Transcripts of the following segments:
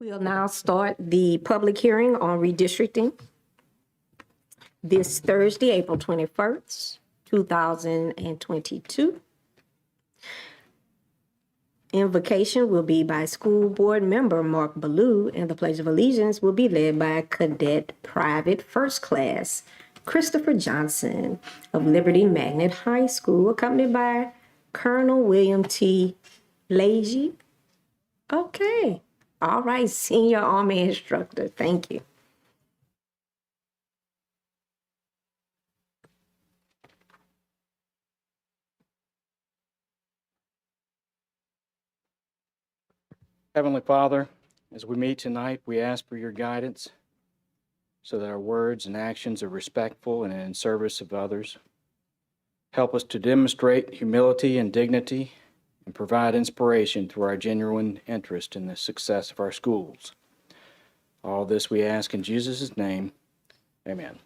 We'll now start the public hearing on redistricting this Thursday, April 21st, 2022. Invocation will be by School Board Member Mark Ballou, and the Pledge of Allegiance will be led by Cadet Private First Class Christopher Johnson of Liberty Magnet High School, accompanied by Colonel William T. Leahy. Okay. All right, Senior Army Instructor. Thank you. Heavenly Father, as we meet tonight, we ask for your guidance so that our words and actions are respectful and in service of others. Help us to demonstrate humility and dignity and provide inspiration through our genuine interest in the success of our schools. All this we ask in Jesus' name. Amen.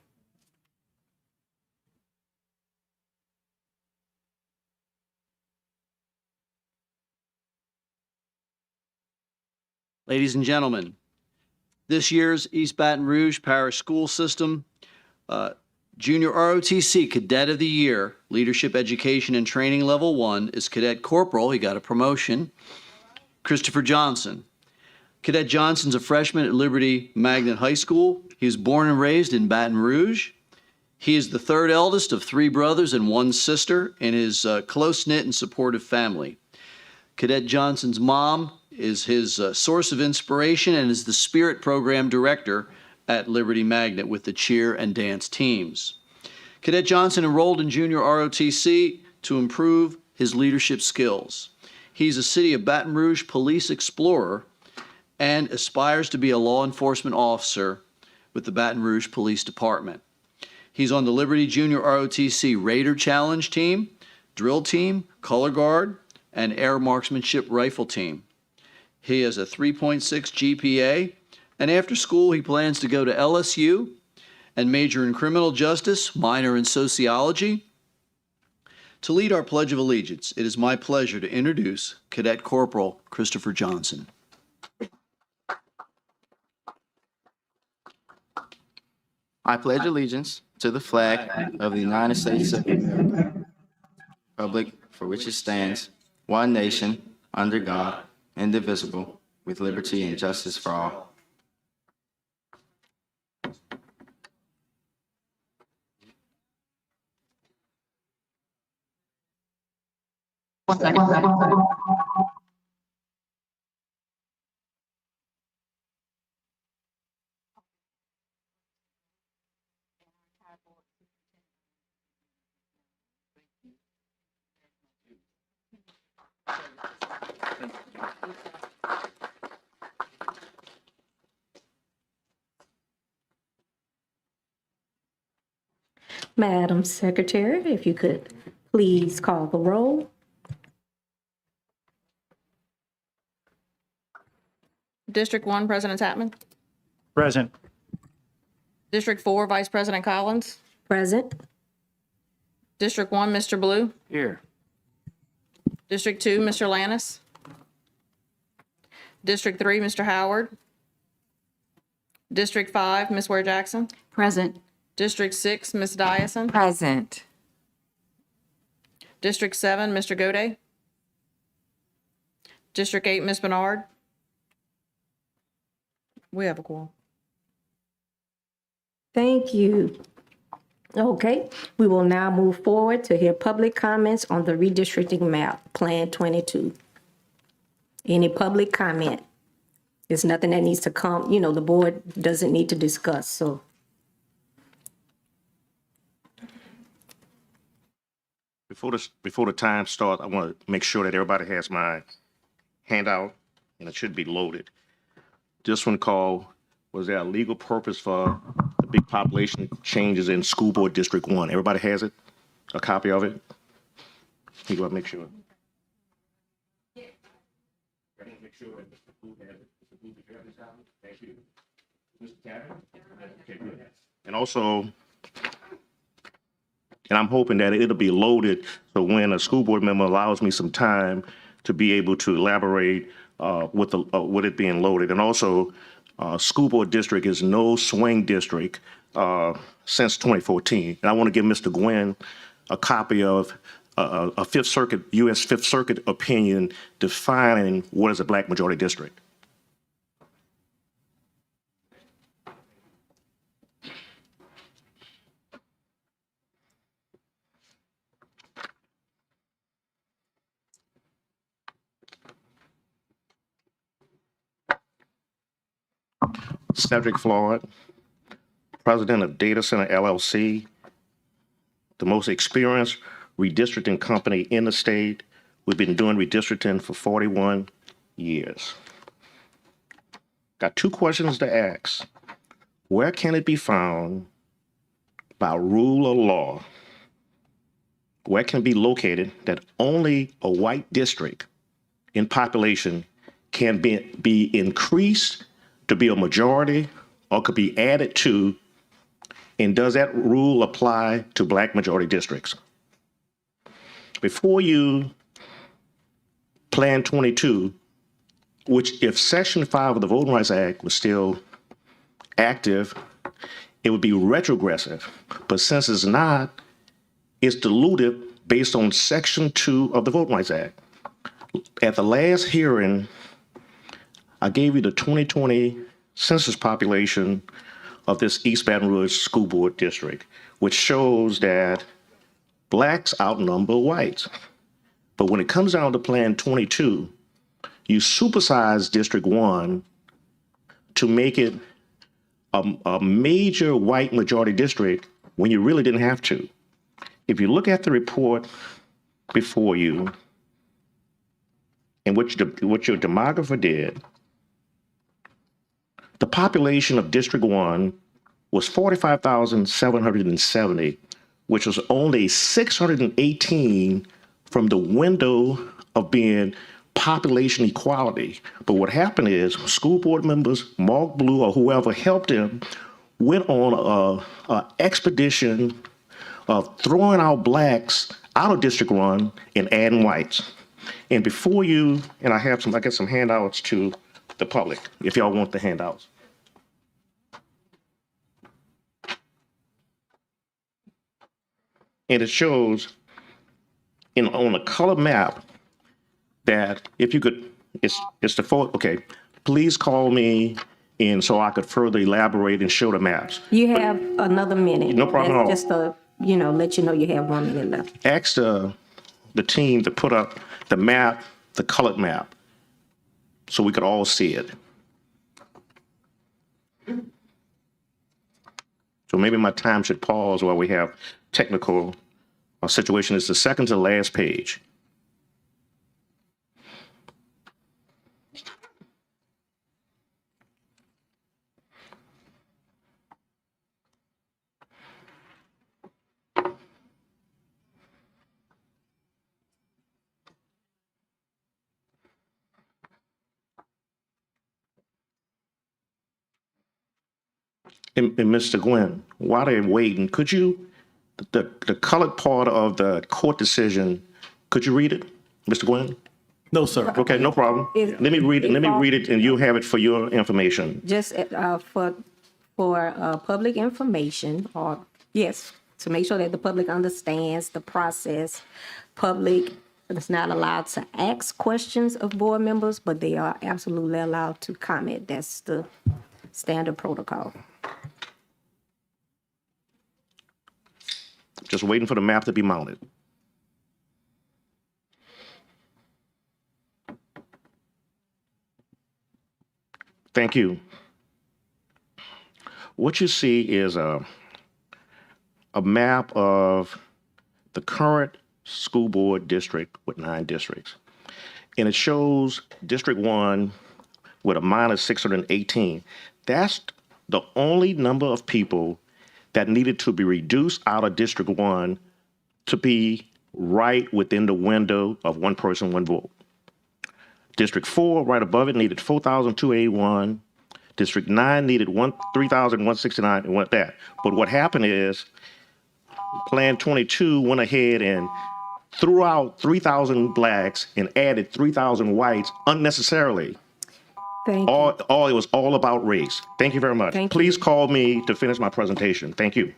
Ladies and gentlemen, this year's East Baton Rouge Parish School System Junior ROTC Cadet of the Year, Leadership Education and Training Level 1 is Cadet Corporal, he got a promotion, Christopher Johnson. Cadet Johnson's a freshman at Liberty Magnet High School. He was born and raised in Baton Rouge. He is the third eldest of 3 brothers and 1 sister in his close-knit and supportive family. Cadet Johnson's mom is his source of inspiration and is the Spirit Program Director at Liberty Magnet with the cheer and dance teams. Cadet Johnson enrolled in Junior ROTC to improve his leadership skills. He's a City of Baton Rouge Police Explorer and aspires to be a law enforcement officer with the Baton Rouge Police Department. He's on the Liberty Junior ROTC Raider Challenge team, drill team, color guard, and air marksmanship rifle team. He has a 3.6 GPA, and after school he plans to go to LSU and major in criminal justice, minor in sociology. To lead our Pledge of Allegiance, it is my pleasure to introduce Cadet Corporal Christopher Johnson. I pledge allegiance to the flag of the United States of America, republic for which it stands, one nation, under God, indivisible, with liberty and justice for all. Madam Secretary, if you could please call the roll. District 1, President Tapman. Present. District 4, Vice President Collins. Present. District 1, Mr. Blue. Here. District 2, Mr. Lannis. District 3, Mr. Howard. District 5, Ms. Ware Jackson. Present. District 6, Ms. Dyson. Present. District 7, Mr. Gode. District 8, Ms. Bernard. We have a quorum. Thank you. Okay, we will now move forward to hear public comments on the redistricting map, Plan 22. Any public comment? It's nothing that needs to come, the board doesn't need to discuss, so. Before the time starts, I want to make sure that everybody has my handout, and it should be loaded. This one called, was there a legal purpose for the big population changes in School Board District 1? Everybody has it? A copy of it? You go and make sure. Make sure that Mr. Booth has it. Mr. Booth, if you have this copy, thank you. Mr. Cabot? Okay, good. And also, and I'm hoping that it'll be loaded so when a school board member allows me some time to be able to elaborate with it being loaded. And also, school board district is no swing district since 2014. And I want to give Mr. Gwynn a copy of a Fifth Circuit, U.S. Fifth Circuit opinion defining what is a black majority district. Cedric Floyd, president of Data Center LLC, the most experienced redistricting company in the state. We've been doing redistricting for 41 years. Got two questions to ask. Where can it be found by rule of law? Where can it be located that only a white district in population can be increased to be a majority or could be added to? And does that rule apply to black majority districts? Before you Plan 22, which if Section 5 of the Voting Rights Act was still active, it would be retrogressive. But since it's not, it's diluted based on Section 2 of the Voting Rights Act. At the last hearing, I gave you the 2020 census population of this East Baton Rouge School Board District, which shows that blacks outnumber whites. But when it comes down to Plan 22, you supersize District 1 to make it a major white majority district when you really didn't have to. If you look at the report before you and what your demographer did, the population of District 1 was 45,770, which was only 618 from the window of being population equality. But what happened is school board members, Mark Blue or whoever helped him, went on a expedition of throwing out blacks out of District 1 and adding whites. And before you, and I got some handouts to the public, if y'all want the handouts. And it shows on a color map that if you could, it's the photo, okay, please call me in so I could further elaborate and show the maps. You have another minute. No problem at all. That's just to, let you know you have 1 minute left. Ask the team to put up the map, the colored map, so we could all see it. So maybe my time should pause while we have technical situation. It's the second to last page. And Mr. Gwynn, while they're waiting, could you, the colored part of the court decision, could you read it, Mr. Gwynn? No, sir. Okay, no problem. Let me read it. Let me read it, and you have it for your information. Just for public information, or yes, to make sure that the public understands the process. Public is not allowed to ask questions of board members, but they are absolutely allowed to comment. That's the standard protocol. Just waiting for the map to be mounted. Thank you. What you see is a map of the current school board district with 9 districts. And it shows District 1 with a minus 618. That's the only number of people that needed to be reduced out of District 1 to be right within the window of 1 person, 1 vote. District 4, right above it, needed 4,281. District 9 needed 3,169 and went that. But what happened is Plan 22 went ahead and threw out 3,000 blacks and added 3,000 whites unnecessarily. Thank you. It was all about race. Thank you very much. Thank you. Please call me to finish my presentation. Thank you.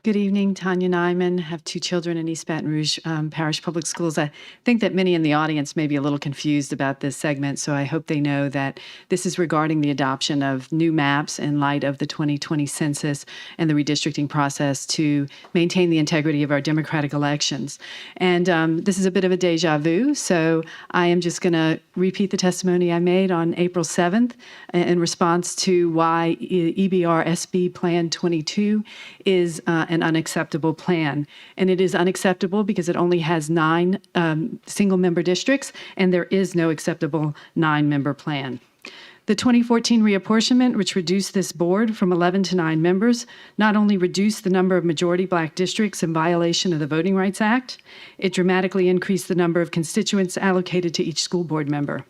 Good evening, Tanya Nyman. Have two children in East Baton Rouge Parish Public Schools. I think that many in the audience may be a little confused about this segment, so I hope they know that this is regarding the adoption of new maps in light of the 2020 census and the redistricting process to maintain the integrity of our democratic elections. And this is a bit of a deja vu, so I am just going to repeat the testimony I made on April 7th in response to why EBR SB Plan 22 is an unacceptable plan. And it is unacceptable because it only has 9 single-member districts, and there is no acceptable 9-member plan. The 2014 reapportionment, which reduced this board from 11 to 9 members, not only reduced the number of majority black districts in violation of the Voting Rights Act, it dramatically increased the number of constituents allocated to each school board member.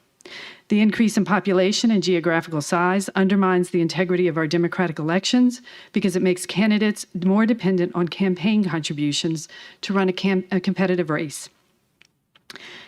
The increase in population and geographical size undermines the integrity of our democratic elections because it makes candidates more dependent on campaign contributions to run a competitive race.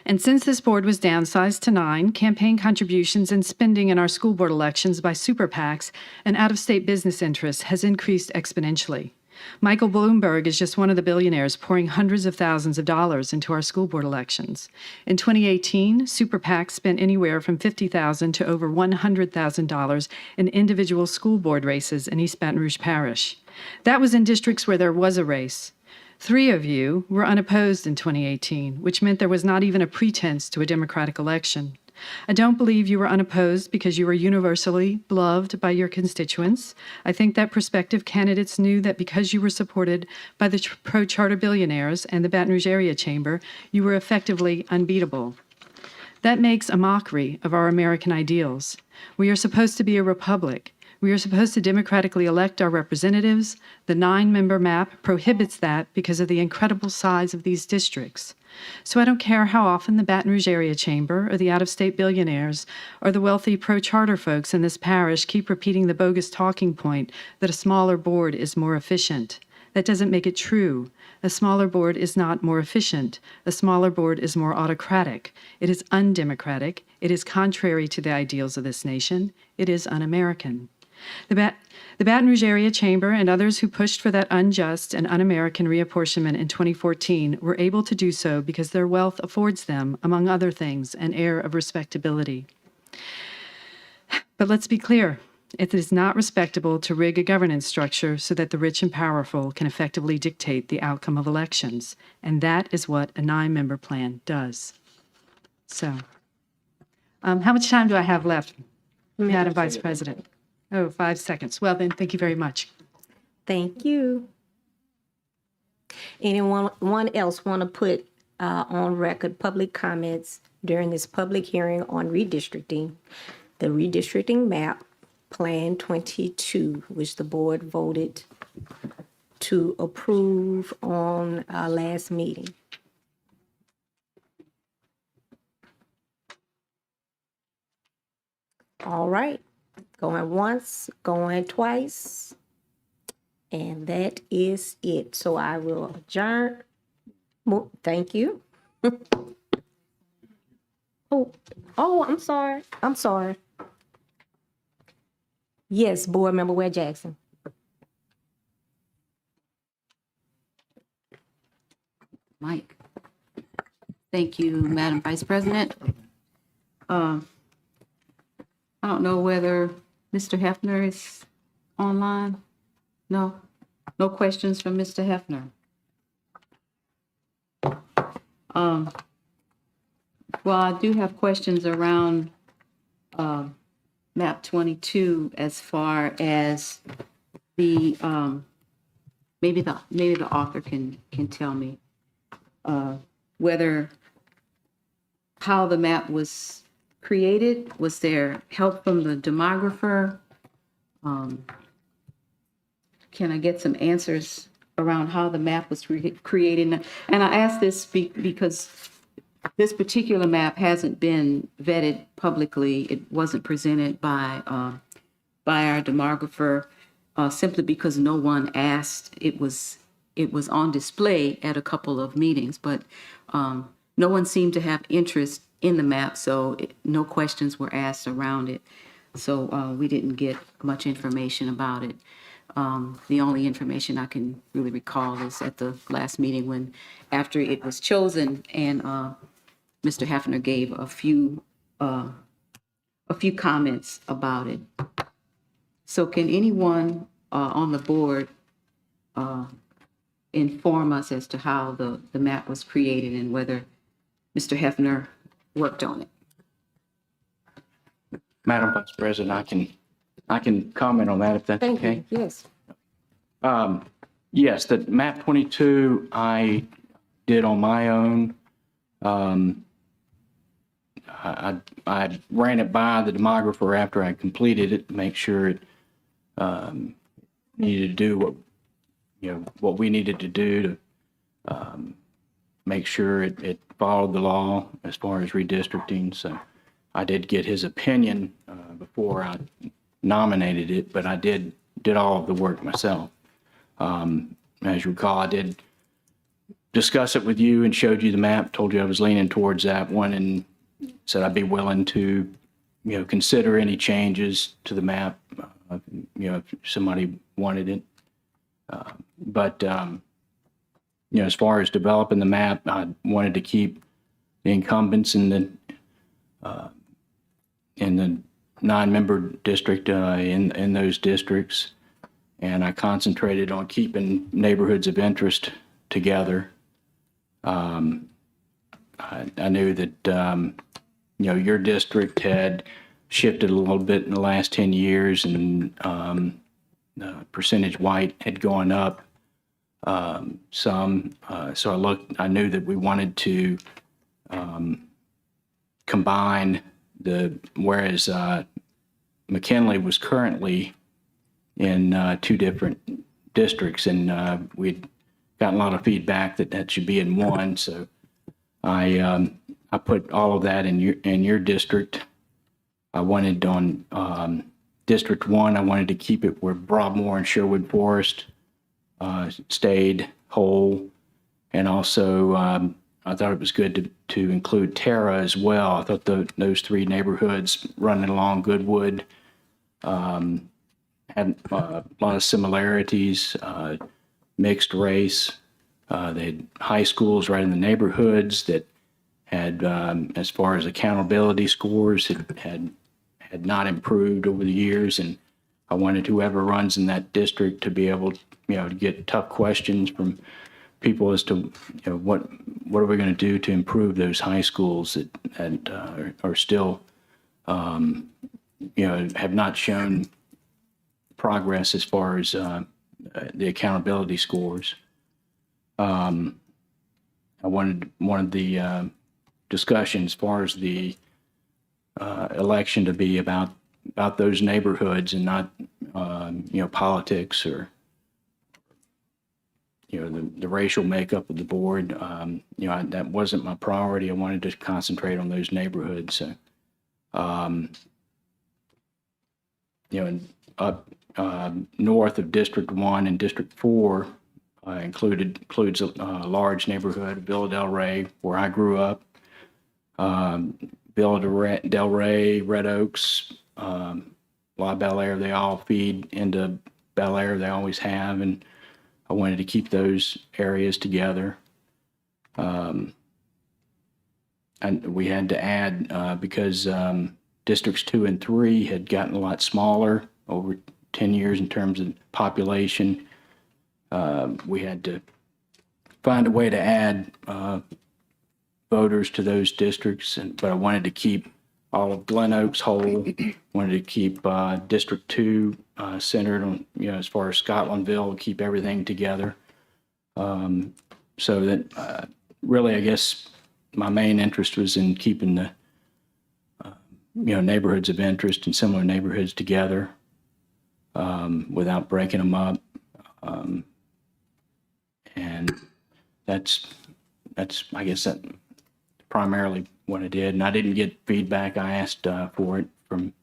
And since this board was downsized to 9, campaign contributions and spending in our school board elections by super PACs and out-of-state business interests has increased exponentially. Michael Bloomberg is just one of the billionaires pouring hundreds of thousands of dollars into our school board elections. In 2018, super PACs spent anywhere from $50,000 to over $100,000 in individual school board races in East Baton Rouge Parish. That was in districts where there was a race. 3 of you were unopposed in 2018, which meant there was not even a pretense to a democratic election. I don't believe you were unopposed because you were universally beloved by your constituents. I think that prospective candidates knew that because you were supported by the pro-charter billionaires and the Baton Rouge Area Chamber, you were effectively unbeatable. That makes a mockery of our American ideals. We are supposed to be a republic. We are supposed to democratically elect our representatives. The 9-member map prohibits that because of the incredible size of these districts. So I don't care how often the Baton Rouge Area Chamber or the out-of-state billionaires or the wealthy pro-charter folks in this parish keep repeating the bogus talking point that a smaller board is more efficient. That doesn't make it true. A smaller board is not more efficient. A smaller board is more autocratic. It is undemocratic. It is contrary to the ideals of this nation. It is un-American. The Baton Rouge Area Chamber and others who pushed for that unjust and un-American reapportionment in 2014 were able to do so because their wealth affords them, among other things, an air of respectability. But let's be clear. It is not respectable to rig a governance structure so that the rich and powerful can effectively dictate the outcome of elections. And that is what a 9-member plan does. So, how much time do I have left, Madam Vice President? Oh, 5 seconds. Well, then, thank you very much. Thank you. Anyone else want to put on record public comments during this public hearing on redistricting, the redistricting map, Plan 22, which the board voted to approve on our last meeting? All right. Going once, going twice, and that is it. So I will adjourn. Thank you. Oh, I'm sorry. I'm sorry. Yes, Board Member Ware Jackson. Mike. Thank you, Madam Vice President. I don't know whether Mr. Hefner is online. No? No questions from Mr. Hefner? Well, I do have questions around map 22 as far as the maybe the author can tell me whether how the map was created. Was there help from the demographer? can I get some answers around how the map was created? And I ask this because this particular map hasn't been vetted publicly. It wasn't presented by our demographer simply because no one asked. It was on display at a couple of meetings, but no one seemed to have interest in the map, so no questions were asked around it. So we didn't get much information about it. The only information I can really recall is at the last meeting when, after it was chosen, and Mr. Hefner gave a few comments about it. So can anyone on the board inform us as to how the map was created and whether Mr. Hefner worked on it? Madam Vice President, I can comment on that if that's Thank okay. you. Yes. Yes, the map 22 I did on my own. I ran it by the demographer after I completed it to make sure it needed to do what we needed to do to make sure it followed the law as far as redistricting. So I did get his opinion before I nominated it, but I did all of the work myself. As you recall, I did discuss it with you and showed you the map, told you I was leaning towards that one, and said I'd be willing to, consider any changes to the map, if somebody wanted it. But as far as developing the map, I wanted to keep the incumbents in the 9-member district in those districts, and I concentrated on keeping neighborhoods of interest together. I knew that your district had shifted a little bit in the last 10 years, and percentage white had gone up some. So I knew that we wanted to combine whereas McKinley was currently in 2 different districts, and we'd gotten a lot of feedback that should be in one. So I put all of that in your district. I wanted on District 1, I wanted to keep it where Broadmoor and Sherwood Forest stayed whole. And also, I thought it was good to include Terra as well. I thought those 3 neighborhoods running along Goodwood had a lot of similarities, mixed race. They had high schools right in the neighborhoods that had, as far as accountability scores, had not improved over the years. And I wanted whoever runs in that district to be able, to get tough questions from people as to, what are we going to do to improve those high schools that are still, have not shown progress as far as the accountability scores. I wanted the discussion as far as the election to be about those neighborhoods and not politics or the racial makeup of the board. That wasn't my priority. I wanted to concentrate on those neighborhoods. So and up north of District 1 and District 4 includes a large neighborhood, Villa Del Rey, where I grew up. Villa Del Rey, Red Oaks, La Bel Air, they all feed into Bel Air. They always have, and I wanted to keep those areas together. And we had to add, because Districts 2 and 3 had gotten a lot smaller over 10 years in terms of population. We had to find a way to add voters to those districts, but I wanted to keep all of Glen Oaks whole. Wanted to keep District 2 centered on, as far as Scotlandville, keep everything together. So that really, I guess, my main interest was in keeping the neighborhoods of interest and similar neighborhoods together without breaking them up. And that's, I guess, that primarily what I did. And I didn't get feedback. I asked for it from,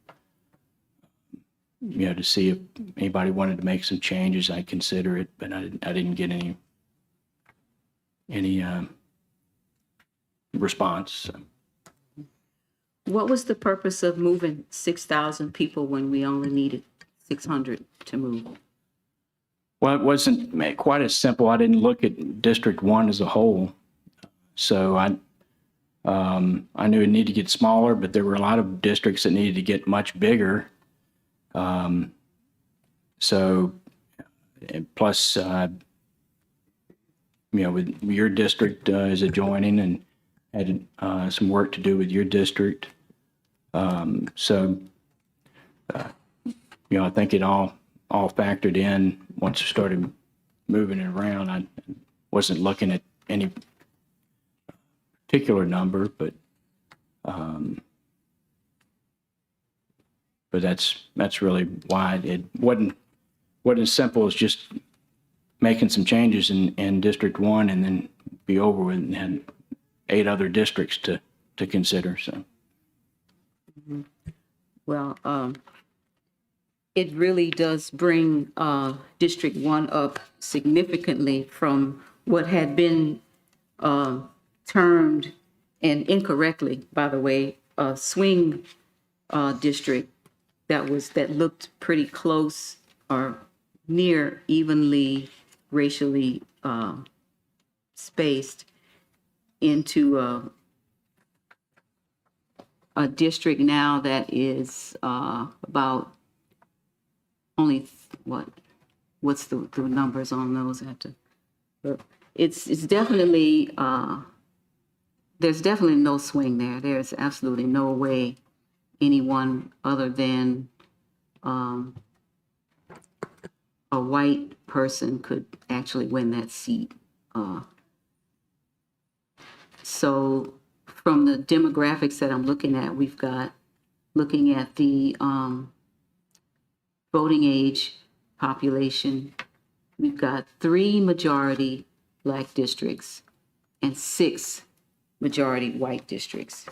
to see if anybody wanted to make some changes. I'd consider it, but I didn't get any response. So. What was the purpose of moving 6,000 people when we only needed 600 to move? Well, it wasn't quite as simple. I didn't look at District 1 as a whole. So I knew it needed to get smaller, but there were a lot of districts that needed to get much bigger. So, and plus, with your district is adjoining and had some work to do with your district. I think it all factored in once I started moving it around. I wasn't looking at any particular number, but that's really why it wasn't as simple as just making some changes in District 1 and then be over with, and had 8 other districts to consider. So. Well, it really does bring District 1 up significantly from what had been termed, and incorrectly, by the way, a swing district that looked pretty close or near evenly racially spaced, into a district now that is about only what's the numbers on those? I have to look. It's definitely there's definitely no swing there. There's absolutely no way anyone other than a white person could actually win that seat. So from the demographics that I'm looking at, we've got, looking at the voting age population, we've got 3 majority Black districts and 6 majority white districts.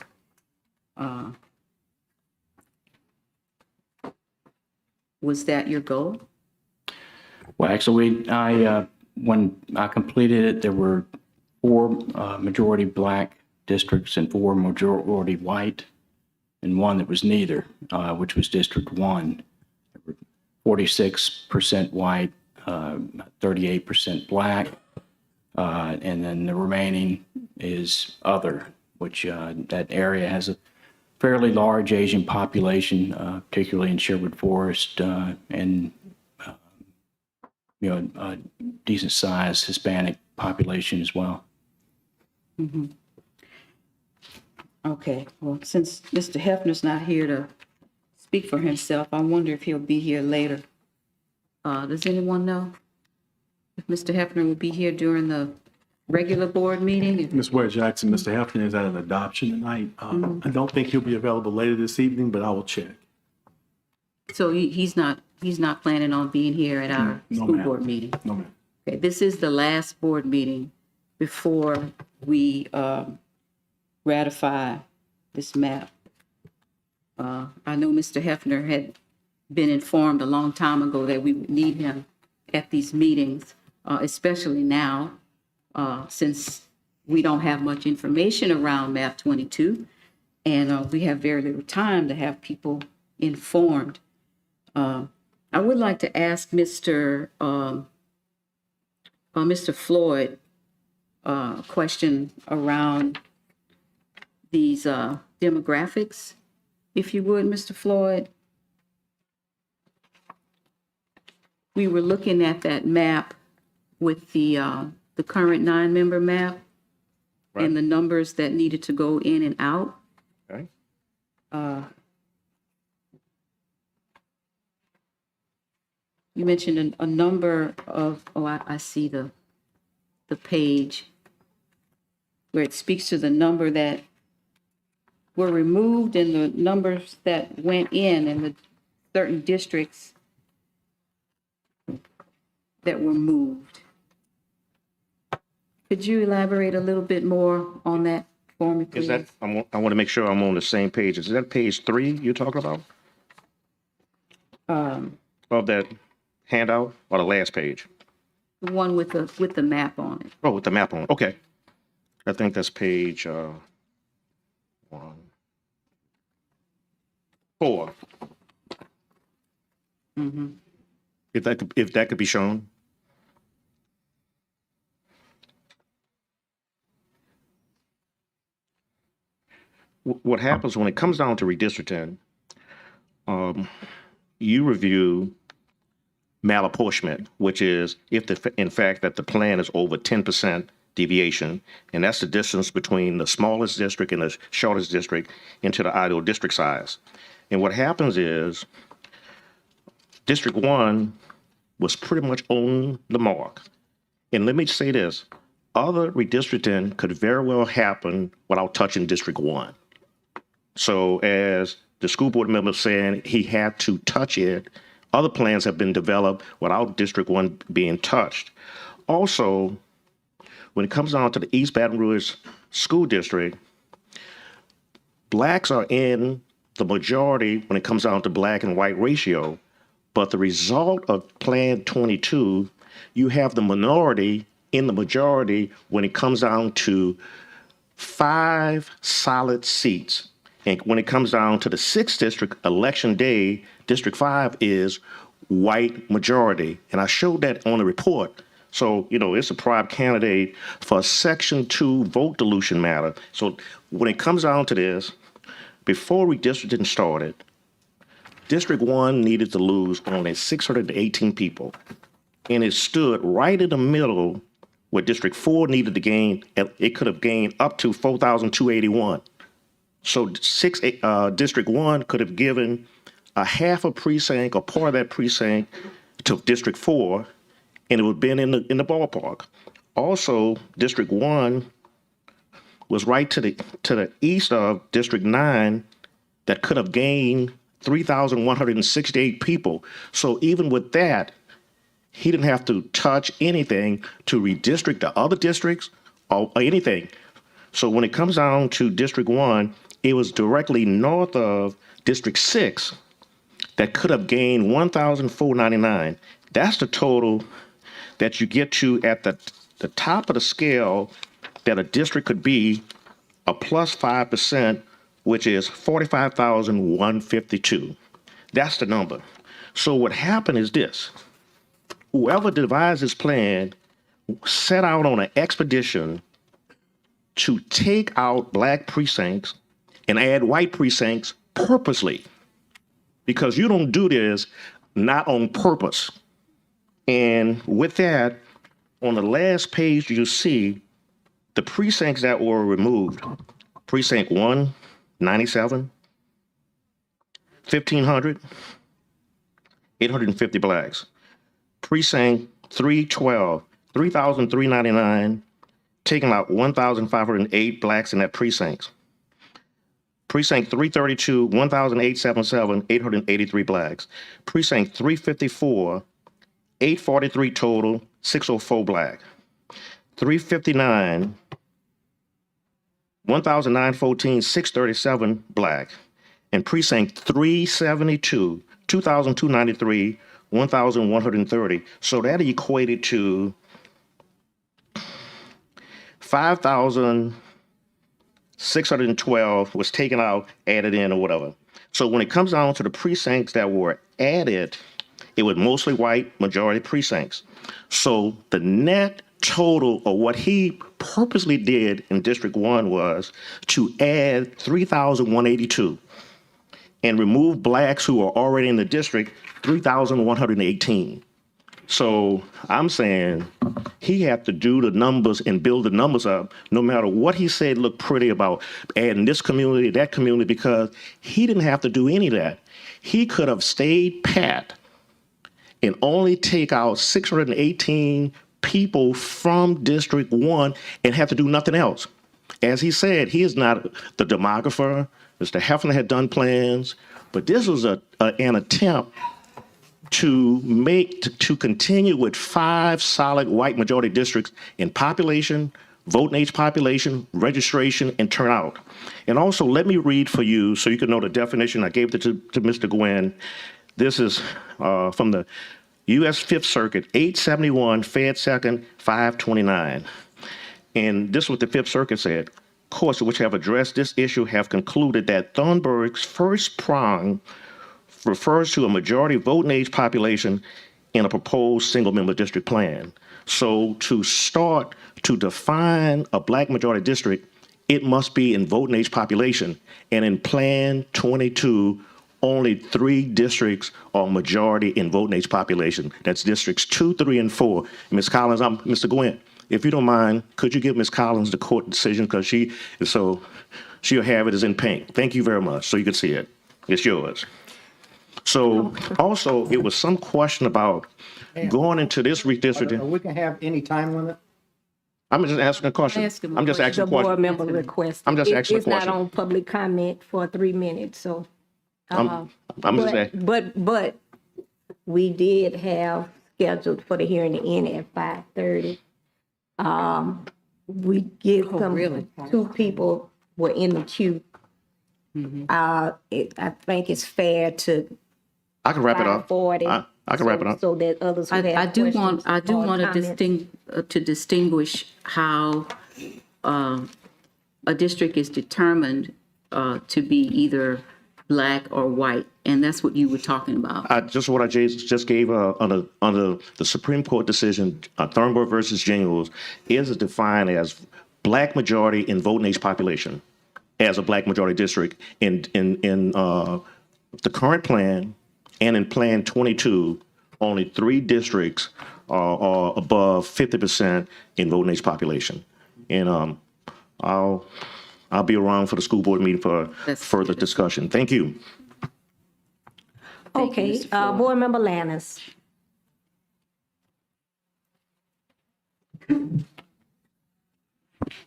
Was that your goal? Well, actually, when I completed it, there were 4 majority Black districts and 4 majority white, and 1 that was neither, which was District 1. There were 46% white, 38% Black, and then the remaining is other, which that area has a fairly large Asian population, particularly in Sherwood Forest, and a decent sized Hispanic population as well. Mm-hmm. Okay, well, since Mr. Hefner's not here to speak for himself, I wonder if he'll be here later. Does anyone know if Mr. Hefner will be here during the regular board meeting? Ms. Ware Jackson, Mr. Hefner is at an adoption tonight. I don't think he'll be available later this evening, but I will check. So he's not planning on being here at our No, school ma'am. board meeting? No, ma'am. Okay, this is the last board meeting before we ratify this map. I know Mr. Hefner had been informed a long time ago that we would need him at these meetings, especially now, since we don't have much information around map 22, and we have very little time to have people informed. I would like to ask Mr. Floyd a question around these demographics, if you would, Mr. Floyd. We were looking at that map with the current 9-member map, Right. and the numbers that needed to go in and out. Okay. You mentioned a number of, I see the page where it speaks to the number that were removed and the numbers that went in the certain districts. that were moved. Could you elaborate a little bit more on that for me, please? Is that, I want to make sure I'm on the same page. Is that page 3 you're talking about? Of that handout or the last page? The one with the map on it. Oh, with the map on. Okay. I think that's page 4. Mm-hmm. If that could be shown. What happens when it comes down to redistricting, you review malapportionment, which is if in fact that the plan is over 10% deviation, and that's the distance between the smallest district and the shortest district into the ideal district size. And what happens is District 1 was pretty much on the mark. And let me say this, other redistricting could very well happen without touching District 1. So as the school board member saying he had to touch it, other plans have been developed without District 1 being touched. Also, when it comes down to the East Baton Rouge School District, blacks are in the majority when it comes down to black and white ratio, but the result of Plan 22, you have the minority in the majority when it comes down to 5 solid seats. And when it comes down to the 6th district, election day, District 5 is white majority. And I showed that on the report. So, it's a prime candidate for a Section 2 vote dilution matter. So when it comes down to this, before redistricting started, District 1 needed to lose only 618 people. And it stood right in the middle where District 4 needed to gain, it could have gained up to 4,281. So District 1 could have given a half a precinct or part of that precinct to District 4, and it would have been in the ballpark. Also, District 1 was right to the east of District 9 that could have gained 3,168 people. So even with that, he didn't have to touch anything to redistrict the other districts or anything. So when it comes down to District 1, it was directly north of District 6 that could have gained 1,499. That's the total that you get to at the top of the scale that a district could be a plus 5%, which is 45,152. That's the number. So what happened is this. Whoever devised this plan set out on an expedition to take out black precincts and add white precincts purposely, because you don't do this not on purpose. And with that, on the last page, you see the precincts that were removed. Precinct 1, 97, 1,500, 850 blacks. Precinct 312, 3,399, taking out 1,508 blacks in that precinct. Precinct 332, 1,877, 883 blacks. Precinct 354, 843 total, 604 black. 359, 1,914, 637 black. And precinct 372, 2,293, 1,130. So that equated to 5,612 was taken out, added in, or whatever. So when it comes down to the precincts that were added, it was mostly white majority precincts. So the net total of what he purposely did in District 1 was to add 3,182 and remove blacks who are already in the district, 3,118. So I'm saying he had to do the numbers and build the numbers up, no matter what he said looked pretty about adding this community, that community, because he didn't have to do any of that. He could have stayed pat and only take out 618 people from District 1 and have to do nothing else. As he said, he is not the demographer. Mr. Hefner had done plans, but this was an attempt to continue with 5 solid white majority districts in population, voting age population, registration, and turnout. And also, let me read for you so you can know the definition. I gave it to Mr. Gwynn. This is from the U.S. Fifth Circuit, 871 Fed Second 529. And this is what the Fifth Circuit said. Courts which have addressed this issue have concluded that Thornburg's first prong refers to a majority voting age population in a proposed single-member district plan. So to start to define a black majority district, it must be in voting age population. And in Plan 22, only 3 districts are majority in voting age population. That's districts 2, 3, and 4. Ms. Collins, I'm Mr. Gwynn. If you don't mind, could you give Ms. Collins the court decision? Because she'll have it as in pink. Thank you very much, so you can see it. It's yours. So also, it was some question about going into this redistricting. We can have any time limit? I'm just asking a question. Ask him a I'm just asking The a board question. member request. I'm just asking a It's not question. on public comment for 3 minutes, so. I'm just asking. But we did have scheduled for the hearing to end at 5:30. We give them, really? 2 people were in the queue. I think it's fair to I can wrap it up. 5:40. I can wrap it up. So that others who have I do want questions or comments. to distinguish how a district is determined to be either black or white, and that's what you were talking about. What I just gave under the Supreme Court decision, Thornburg versus Jingles, is defined as black majority in voting age population as a black majority district in the current plan, and in Plan 22, only 3 districts are above 50% in voting age population. And I'll be around for the school board meeting for further discussion. Thank you. Okay, Board Member Lannis.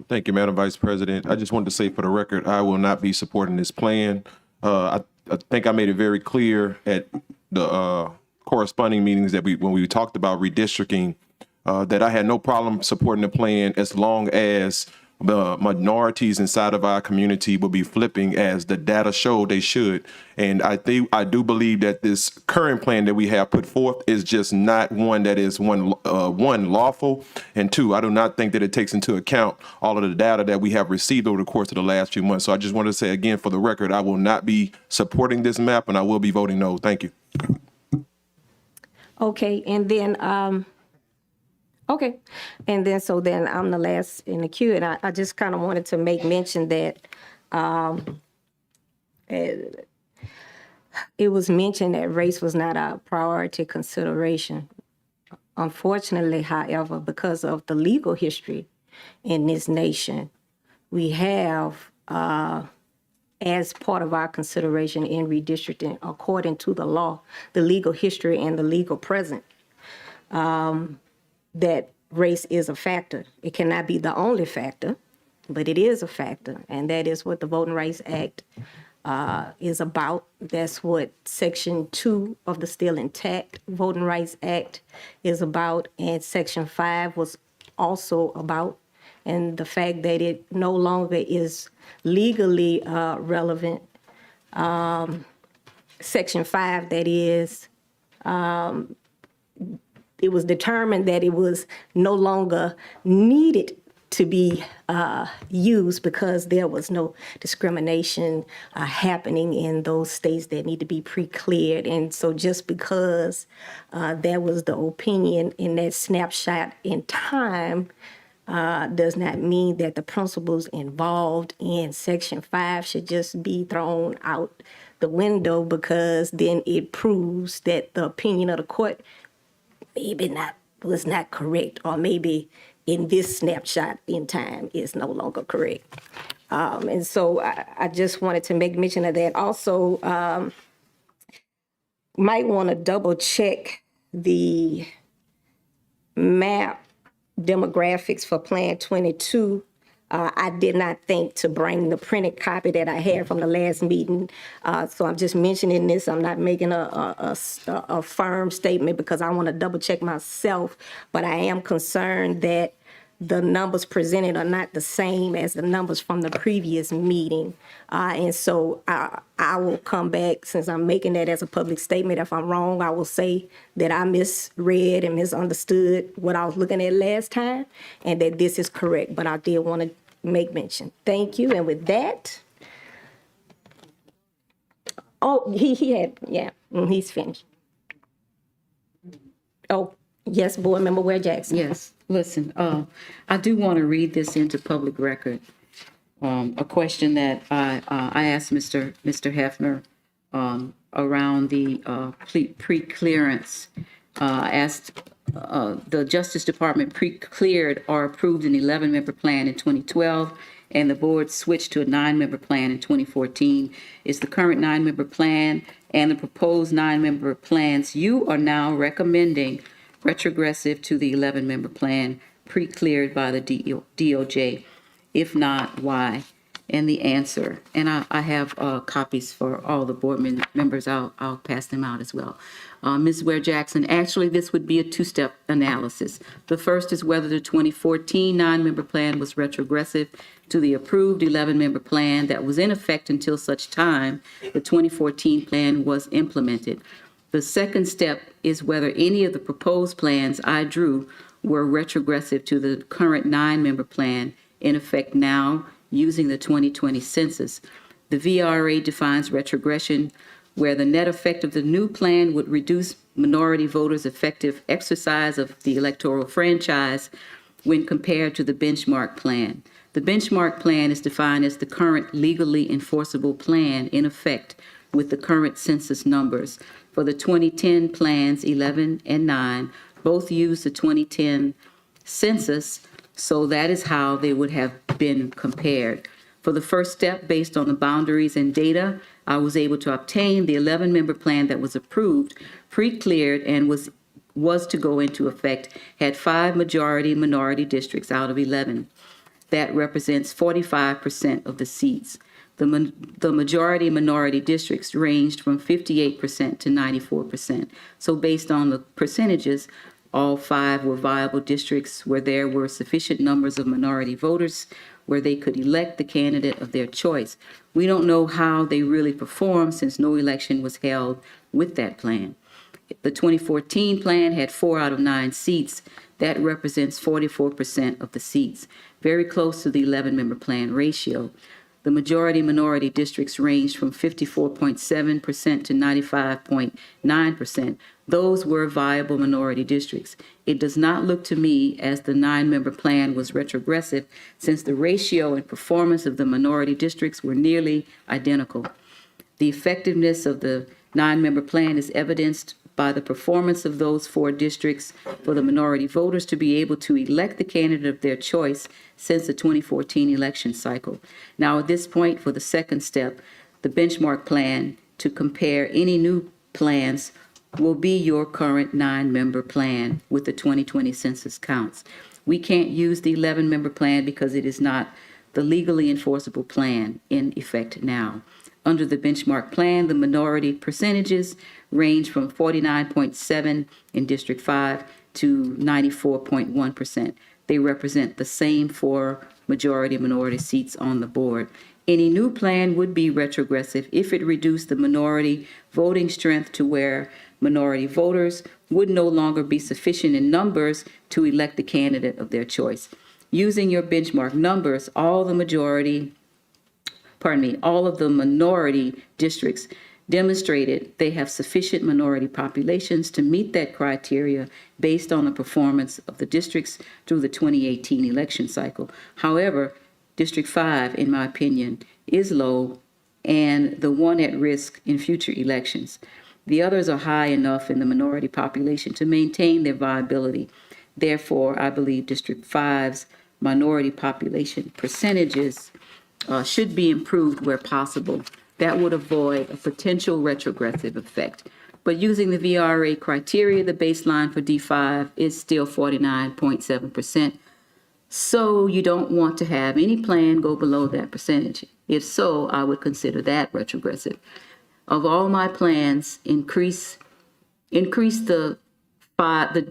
Thank you, Madam Vice President. I just wanted to say for the record, I will not be supporting this plan. I think I made it very clear at the corresponding meetings that when we talked about redistricting, that I had no problem supporting the plan as long as the minorities inside of our community will be flipping as the data show they should. And I do believe that this current plan that we have put forth is just not one that is one lawful, and 2, I do not think that it takes into account all of the data that we have received over the course of the last few months. So I just want to say again, for the record, I will not be supporting this map, and I will be voting no. Thank you. Okay, and then, okay, and then, so then I'm the last in the queue, and I just kind of wanted to make mention that it was mentioned that race was not a priority consideration. Unfortunately, however, because of the legal history in this nation, we have, as part of our consideration in redistricting, according to the law, the legal history and the legal present, that race is a factor. It cannot be the only factor, but it is a factor. And that is what the Voting Rights Act is about. That's what Section 2 of the Still Intact Voting Rights Act is about. And Section 5 was also about. And the fact that it no longer is legally relevant. Section 5, that is, it was determined that it was no longer needed to be used because there was no discrimination happening in those states that need to be pre-cleared. And so just because that was the opinion in that snapshot in time does not mean that the principles involved in Section 5 should just be thrown out the window, because then it proves that the opinion of the court was not correct, or maybe in this snapshot in time is no longer correct. And so I just wanted to make mention of that. Also, might want to double check the map demographics for Plan 22 I did not think to bring the printed copy that I had from the last meeting. So I'm just mentioning this. I'm not making a firm statement because I want to double check myself, but I am concerned that the numbers presented are not the same as the numbers from the previous meeting. And so I will come back, since I'm making that as a public statement. If I'm wrong, I will say that I misread and misunderstood what I was looking at last time, and that this is correct. But I did want to make mention. Thank you. And with that, he had, yeah, he's finished. Oh, yes, Board Member Ware Jackson. Yes, listen, I do want to read this into public record. A question that I asked Mr. Hefner around the pre-clearance. I asked, the Justice Department pre-cleared or approved an 11-member plan in 2012, and the board switched to a 9-member plan in 2014. Is the current 9-member plan and the proposed 9-member plans you are now recommending retrogressive to the 11-member plan pre-cleared by the DOJ? If not, why? And the answer, and I have copies for all the board members. I'll pass them out as well. Ms. Ware Jackson, actually, this would be a two-step analysis. The first is whether the 2014 9-member plan was retrogressive to the approved 11-member plan that was in effect until such time the 2014 plan was implemented. The second step is whether any of the proposed plans I drew were retrogressive to the current 9-member plan in effect now using the 2020 census. The VRA defines retrogression where the net effect of the new plan would reduce minority voters' effective exercise of the electoral franchise when compared to the benchmark plan. The benchmark plan is defined as the current legally enforceable plan in effect with the current census numbers. For the 2010 plans, 11 and 9, both use the 2010 census, so that is how they would have been compared. For the first step, based on the boundaries and data, I was able to obtain the 11-member plan that was approved, pre-cleared, and was to go into effect, had 5 majority minority districts out of 11. That represents 45% of the seats. The majority minority districts ranged from 58% to 94%. So based on the percentages, all 5 were viable districts where there were sufficient numbers of minority voters where they could elect the candidate of their choice. We don't know how they really performed since no election was held with that plan. The 2014 plan had 4 out of 9 seats. That represents 44% of the seats, very close to the 11-member plan ratio. The majority minority districts ranged from 54.7% to 95.9%. Those were viable minority districts. It does not look to me as the 9-member plan was retrogressive since the ratio and performance of the minority districts were nearly identical. The effectiveness of the 9-member plan is evidenced by the performance of those 4 districts for the minority voters to be able to elect the candidate of their choice since the 2014 election cycle. Now, at this point, for the second step, the benchmark plan to compare any new plans will be your current 9-member plan with the 2020 census counts. We can't use the 11-member plan because it is not the legally enforceable plan in effect now. Under the benchmark plan, the minority percentages range from 49.7 in District 5 to 94.1%. They represent the same 4 majority minority seats on the board. Any new plan would be retrogressive if it reduced the minority voting strength to where minority voters would no longer be sufficient in numbers to elect the candidate of their choice. Using your benchmark numbers, all of the minority districts demonstrated they have sufficient minority populations to meet that criteria based on the performance of the districts through the 2018 election cycle. However, District 5, in my opinion, is low and the one at risk in future elections. The others are high enough in the minority population to maintain their viability. Therefore, I believe District 5's minority population percentages should be improved where possible. That would avoid a potential retrogressive effect. But using the VRA criteria, the baseline for D5 is still 49.7%. So you don't want to have any plan go below that percentage. If so, I would consider that retrogressive. Of all my plans, increase the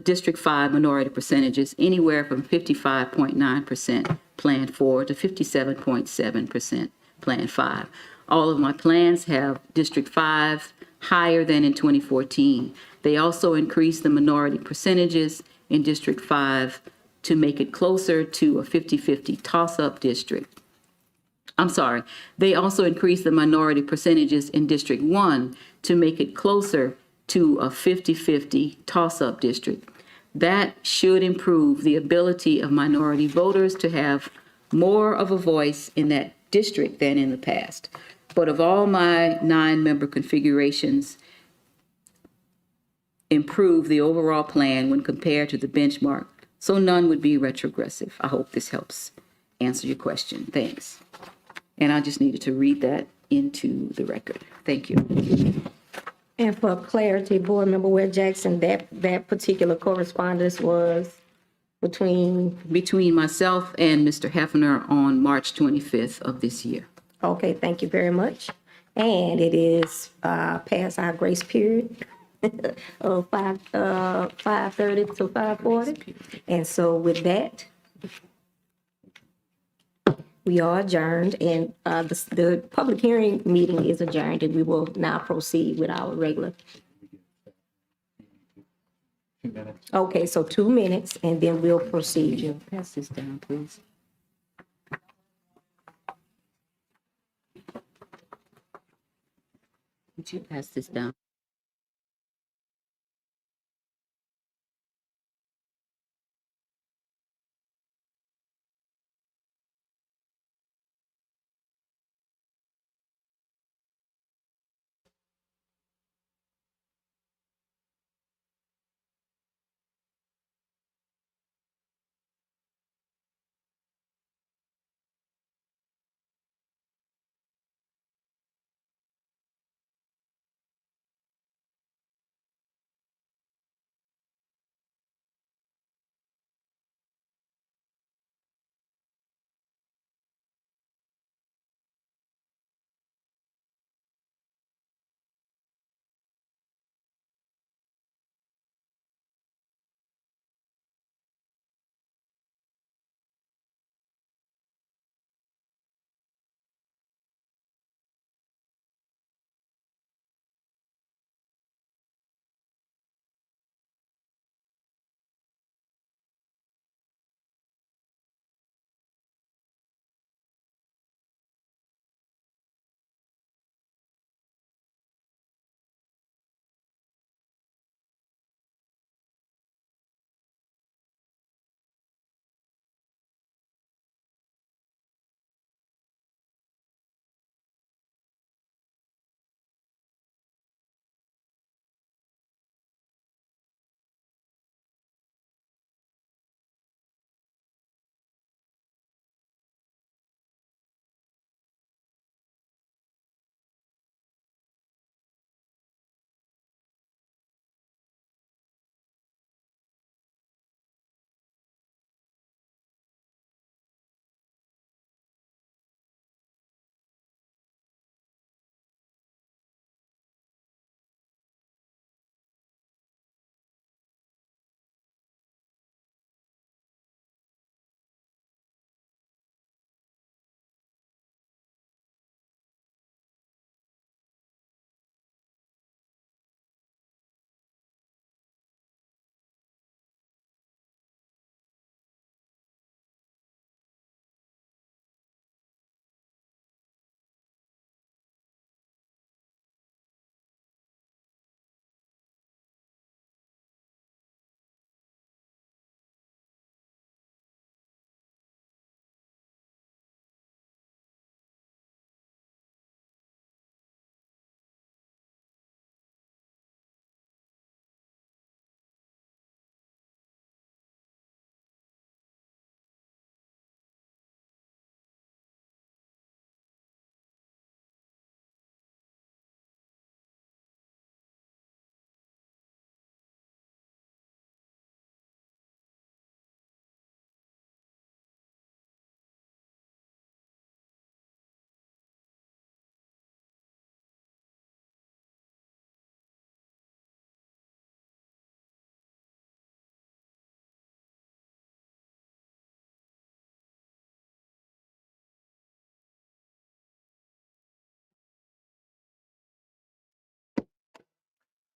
District 5 minority percentages anywhere from 55.9% Plan 4 to 57.7% Plan 5. All of my plans have District 5 higher than in 2014. They also increase the minority percentages in District 5 to make it closer to a 50-50 toss-up district. I'm sorry, they also increased the minority percentages in District 1 to make it closer to a 50-50 toss-up district. That should improve the ability of minority voters to have more of a voice in that district than in the past. But of all my 9-member configurations, improve the overall plan when compared to the benchmark, so none would be retrogressive. I hope this helps answer your question. Thanks. And I just needed to read that into the record. Thank you. And for clarity, Board Member Ware Jackson, that particular correspondence was between, Myself and Mr. Hefner on March 25th of this year. okay, thank you very much. And it is past our grace period of 5:30 to 5:40. And so with that, we are adjourned, and the public hearing meeting is adjourned, and we will now proceed with our regular. Okay, so 2 minutes, and then we'll proceed. Pass this down, please. Would you pass this down?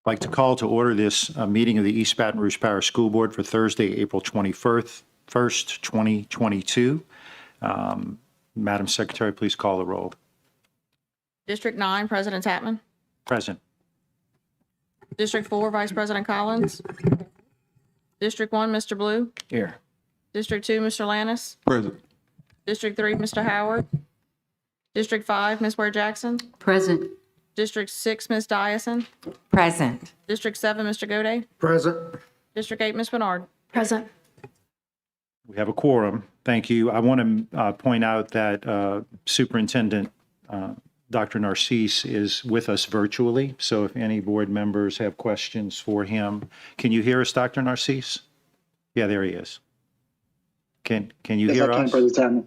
like to call to order this meeting of the East Baton Rouge Parish School Board for Thursday, April 21st, 2022. Madam Secretary, please call the roll. District 9, President Tatman. Present. District 4, Vice President Collins. District 1, Mr. Blue. Here. District 2, Mr. Lannis. Present. District 3, Mr. Howard. District 5, Ms. Ware Jackson. Present. District 6, Ms. Dyson. Present. District 7, Mr. Gode. Present. District 8, Ms. Bernard. Present. We have a quorum. Thank you. I want to point out that Superintendent Dr. Narcisse is with us virtually. So if any board members have questions for him, can you hear us, Dr. Narcisse? Yeah, there he is. Can you hear us?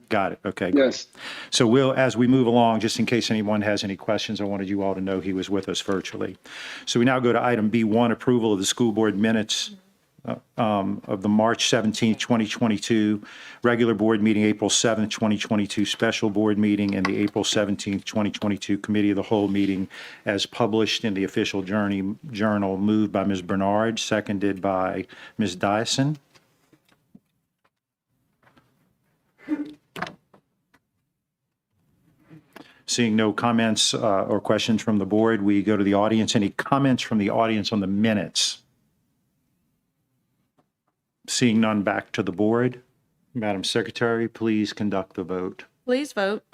Got it. Okay. Great. Yes. So we'll, as we move along, just in case anyone has any questions, I wanted you all to know he was with us virtually. So we now go to item B1, approval of the school board minutes of the March 17th, 2022, regular board meeting, April 7th, 2022, special board meeting, and the April 17th, 2022 committee of the whole meeting as published in the official journal, moved by Ms. Bernard, seconded by Ms. Dyson. Seeing no comments or questions from the board, we go to the audience. Any comments from the audience on the minutes? Seeing none, back to the board. Madam Secretary, please conduct the vote. Please vote.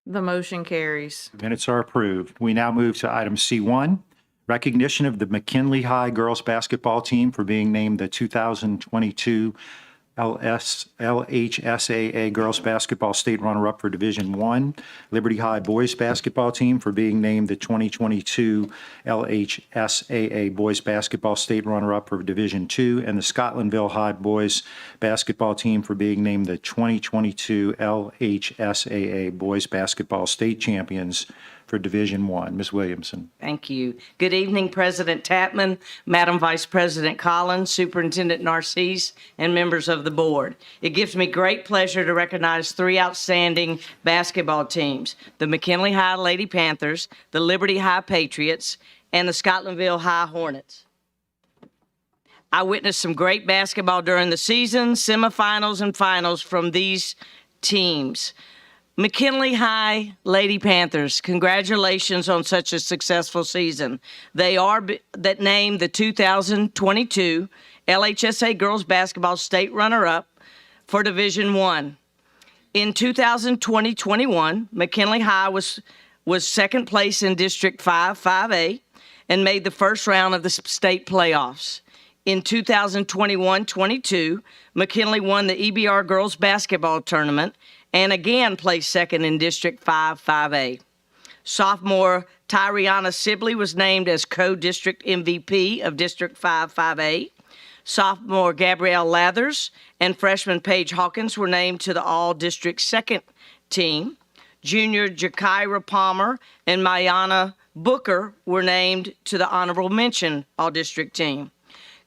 The motion carries. Minutes are approved. We now move to item C1, recognition of the McKinley High girls basketball team for being named the 2022 LHSAA girls basketball state runner-up for Division I, Liberty High boys basketball team for being named the 2022 LHSAA boys basketball state runner-up for Division II, and the Scotlandville High boys basketball team for being named the 2022 LHSAA boys basketball state champions for Division I. Ms. Williamson. Thank you. Good evening, President Tatman, Madam Vice President Collins, Superintendent Narcisse, and members of the board. It gives me great pleasure to recognize three outstanding basketball teams: the McKinley High Lady Panthers, the Liberty High Patriots, and the Scotlandville High Hornets. I witnessed some great basketball during the season, semifinals, and finals from these teams. McKinley High Lady Panthers, congratulations on such a successful season. They are that named the 2022 LHSA Girls Basketball State Runner-Up for Division I. In 2020-21, McKinley High was second place in District 5-5A and made the first round of the state playoffs. In 2021-22, McKinley won the EBR Girls Basketball Tournament and again placed second in District 5-5A. Sophomore Tyriana Sibley was named as co-district MVP of District 5-5A. Sophomore Gabrielle Lathers and freshman Paige Hawkins were named to the all-district second team. Junior Jakira Palmer and Mayana Booker were named to the honorable mention all-district team.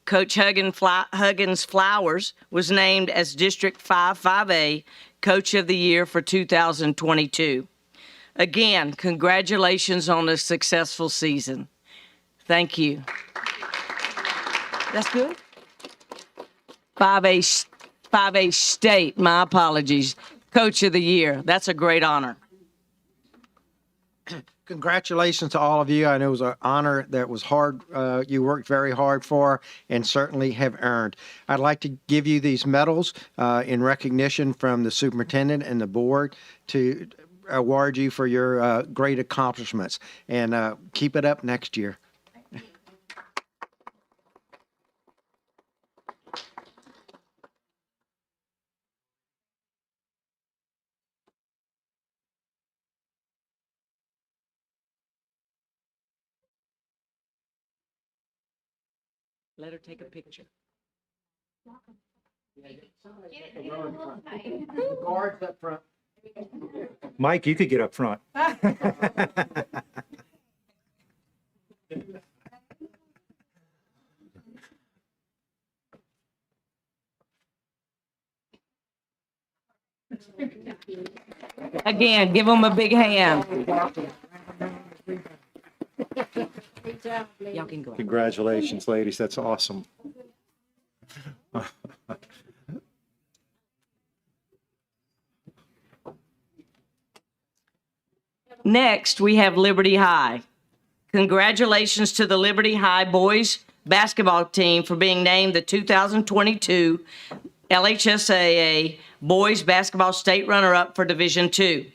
Coach Huggins Flowers was named as District 5-5A Coach of the Year for 2022. Again, congratulations on a successful season. Thank you. That's good? 5A State, my apologies. Coach of the Year. That's a great honor. Congratulations to all of you. I know it was an honor that was hard. You worked very hard for and certainly have earned. I'd like to give you these medals in recognition from the superintendent and the board to award you for your great accomplishments. And keep it up next year. Let her take a picture. Guards up front. Mike, you could get up front. Again, give them a big hand. Y'all can go. Congratulations, ladies. That's awesome. Next, we have Liberty High. Congratulations to the Liberty High boys basketball team for being named the 2022 LHSAA Boys Basketball State Runner-Up for Division II.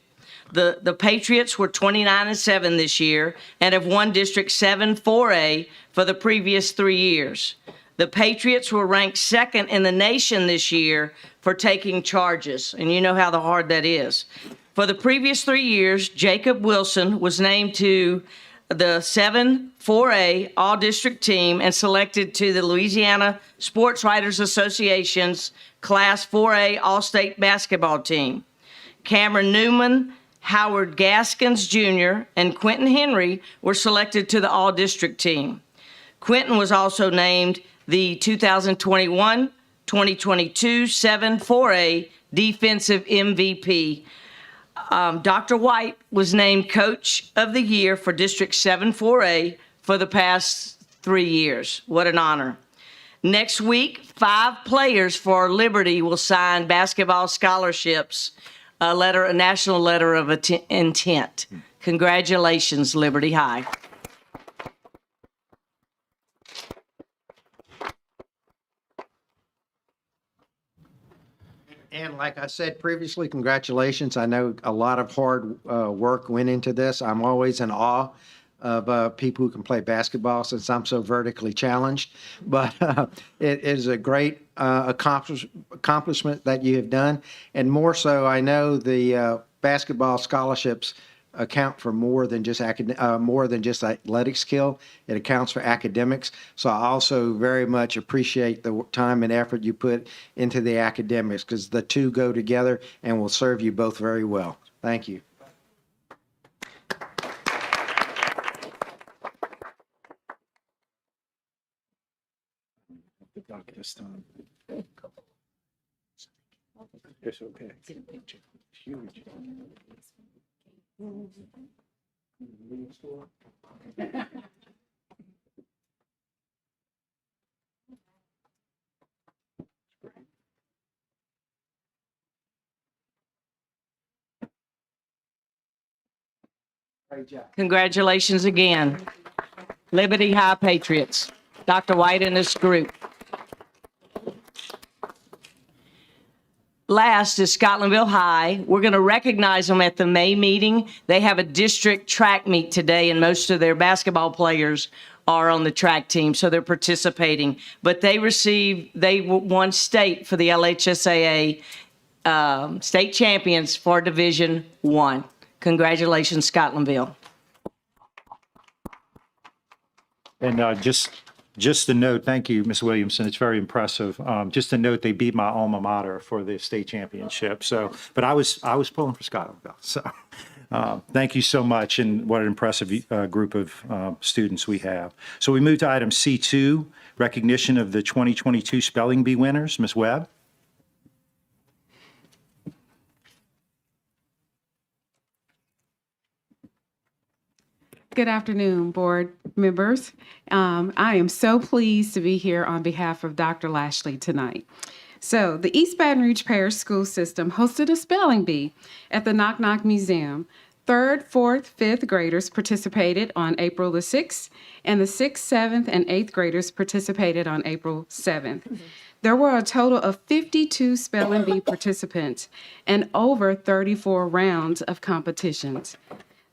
The Patriots were 29-7 this year and have won District 7 4A for the previous 3 years. The Patriots were ranked second in the nation this year for taking charges, and you know how hard that is. For the previous 3 years, Jacob Wilson was named to the 7 4A All-District team and selected to the Louisiana Sports Writers Association's Class 4A All-State basketball team. Cameron Newman, Howard Gaskins Jr., and Quentin Henry were selected to the All-District team. Quentin was also named the 2021-2022 7 4A Defensive MVP. Dr. White was named Coach of the Year for District 7 4A for the past 3 years. What an honor. Next week, 5 players for Liberty will sign basketball scholarships, a national letter of intent. Congratulations, Liberty High. And like I said previously, congratulations. I know a lot of hard work went into this. I'm always in awe of people who can play basketball since I'm so vertically challenged. But it is a great accomplishment that you have done. And more so, I know the basketball scholarships account for more than just athletic skill. It accounts for academics. So I also very much appreciate the time and effort you put into the academics, because the two go together and will serve you both very well. Thank you. This time. It's okay. Huge. Great job. Congratulations again. Liberty High Patriots, Dr. White and his group. Last is Scotlandville High. We're going to recognize them at the May meeting. They have a district track meet today, and most of their basketball players are on the track team, so they're participating. But they won state for the LHSAA state champions for Division I. Congratulations, Scotlandville. And just a note, thank you, Ms. Williamson. It's very impressive. Just a note, they beat my alma mater for the state championship. So, but I was pulling for Scotlandville. So, thank you so much, and what an impressive group of students we have. So we move to item C2, recognition of the 2022 Spelling Bee winners. Ms. Webb. Good afternoon, board members. I am so pleased to be here on behalf of Dr. Lashley tonight. So the East Baton Rouge Parish School System hosted a spelling bee at the Knock Knock Museum. 3rd, 4th, 5th graders participated on April the 6th, and the 6th, 7th, and 8th graders participated on April 7th. There were a total of 52 spelling bee participants and over 34 rounds of competitions.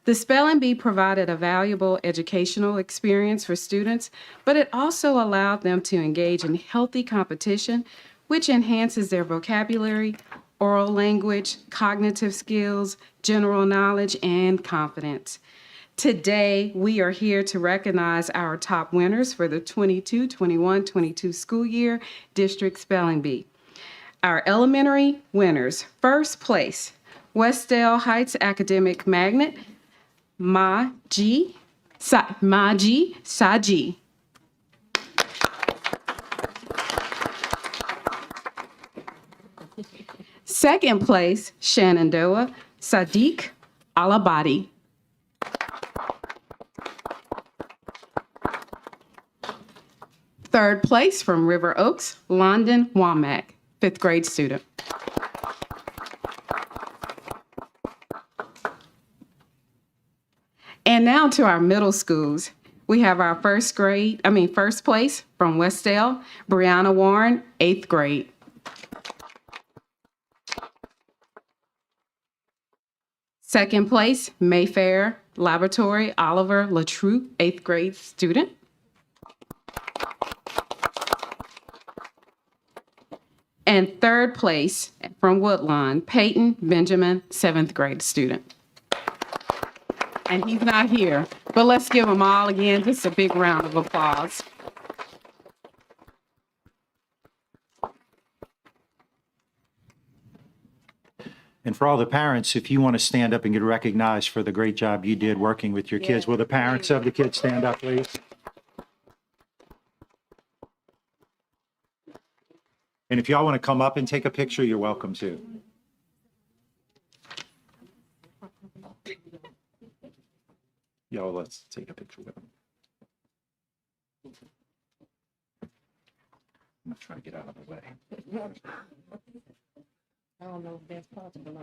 The spelling bee provided a valuable educational experience for students, but it also allowed them to engage in healthy competition, which enhances their vocabulary, oral language, cognitive skills, general knowledge, and confidence. Today, we are here to recognize our top winners for the 22 school year District Spelling Bee. Our elementary winners, first place, Westdale Heights Academic Magnet, Maji Saji. Second place, Shenandoah Sadiq Alabadi. Third place from River Oaks, London Womack, fifth grade student. And now to our middle schools. We have our first place from Westdale, Brianna Warren, eighth grade. Second place, Mayfair Laboratory, Oliver Latroupe, eighth grade student. And third place from Woodlawn, Peyton Benjamin, seventh grade student. And he's not here, but let's give them all again just a big round of applause. And for all the parents, if you want to stand up and get recognized for the great job you did working with your kids, will the parents of the kids stand up, please? And if y'all want to come up and take a picture, you're welcome to. Y'all, let's take a picture with them. I'm gonna try to get out of the way. I don't know if that's possible.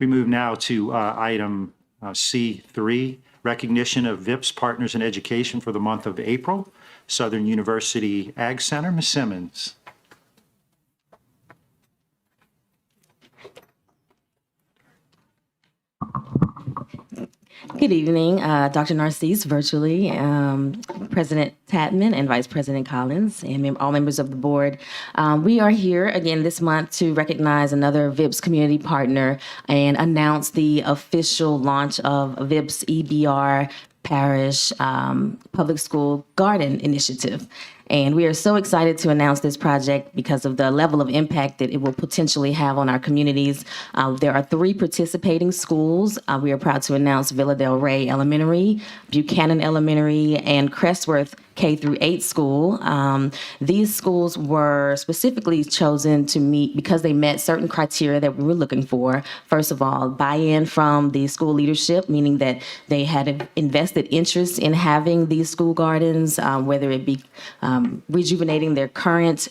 We move now to item C3, recognition of VIPS Partners in Education for the month of April, Southern University Ag Center. Ms. Simmons. Good evening, Dr. Narcisse, virtually, President Tatman and Vice President Collins, and all members of the board. We are here again this month to recognize another VIPS community partner and announce the official launch of VIPS EBR Parish Public School Garden Initiative. And we are so excited to announce this project because of the level of impact that it will potentially have on our communities. There are 3 participating schools. We are proud to announce Villa Del Rey Elementary, Buchanan Elementary, and Crestworth K-8 school. These schools were specifically chosen to meet because they met certain criteria that we were looking for. First of all, buy-in from the school leadership, meaning that they had invested interest in having these school gardens, whether it be rejuvenating their current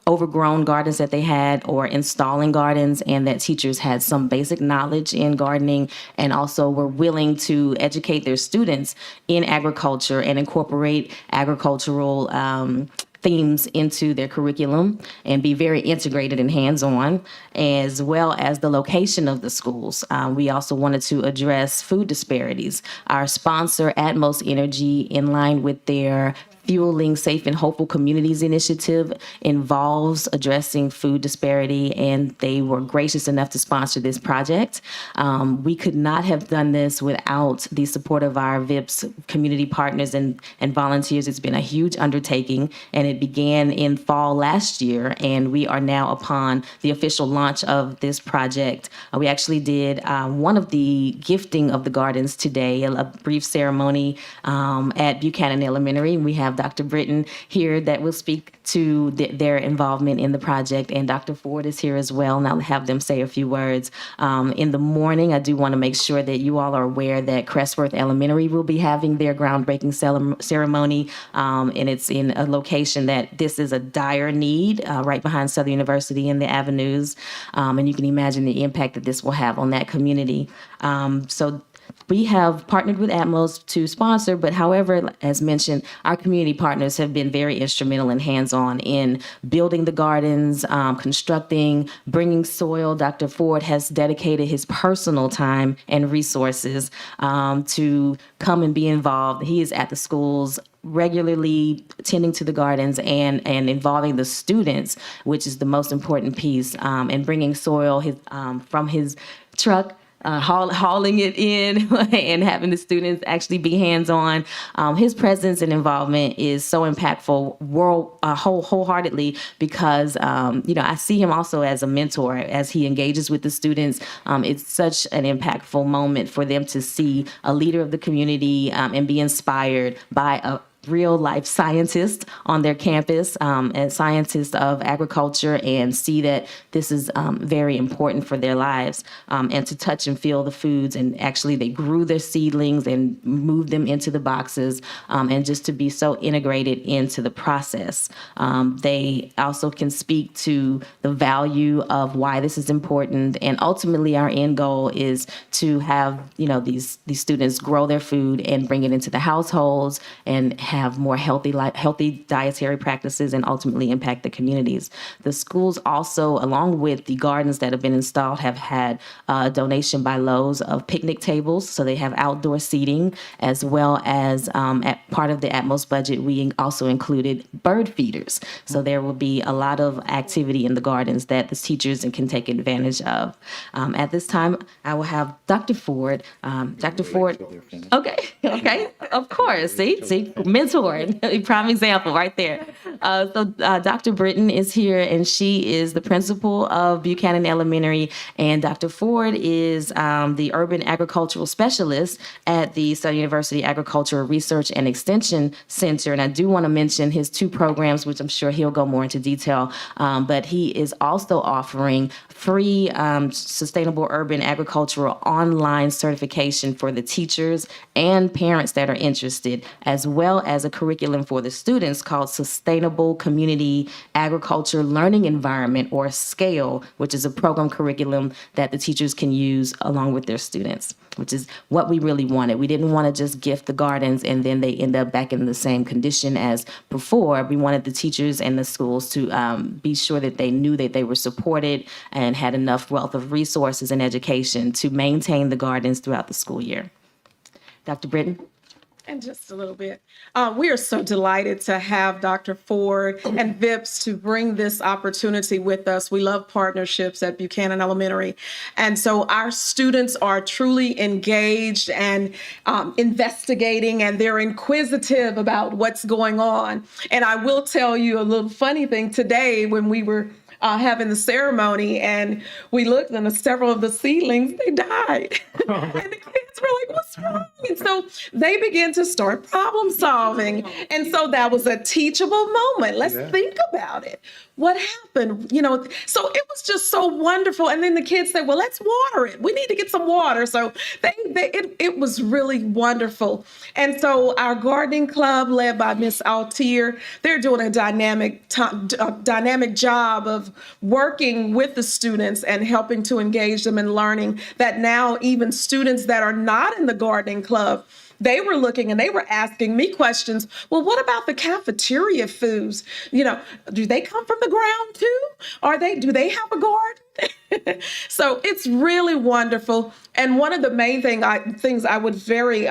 overgrown gardens that they had or installing gardens, and that teachers had some basic knowledge in gardening and also were willing to educate their students in agriculture and incorporate agricultural themes into their curriculum and be very integrated and hands-on, as well as the location of the schools. We also wanted to address food disparities. Our sponsor, Atmos Energy, in line with their Fueling Safe and Hopeful Communities initiative, involves addressing food disparity, and they were gracious enough to sponsor this project. We could not have done this without the support of our VIPS community partners and volunteers. It's been a huge undertaking, and it began in fall last year, and we are now upon the official launch of this project. We actually did one of the gifting of the gardens today, a brief ceremony at Buchanan Elementary. We have have Dr. Britton here that will speak to their involvement in the project, and Dr. Ford is here as well, and I'll have them say a few words. In the morning, I do want to make sure that you all are aware that Crestworth Elementary will be having their groundbreaking ceremony, and it's in a location that this is a dire need, right behind Southern University in the avenues, and you can imagine the impact that this will have on that community. So we have partnered with Atmos to sponsor, but however, as mentioned, our community partners have been very instrumental and hands-on in building the gardens, constructing, bringing soil. Dr. Ford has dedicated his personal time and resources to come and be involved. He is at the schools regularly tending to the gardens and involving the students, which is the most important piece, and bringing soil from his truck, hauling it in and having the students actually be hands-on. His presence and involvement is so impactful wholeheartedly because, I see him also as a mentor as he engages with the students. It's such an impactful moment for them to see a leader of the community and be inspired by a real life scientists on their campus, and scientists of agriculture, and see that this is very important for their lives, and to touch and feel the foods. And actually they grew their seedlings and moved them into the boxes, and just to be so integrated into the process. They also can speak to the value of why this is important. And ultimately our end goal is to have, these students grow their food and bring it into the households and have more healthy dietary practices and ultimately impact the communities. The schools also, along with the gardens that have been installed, have had a donation by Lowe's of picnic tables. So they have outdoor seating, as well as at part of the Atmos budget, we also included bird feeders. So there will be a lot of activity in the gardens that the teachers can take advantage of. At this time, I will have Dr. Ford. Dr. Ford. Okay, of course. See, mentoring, prime example right there. So Dr. Britton is here, and she is the principal of Buchanan Elementary, and Dr. Ford is the urban agricultural specialist at the Southern University Agricultural Research and Extension Center. And I do want to mention his two programs, which I'm sure he'll go more into detail, but he is also offering free sustainable urban agricultural online certification for the teachers and parents that are interested, as well as a curriculum for the students called Sustainable Community Agriculture Learning Environment, or SCALE, which is a program curriculum that the teachers can use along with their students, which is what we really wanted. We didn't want to just gift the gardens and then they end up back in the same condition as before. We wanted the teachers and the schools to be sure that they knew that they were supported and had enough wealth of resources and education to maintain the gardens throughout the school year. Dr. Britton? And just a little bit. We are so delighted to have Dr. Ford and VIPS to bring this opportunity with us. We love partnerships at Buchanan Elementary. And so our students are truly engaged and investigating, and they're inquisitive about what's going on. And I will tell you a little funny thing today when we were having the ceremony and we looked and several of the seedlings, they died. And the kids were like, what's wrong? And so they began to start problem solving. And so that was a teachable moment. Let's think about it. What happened? So it was just so wonderful. And then the kids said, well, let's water it. We need to get some water. So it was really wonderful. And so our gardening club, led by Miss Altier, they're doing a dynamic job of working with the students and helping to engage them in learning, that now even students that are not in the gardening club, they were looking and they were asking me questions. Well, what about the cafeteria foods? Do they come from the ground too? Do they have a garden? So it's really wonderful. And one of the main things I was very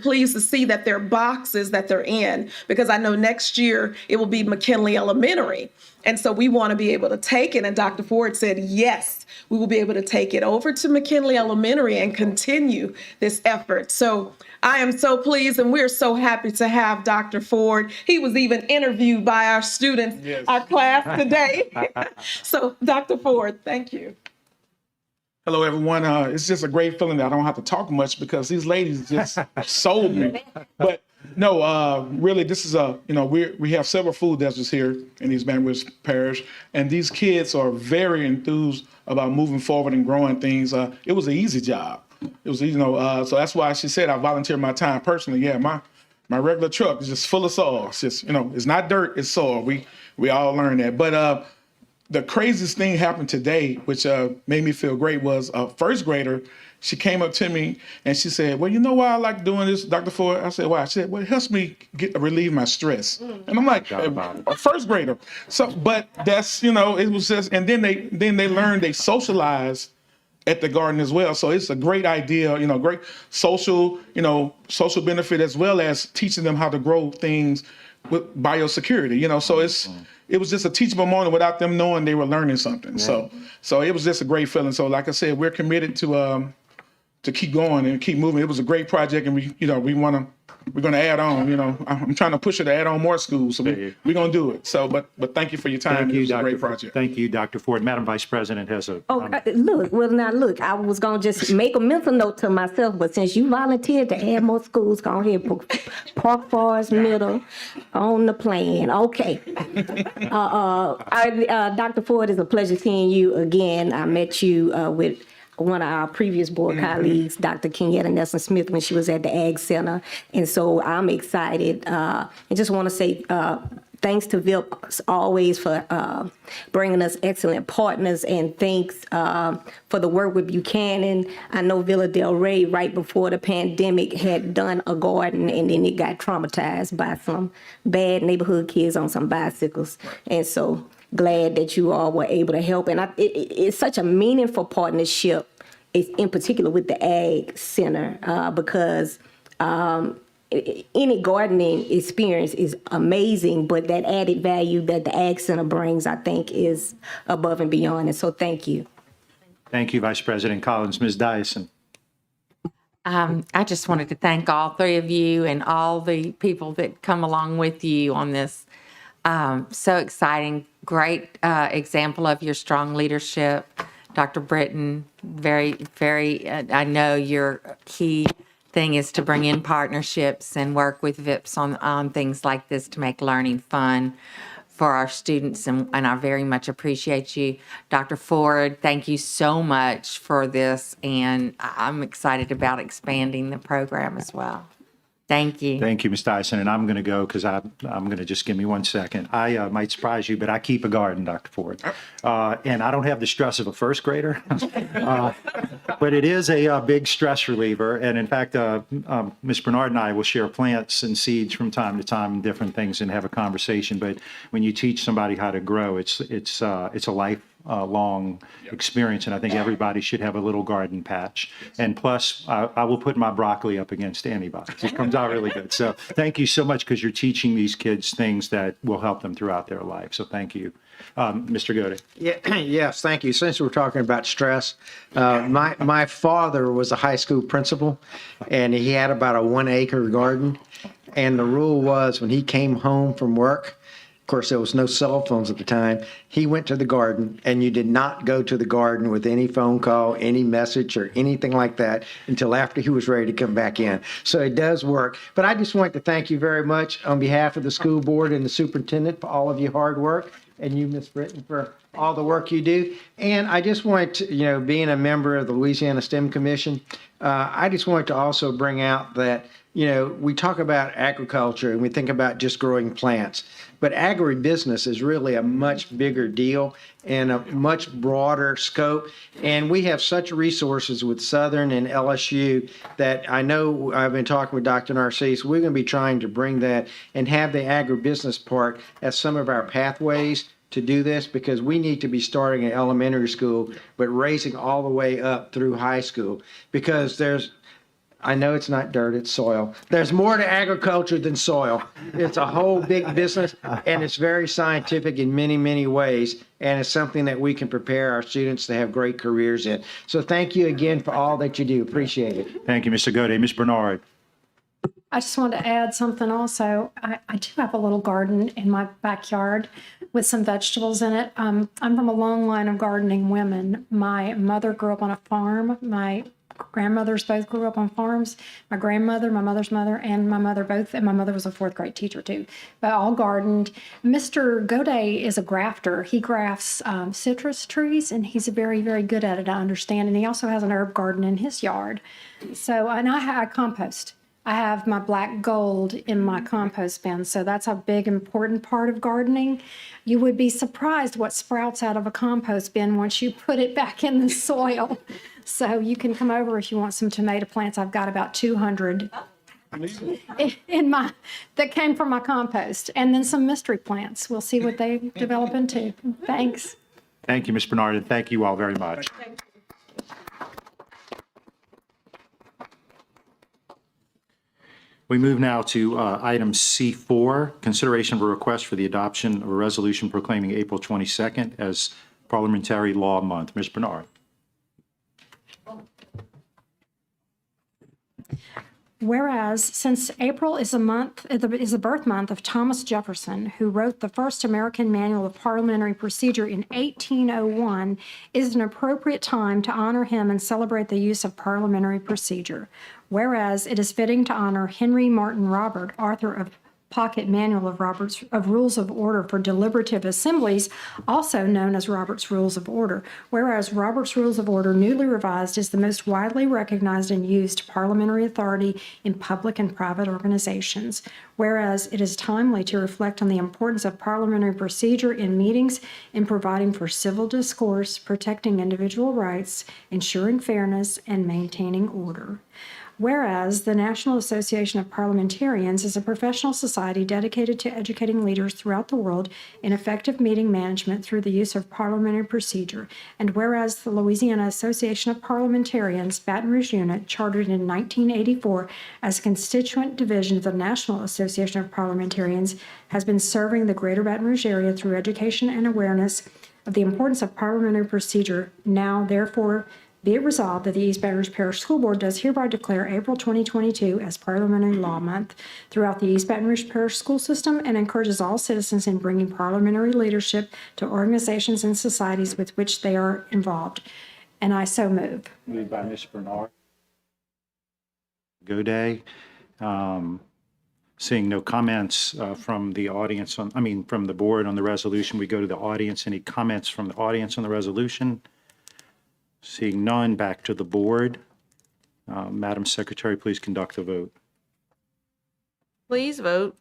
pleased to see that their boxes that they're in, because I know next year it will be McKinley Elementary. And so we want to be able to take it. And Dr. Ford said, yes, we will be able to take it over to McKinley Elementary and continue this effort. So I am so pleased, and we're so happy to have Dr. Ford. He was even interviewed by our students, our class today. So Dr. Ford, thank you. Hello, everyone. It's just a great feeling that I don't have to talk much because these ladies just sold me. But No, really, this is we have several food deserts here in East Baton Rouge Parish, and these kids are very enthused about moving forward and growing things. It was an easy job. It was, so that's why she said I volunteer my time personally. Yeah, my regular truck is just full of soil. It's just, it's not dirt, it's soil. We all learn that. But the craziest thing happened today, which made me feel great, was a first grader. She came up to me and she said, well, you know why I like doing this, Dr. Ford? I said, why? She said, well, it helps me relieve my stress. And I'm like, a first grader. So, but that's, it was just, and then they learned, they socialized at the garden as well. So it's a great idea, great social benefit, as well as teaching them how to grow things with biosecurity, so it was just a teachable moment without them knowing they were learning something. Yeah. So it was just a great feeling. So like I said, we're committed to keep going and keep moving. It was a great project, and we're going to add on. I'm trying to push it to add on more schools, so we're going to do it. So, but thank you for your time. Thank you, it was Dr. a great project. Thank you, Dr. Ford. Madam Vice President has a. Look, I was going to just make a mental note to myself, but since you volunteered to add more schools, go ahead, Park Forest Middle on the plan. Okay. Dr. Ford, it's a pleasure seeing you again. I met you with one of our previous board colleagues, Dr. Kenyatta Nelson Smith, when she was at the Ag Center. And so I'm excited. I just want to say thanks to VIP always for bringing us excellent partners, and thanks for the work with Buchanan. I know Villa Del Rey, right before the pandemic, had done a garden, and then it got traumatized by some bad neighborhood kids on some bicycles. And so glad that you all were able to help. And it's such a meaningful partnership, in particular with the Ag Center, because any gardening experience is amazing, but that added value that the Ag Center brings, I think, is above and beyond. And so thank you. Thank you, Vice President Collins. Ms. Dyson. I just wanted to thank all three of you and all the people that come along with you on this. So exciting, great example of your strong leadership. Dr. Britton, very, very, I know your key thing is to bring in partnerships and work with VIPs on things like this to make learning fun for our students, and I very much appreciate you. Dr. Ford, thank you so much for this, and I'm excited about expanding the program as well. Thank you. Thank you, Ms. Dyson. And I'm going to go because I'm going to just give me 1 second. I might surprise you, but I keep a garden, Dr. Ford. And I don't have the stress of a first grader, but it is a big stress reliever. And in fact, Ms. Bernard and I will share plants and seeds from time to time and different things and have a conversation. But when you teach somebody how to grow, it's a lifelong experience, and I think everybody should have a little garden patch. And plus, I will put my broccoli up against anybody. It comes out really good. So thank you so much, because you're teaching these kids things that will help them throughout their life. So thank you. Mr. Godey. Yes, thank you. Since we're talking about stress, my father was a high school principal, and he had about a 1-acre garden. And the rule was, when he came home from work, of course, there was no cell phones at the time, he went to the garden, and you did not go to the garden with any phone call, any message, or anything like that until after he was ready to come back in. So it does work. But I just want to thank you very much on behalf of the school board and the superintendent for all of your hard work, and you, Ms. Britton, for all the work you do. And I just want to, being a member of the Louisiana STEM Commission, I just want to also bring out that, we talk about agriculture and we think about just growing plants, but agribusiness is really a much bigger deal and a much broader scope. And we have such resources with Southern and LSU that I know I've been talking with Dr. Narcisse. We're going to be trying to bring that and have the agribusiness part as some of our pathways to do this, because we need to be starting at elementary school, but raising all the way up through high school, because I know it's not dirt, it's soil. There's more to agriculture than soil. It's a whole big business, and it's very scientific in many, many ways, and it's something that we can prepare our students to have great careers in. So thank you again for all that you do. Appreciate it. Thank you, Mr. Godey. Ms. Bernard. I just wanted to add something also. I do have a little garden in my backyard with some vegetables in it. I'm from a long line of gardening women. My mother grew up on a farm. My grandmothers both grew up on farms. My grandmother, my mother's mother, and my mother both, and my mother was a fourth grade teacher too, but all gardened. Mr. Goday is a grafter. He grafts citrus trees, and he's very, very good at it, I understand. And he also has an herb garden in his yard. So, and I compost. I have my black gold in my compost bin, so that's a big, important part of gardening. You would be surprised what sprouts out of a compost bin once you put it back in the soil. So you can come over if you want some tomato plants. I've got about 200 that came from my compost, and then some mystery plants. We'll see what they develop into. Thanks. Thank you, Ms. Bernard, and thank you all very much. We move now to item C4, consideration of a request for the adoption of a resolution proclaiming April 22nd as Parliamentary Law Month. Ms. Bernard. Whereas, since April is a birth month of Thomas Jefferson, who wrote the first American Manual of Parliamentary Procedure in 1801, is an appropriate time to honor him and celebrate the use of parliamentary procedure. Whereas, it is fitting to honor Henry Martin Robert, author of Pocket Manual of Rules of Order for Deliberative Assemblies, also known as Robert's Rules of Order. Whereas Robert's Rules of Order, newly revised, is the most widely recognized and used parliamentary authority in public and private organizations. Whereas it is timely to reflect on the importance of parliamentary procedure in meetings in providing for civil discourse, protecting individual rights, ensuring fairness, and maintaining order. Whereas the National Association of Parliamentarians is a professional society dedicated to educating leaders throughout the world in effective meeting management through the use of parliamentary procedure. And whereas the Louisiana Association of Parliamentarians, Baton Rouge Unit, chartered in 1984 as a constituent division of the National Association of Parliamentarians, has been serving the greater Baton Rouge area through education and awareness of the importance of parliamentary procedure. Now, therefore, be it resolved that the East Baton Rouge Parish School Board does hereby declare April 2022 as Parliamentary Law Month throughout the East Baton Rouge Parish School System, and encourages all citizens in bringing parliamentary leadership to organizations and societies with which they are involved. And I so move. Moved by Ms. Bernard. Goday. Seeing no comments from the audience, from the board on the resolution, we go to the audience. Any comments from the audience on the resolution? Seeing none, back to the board. Madam Secretary, please conduct the vote. Please vote.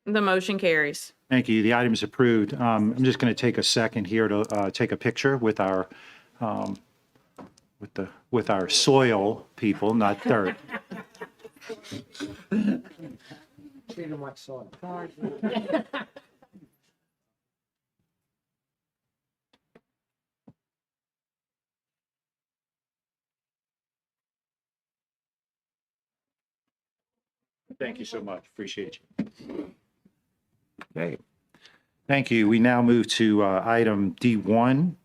The motion carries. Thank you. The item is approved. I'm just going to take a second here to take a picture with our with our soil people, not dirt. Treat them like soil. Thank you so much. Appreciate you. Okay. Thank you. We now move to item D1.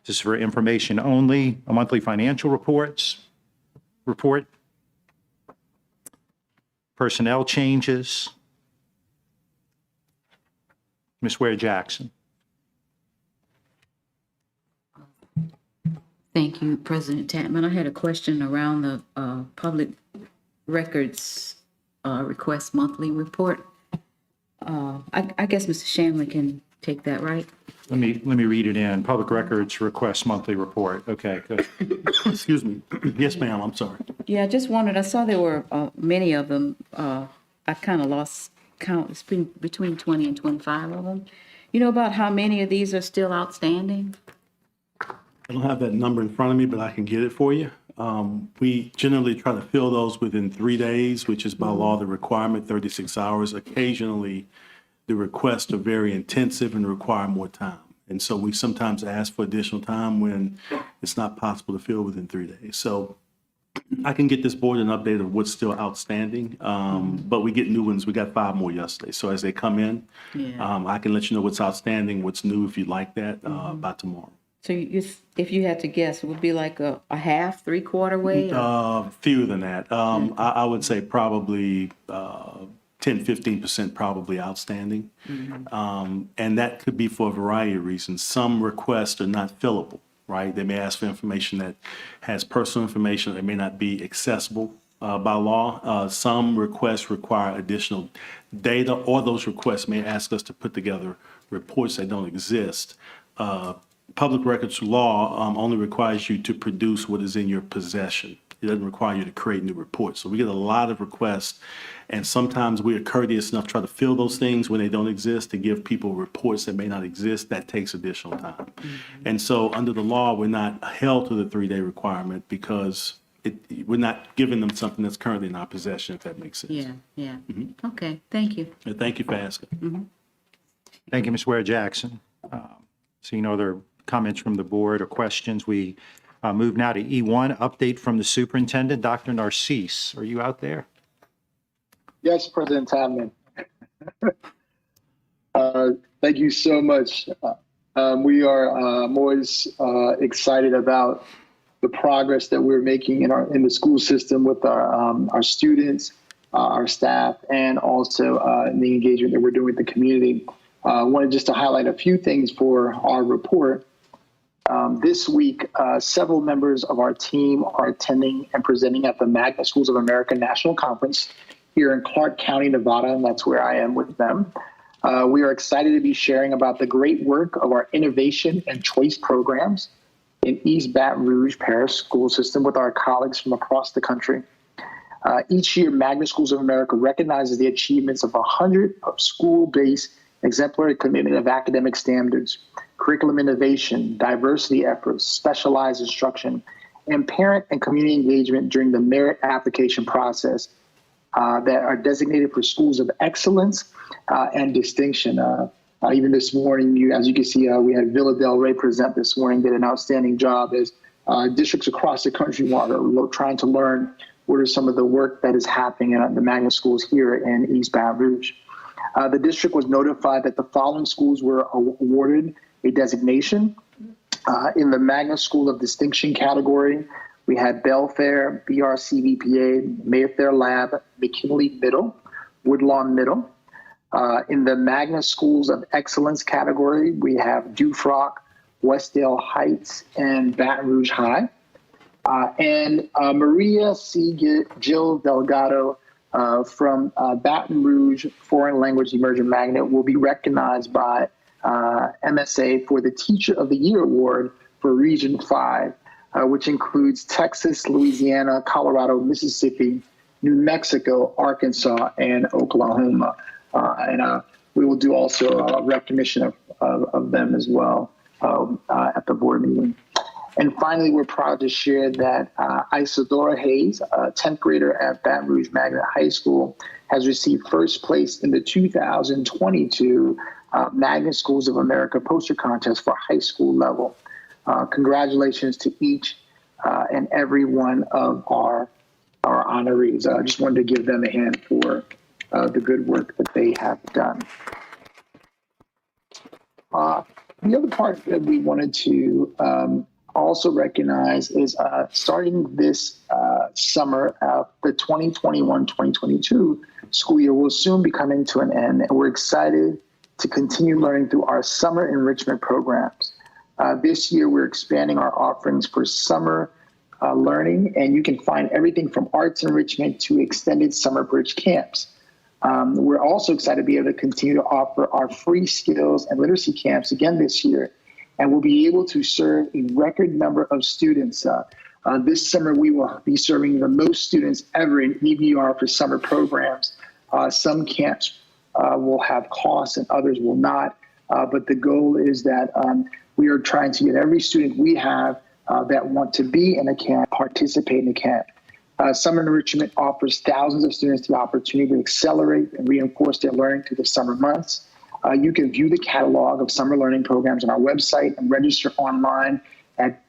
This is for information only, a monthly financial report, personnel changes. Ms. Ware Jackson. Thank you, President Tapman. I had a question around the public records request monthly report. I guess Mr. Shanley can take that, right? Let me read it in. Public records request monthly report. Okay, good. Excuse me. Yes, ma'am. I'm sorry. Yeah, I just wondered, I saw there were many of them. I kind of lost count. It's been between 20 and 25 of them. You know about how many of these are still outstanding? I don't have that number in front of me, but I can get it for you. We generally try to fill those within 3 days, which is by law the requirement, 36 hours. Occasionally, the requests are very intensive and require more time. And so we sometimes ask for additional time when it's not possible to fill within 3 days. So I can get this board an update of what's still outstanding, but we get new ones. We got 5 more yesterday. So as they come in, I can let you know what's outstanding, what's new, if you'd like that, by tomorrow. So if you had to guess, it would be like a half, 3/4 way? Fewer than that. I would say probably 10-15% probably outstanding. And that could be for a variety of reasons. Some requests are not fillable, right? They may ask for information that has personal information that may not be accessible by law. Some requests require additional data, or those requests may ask us to put together reports that don't exist. Public records law only requires you to produce what is in your possession. It doesn't require you to create new reports. So we get a lot of requests, and sometimes we are courteous enough to try to fill those things when they don't exist, to give people reports that may not exist. That takes additional time. And so under the law, we're not held to the 3-day requirement because we're not giving them something that's currently in our possession, if that makes sense. Yeah. Okay, thank you. And thank you for asking. Thank you, Ms. Ware Jackson. Seeing no other comments from the board or questions, we move now to E1, update from the superintendent. Dr. Narcisse, are you out there? Yes, President Tapman. Thank you so much. I'm always excited about the progress that we're making in the school system with our students, our staff, and also in the engagement that we're doing with the community. I wanted just to highlight a few things for our report. This week, several members of our team are attending and presenting at the Magnet Schools of America National Conference here in Clark County, Nevada, and that's where I am with them. We are excited to be sharing about the great work of our innovation and choice programs in East Baton Rouge Parish School System with our colleagues from across the country. Each year, Magnet Schools of America recognizes the achievements of 100 of school-based exemplary commitment of academic standards, curriculum innovation, diversity efforts, specialized instruction, and parent and community engagement during the merit application process that are designated for schools of excellence and distinction. Even this morning, as you can see, we had Villa Del Rey present this morning, did an outstanding job as districts across the country are trying to learn what are some of the work that is happening at the Magnet schools here in East Baton Rouge. The district was notified that the following schools were awarded a designation. In the Magnet School of Distinction category, we had Belfair, BRCVPA, Mayfair Lab, McKinley Middle, Woodlawn Middle. In the Magnet Schools of Excellence category, we have Dufrock, Westdale Heights, and Baton Rouge High. And Maria C. Jill Delgado from Baton Rouge Foreign Language Emerging Magnet will be recognized by MSA for the Teacher of the Year Award for Region 5, which includes Texas, Louisiana, Colorado, Mississippi, New Mexico, Arkansas, and Oklahoma. And we will do also a recognition of them as well at the board meeting. And finally, we're proud to share that Isadora Hayes, a 10th grader at Baton Rouge Magnet High School, has received first place in the 2022 Magnet Schools of America poster contest for high school level. Congratulations to each and every one of our honorees. I just wanted to give them a hand for the good work that they have done. The other part that we wanted to also recognize is starting this summer, the 2021-2022 school year will soon be coming to an end, and we're excited to continue learning through our summer enrichment programs. This year, we're expanding our offerings for summer learning, and you can find everything from arts enrichment to extended summer bridge camps. We're also excited to be able to continue to offer our free skills and literacy camps again this year, and we'll be able to serve a record number of students. This summer, we will be serving the most students ever in EBR for summer programs. Some camps will have costs and others will not, but the goal is that we are trying to get every student we have that want to be in a camp, participate in a camp. Summer enrichment offers thousands of students the opportunity to accelerate and reinforce their learning through the summer months. You can view the catalog of summer learning programs on our website and register online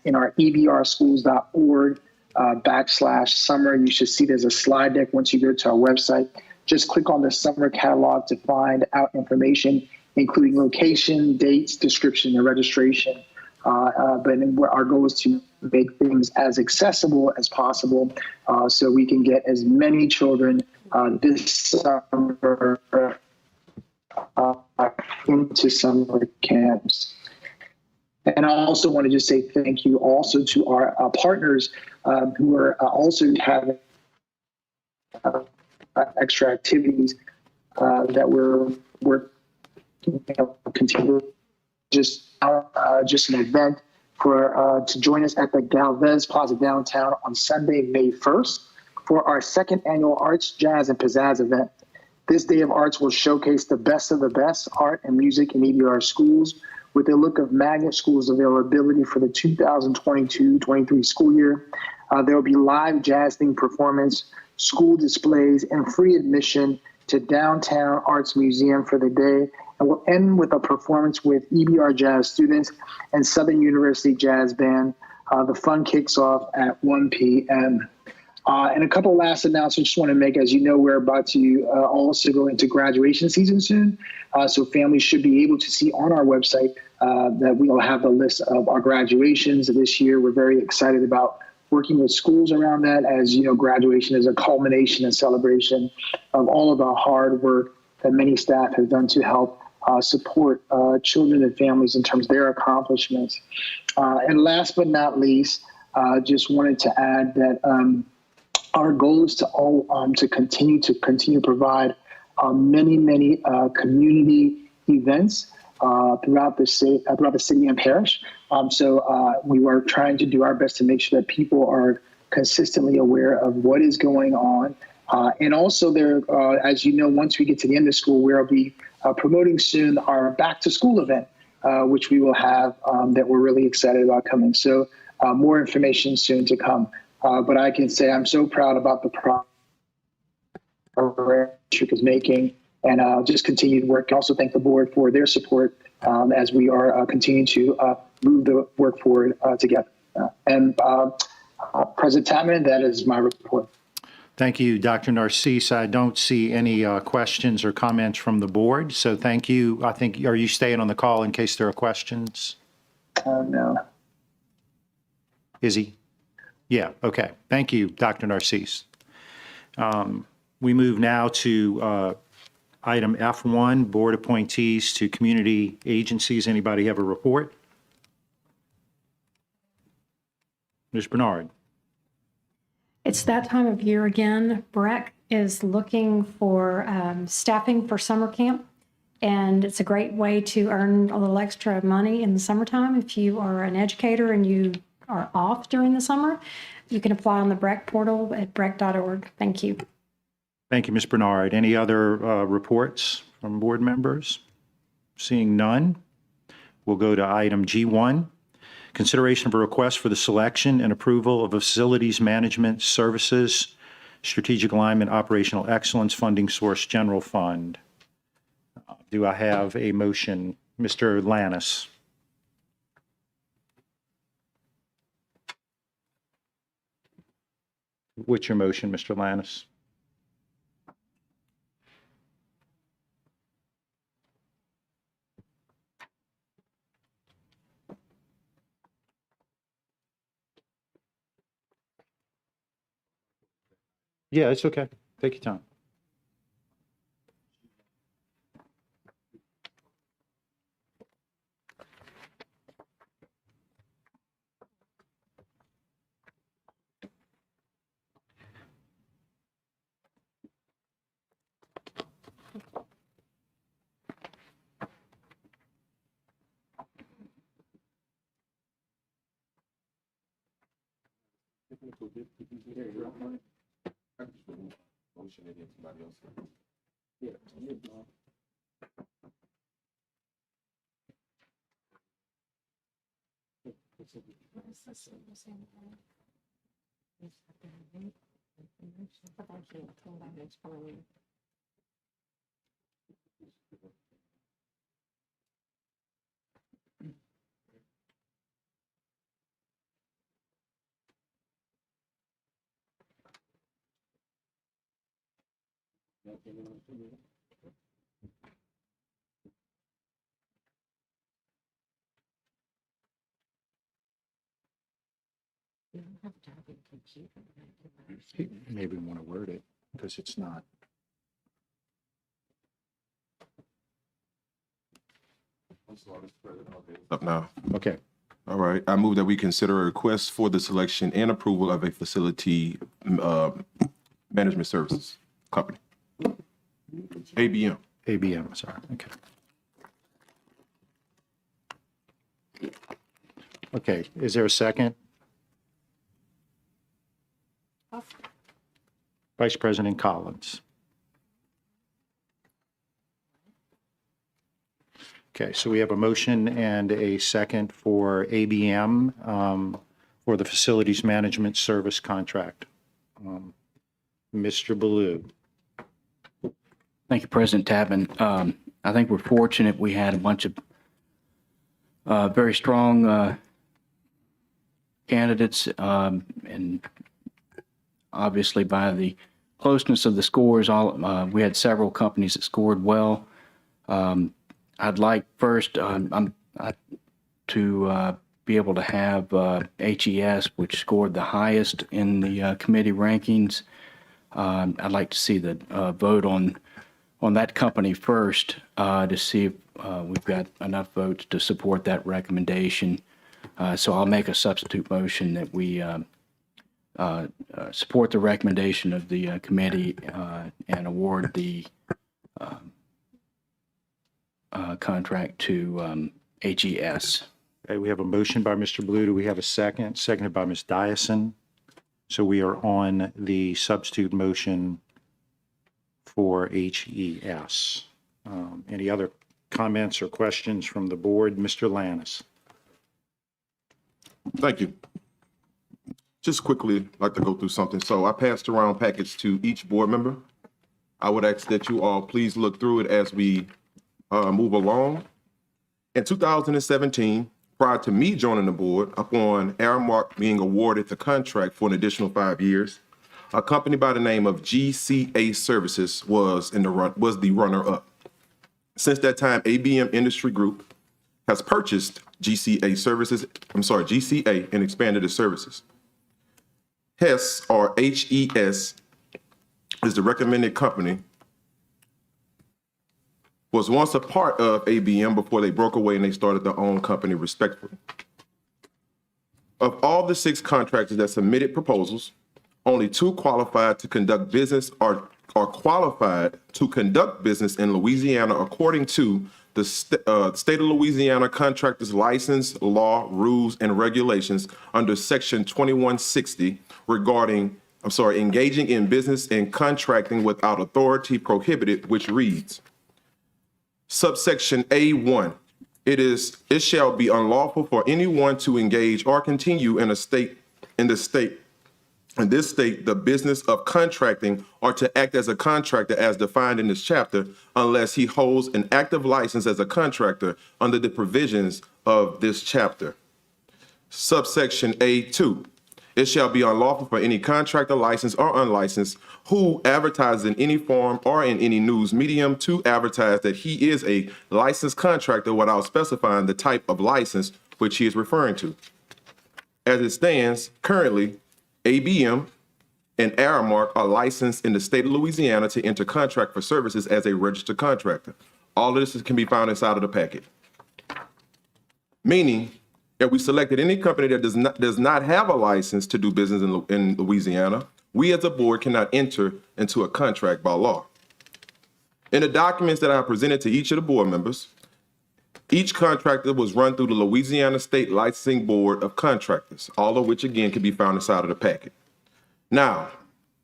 in our ebrschools.org /summer. You should see there's a slide deck once you go to our website. Just click on the summer catalog to find out information, including location, dates, description, and registration. But our goal is to make things as accessible as possible so we can get as many children this summer into summer camps. And I also want to just say thank you also to our partners who are also having extra activities that we're continuing. Just an event to join us at the Galvez Plaza downtown on Sunday, May 1st for our second annual Arts, Jazz, and Pizzazz event. This day of arts will showcase the best of the best art and music in EBR schools with a look of Magnet School's availability for the 2022-23 school year. There will be live jazz-themed performance, school displays, and free admission to Downtown Arts Museum for the day. And we'll end with a performance with EBR Jazz students and Southern University Jazz Band. The fun kicks off at 1 p.m. And a couple last announcements I just want to make. As you know, we're about to also go into graduation season soon. So families should be able to see on our website that we will have the list of our graduations this year. We're very excited about working with schools around that. As you know, graduation is a culmination and celebration of all of the hard work that many staff have done to help support children and families in terms of their accomplishments. And last but not least, just wanted to add that our goal is to continue to provide many community events throughout the city and parish. So we are trying to do our best to make sure that people are consistently aware of what is going on. And also there, as you know, once we get to the end of school, we'll be promoting soon our back to school event, which we will have that we're really excited about coming. So more information soon to come. But I can say I'm so proud about the progress District is making, and just continue to work. Also thank the board for their support as we are continuing to move the work forward together. President Tapman, that is my report. Thank you, Dr. Narcisse. I don't see any questions or comments from the board, so thank you. I think, are you staying on the call in case there are questions? No. Is he? Yeah, okay. Thank you, Dr. Narcisse. We move now to item F1, board appointees to community agencies. Anybody have a report? Ms. Bernard. It's that time of year again. BREC is looking for staffing for summer camp, and it's a great way to earn a little extra money in the summertime. If you are an educator and you are off during the summer, you can apply on the BREC portal at brec.org. Thank you. Thank you, Ms. Bernard. Any other reports from board members? Seeing none, we'll go to item G1. Consideration of a request for the selection and approval of a facilities management services, strategic alignment, operational excellence funding source general fund. Do I have a motion? Mr. Lannis. What's your motion, Mr. Lannis? Yeah, it's okay. Take your time. Maybe want to word it because it's not. Up now. Okay. All right. I move that we consider a request for the selection and approval of a facility management services company. ABM. ABM, sorry. Okay. Okay, is there a second? Vice President Collins. Okay, so we have a motion and a second for ABM for the Facilities Management Service Contract. Mr. Baloo. Thank you, President Tapman. I think we're fortunate we had a bunch of very strong candidates, and obviously by the closeness of the scores, we had several companies that scored well. I'd like first to be able to have HES, which scored the highest in the committee rankings. I'd like to see the vote on that company first to see if we've got enough votes to support that recommendation. So I'll make a substitute motion that we support the recommendation of the committee and award the contract to HES. Okay, we have a motion by Mr. Blue. Do we have a second? Seconded by Ms. Dyson. So we are on the substitute motion for HES. Any other comments or questions from the board? Mr. Lannis. Thank you. Just quickly, like to go through something. So I passed around packets to each board member. I would ask that you all please look through it as we move along. In 2017, prior to me joining the board, upon Aramark being awarded the contract for an additional 5 years, a company by the name of GCA Services was the runner-up. Since that time, ABM Industry Group has purchased GCA and expanded its services. HES, or HES, is the recommended company, was once a part of ABM before they broke away and they started their own company respectively. Of all the 6 contractors that submitted proposals, only 2 qualified to conduct business are qualified to conduct business in Louisiana according to the state of Louisiana Contractors License, Law, Rules, and Regulations under Section 2160 regarding, engaging in business and contracting without authority prohibited, which reads, subsection A1, it shall be unlawful for anyone to engage or continue in this state, the business of contracting or to act as a contractor as defined in this chapter, unless he holds an active license as a contractor under the provisions of this chapter. Subsection A2, it shall be unlawful for any contractor, licensed or unlicensed, who advertises in any form or in any news medium to advertise that he is a licensed contractor without specifying the type of license which he is referring to. As it stands, currently, ABM and Aramark are licensed in the state of Louisiana to enter contract for services as a registered contractor. All of this can be found inside of the packet. Meaning, if we selected any company that does not have a license to do business in Louisiana, we as a board cannot enter into a contract by law. In the documents that I presented to each of the board members, each contractor was run through the Louisiana State Licensing Board of Contractors, all of which again can be found inside of the packet. Now,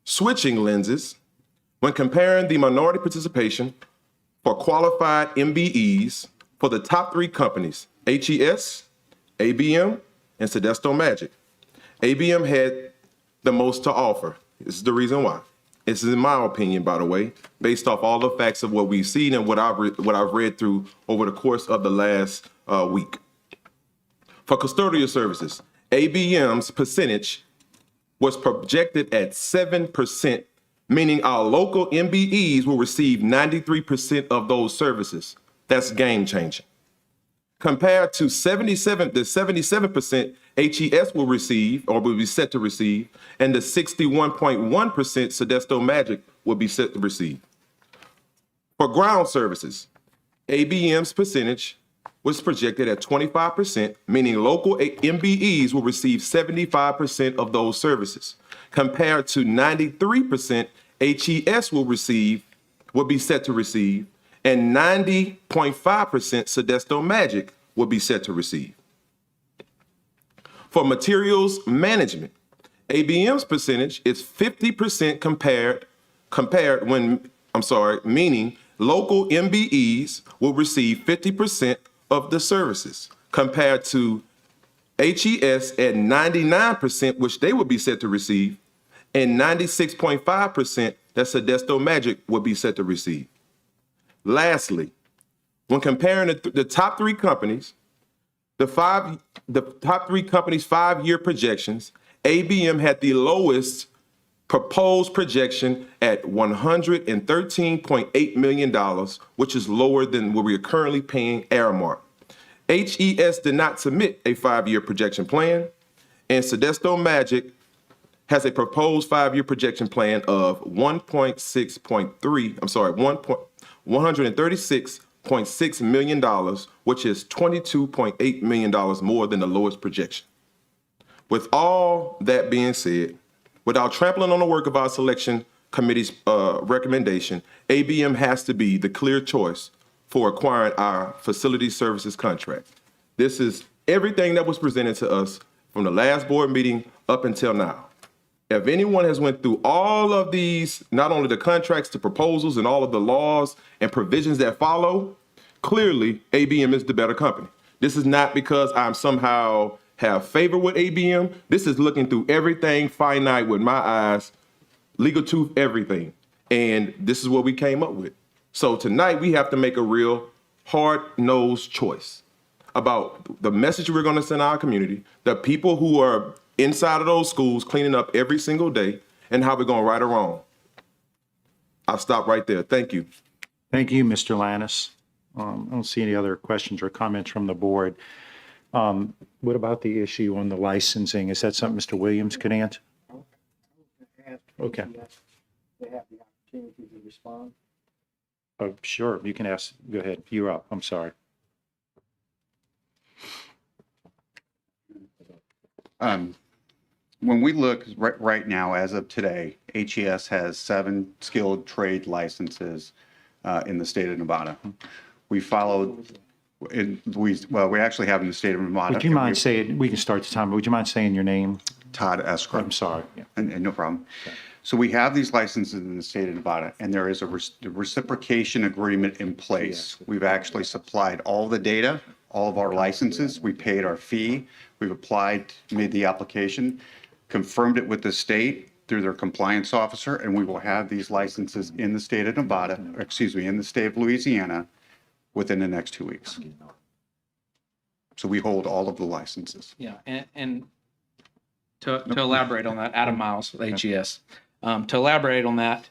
switching lenses, when comparing the minority participation for qualified MBEs for the top 3 companies, HES, ABM, and Sedesto Magic, ABM had the most to offer. This is the reason why. This is in my opinion, by the way, based off all the facts of what we've seen and what I've read through over the course of the last week. For custodial services, ABM's percentage was projected at 7% meaning our local MBEs will receive 93% of those services. That's game changing. Compared to the 77% HES will receive or will be set to receive, and the 61.1% Sodexo Magic will be set to receive. For ground services, ABM's percentage was projected at 25%, meaning local MBEs will receive 75% of those services, compared to 93% HES will be set to receive, and 90.5% Sodexo Magic will be set to receive. For materials management, ABM's percentage is 50% meaning local MBEs will receive 50% of the services, compared to HES at 99%, which they will be set to receive, and 96.5% that Sodexo Magic will be set to receive. Lastly, when comparing the top three companies, the top three companies' 5-year projections, ABM had the lowest proposed projection at $113.8 million, which is lower than what we are currently paying Aramark. HES did not submit a 5-year projection plan, and Sodexo Magic has a proposed 5-year projection plan of $136.6 million, which is $22.8 million more than the lowest projection. With all that being said, without trampling on the work of our selection committee's recommendation, ABM has to be the clear choice for acquiring our facility services contract. This is everything that was presented to us from the last board meeting up until now. If anyone has went through all of these, not only the contracts, the proposals, and all of the laws and provisions that follow, clearly ABM is the better company. This is not because I'm somehow have favor with ABM. This is looking through everything finite with my eyes, legal tooth, everything. And this is what we came up with. So tonight we have to make a real hard-nosed choice about the message we're going to send our community, the people who are inside of those schools cleaning up every single day, and how we're going to right or wrong. I'll stop right there. Thank you. Thank you, Mr. Lannis. I don't see any other questions or comments from the board. What about the issue on the licensing? Is that something Mr. Williams could answer? Okay. They have the opportunity to respond. Oh, sure. You can ask. Go ahead. You're up. I'm sorry. When we look right now, as of today, HES has 7 skilled trade licenses in the state of Nevada. We followed, we actually have in the state of Nevada. Would you mind saying, we can start the time, but would you mind saying your name? Todd Escrow. I'm sorry. Yeah. And no problem. So we have these licenses in the state of Nevada, and there is a reciprocation agreement in place. We've actually supplied all the data, all of our licenses. We paid our fee. We've applied, made the application, confirmed it with the state through their compliance officer, and we will have these licenses in the state of Nevada, or excuse me, in the state of Louisiana within the next 2 weeks. So we hold all of the licenses. Yeah, and to elaborate on that, Adam Miles with HES. To elaborate on that,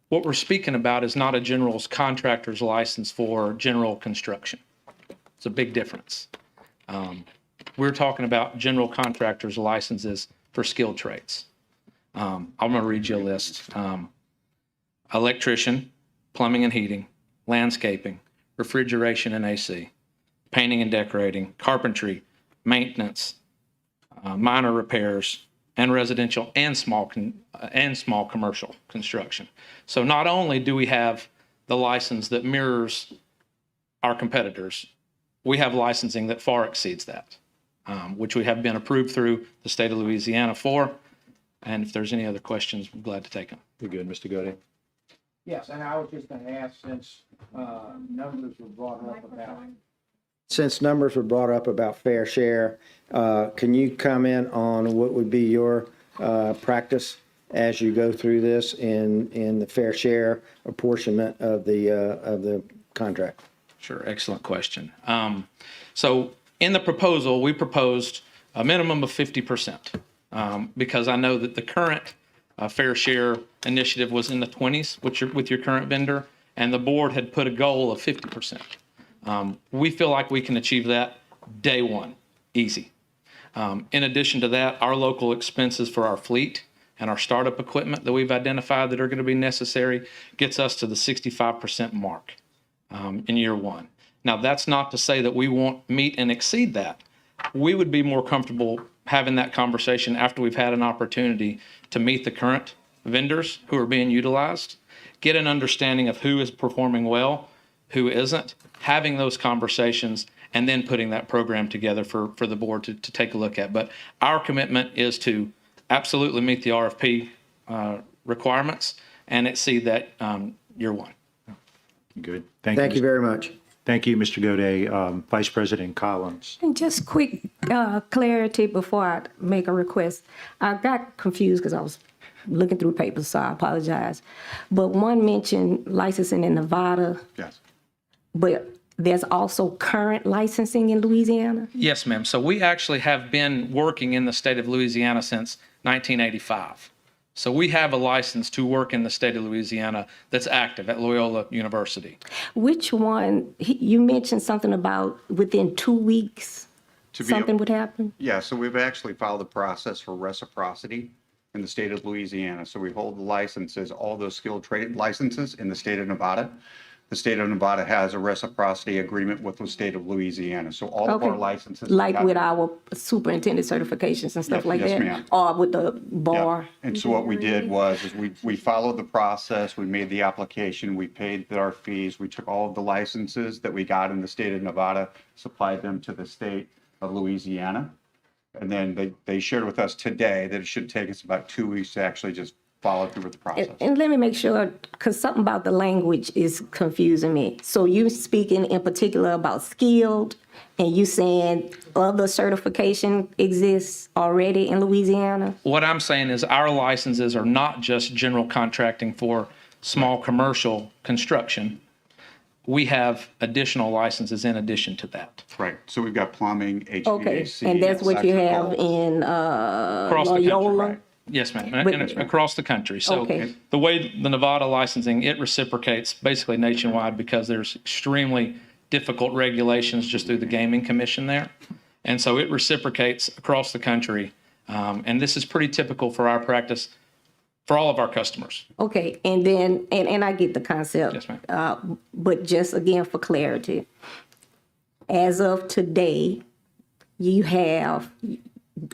what we're speaking about is not a general contractor's license for general construction. It's a big difference. We're talking about general contractors' licenses for skilled trades. I'm going to read you a list. Electrician, plumbing and heating, landscaping, refrigeration and AC, painting and decorating, carpentry, maintenance, minor repairs, and residential and small commercial construction. So not only do we have the license that mirrors our competitors, we have licensing that far exceeds that, which we have been approved through the state of Louisiana for. And if there's any other questions, I'm glad to take them. You're good, Mr. Godey. Yes, and I was just going to ask, since numbers were brought up about. Since numbers were brought up about fair share, can you comment on what would be your practice as you go through this in the fair share apportionment of the contract? Sure, excellent question. So in the proposal, we proposed a minimum of 50%, because I know that the current fair share initiative was in the 20s with your current vendor, and the board had put a goal of 50%. We feel like we can achieve that day one, easy. In addition to that, our local expenses for our fleet and our startup equipment that we've identified that are going to be necessary gets us to the 65% mark in year one. Now, that's not to say that we won't meet and exceed that. We would be more comfortable having that conversation after we've had an opportunity to meet the current vendors who are being utilized, get an understanding of who is performing well, who isn't, having those conversations, and then putting that program together for the board to take a look at. But our commitment is to absolutely meet the RFP requirements and exceed that year one. Good. Thank you very much. Thank you, Mr. Godet. Vice President Collins. And just quick clarity before I make a request. I got confused because I was looking through papers, so I apologize. But one mentioned licensing in Nevada, Yes. but there's also current licensing in Louisiana? Yes, ma'am. So we actually have been working in the state of Louisiana since 1985. So we have a license to work in the state of Louisiana that's active at Loyola University. Which one? You mentioned something about within 2 weeks something would happen? Yeah, so we've actually filed a process for reciprocity in the state of Louisiana. So we hold the licenses, all those skilled trade licenses in the state of Nevada. The state of Nevada has a reciprocity agreement with the state of Louisiana. So all of our licenses. Like with our superintendent certifications and stuff like yes, that? ma'am. Or with the bar? And so what we did was is we followed the process, we made the application, we paid our fees, we took all of the licenses that we got in the state of Nevada, supplied them to the state of Louisiana. And then they shared with us today that it should take us about 2 weeks to actually just follow through with the process. And let me make sure, because something about the language is confusing me. So you speaking in particular about skilled, and you saying other certification exists already in Louisiana? What I'm saying is our licenses are not just general contracting for small commercial construction. We have additional licenses in addition to that. Right. So we've got plumbing, HVAC. Okay, and that's what you have in Across the country, Loyola? right. Yes, ma'am, and across the country. So Okay. the way the Nevada licensing, it reciprocates basically nationwide because there's extremely difficult regulations just through the Gaming Commission there. And so it reciprocates across the country. And this is pretty typical for our practice for all of our customers. Okay, and then, and I get the concept. Yes, ma'am. But just again for clarity, as of today, you have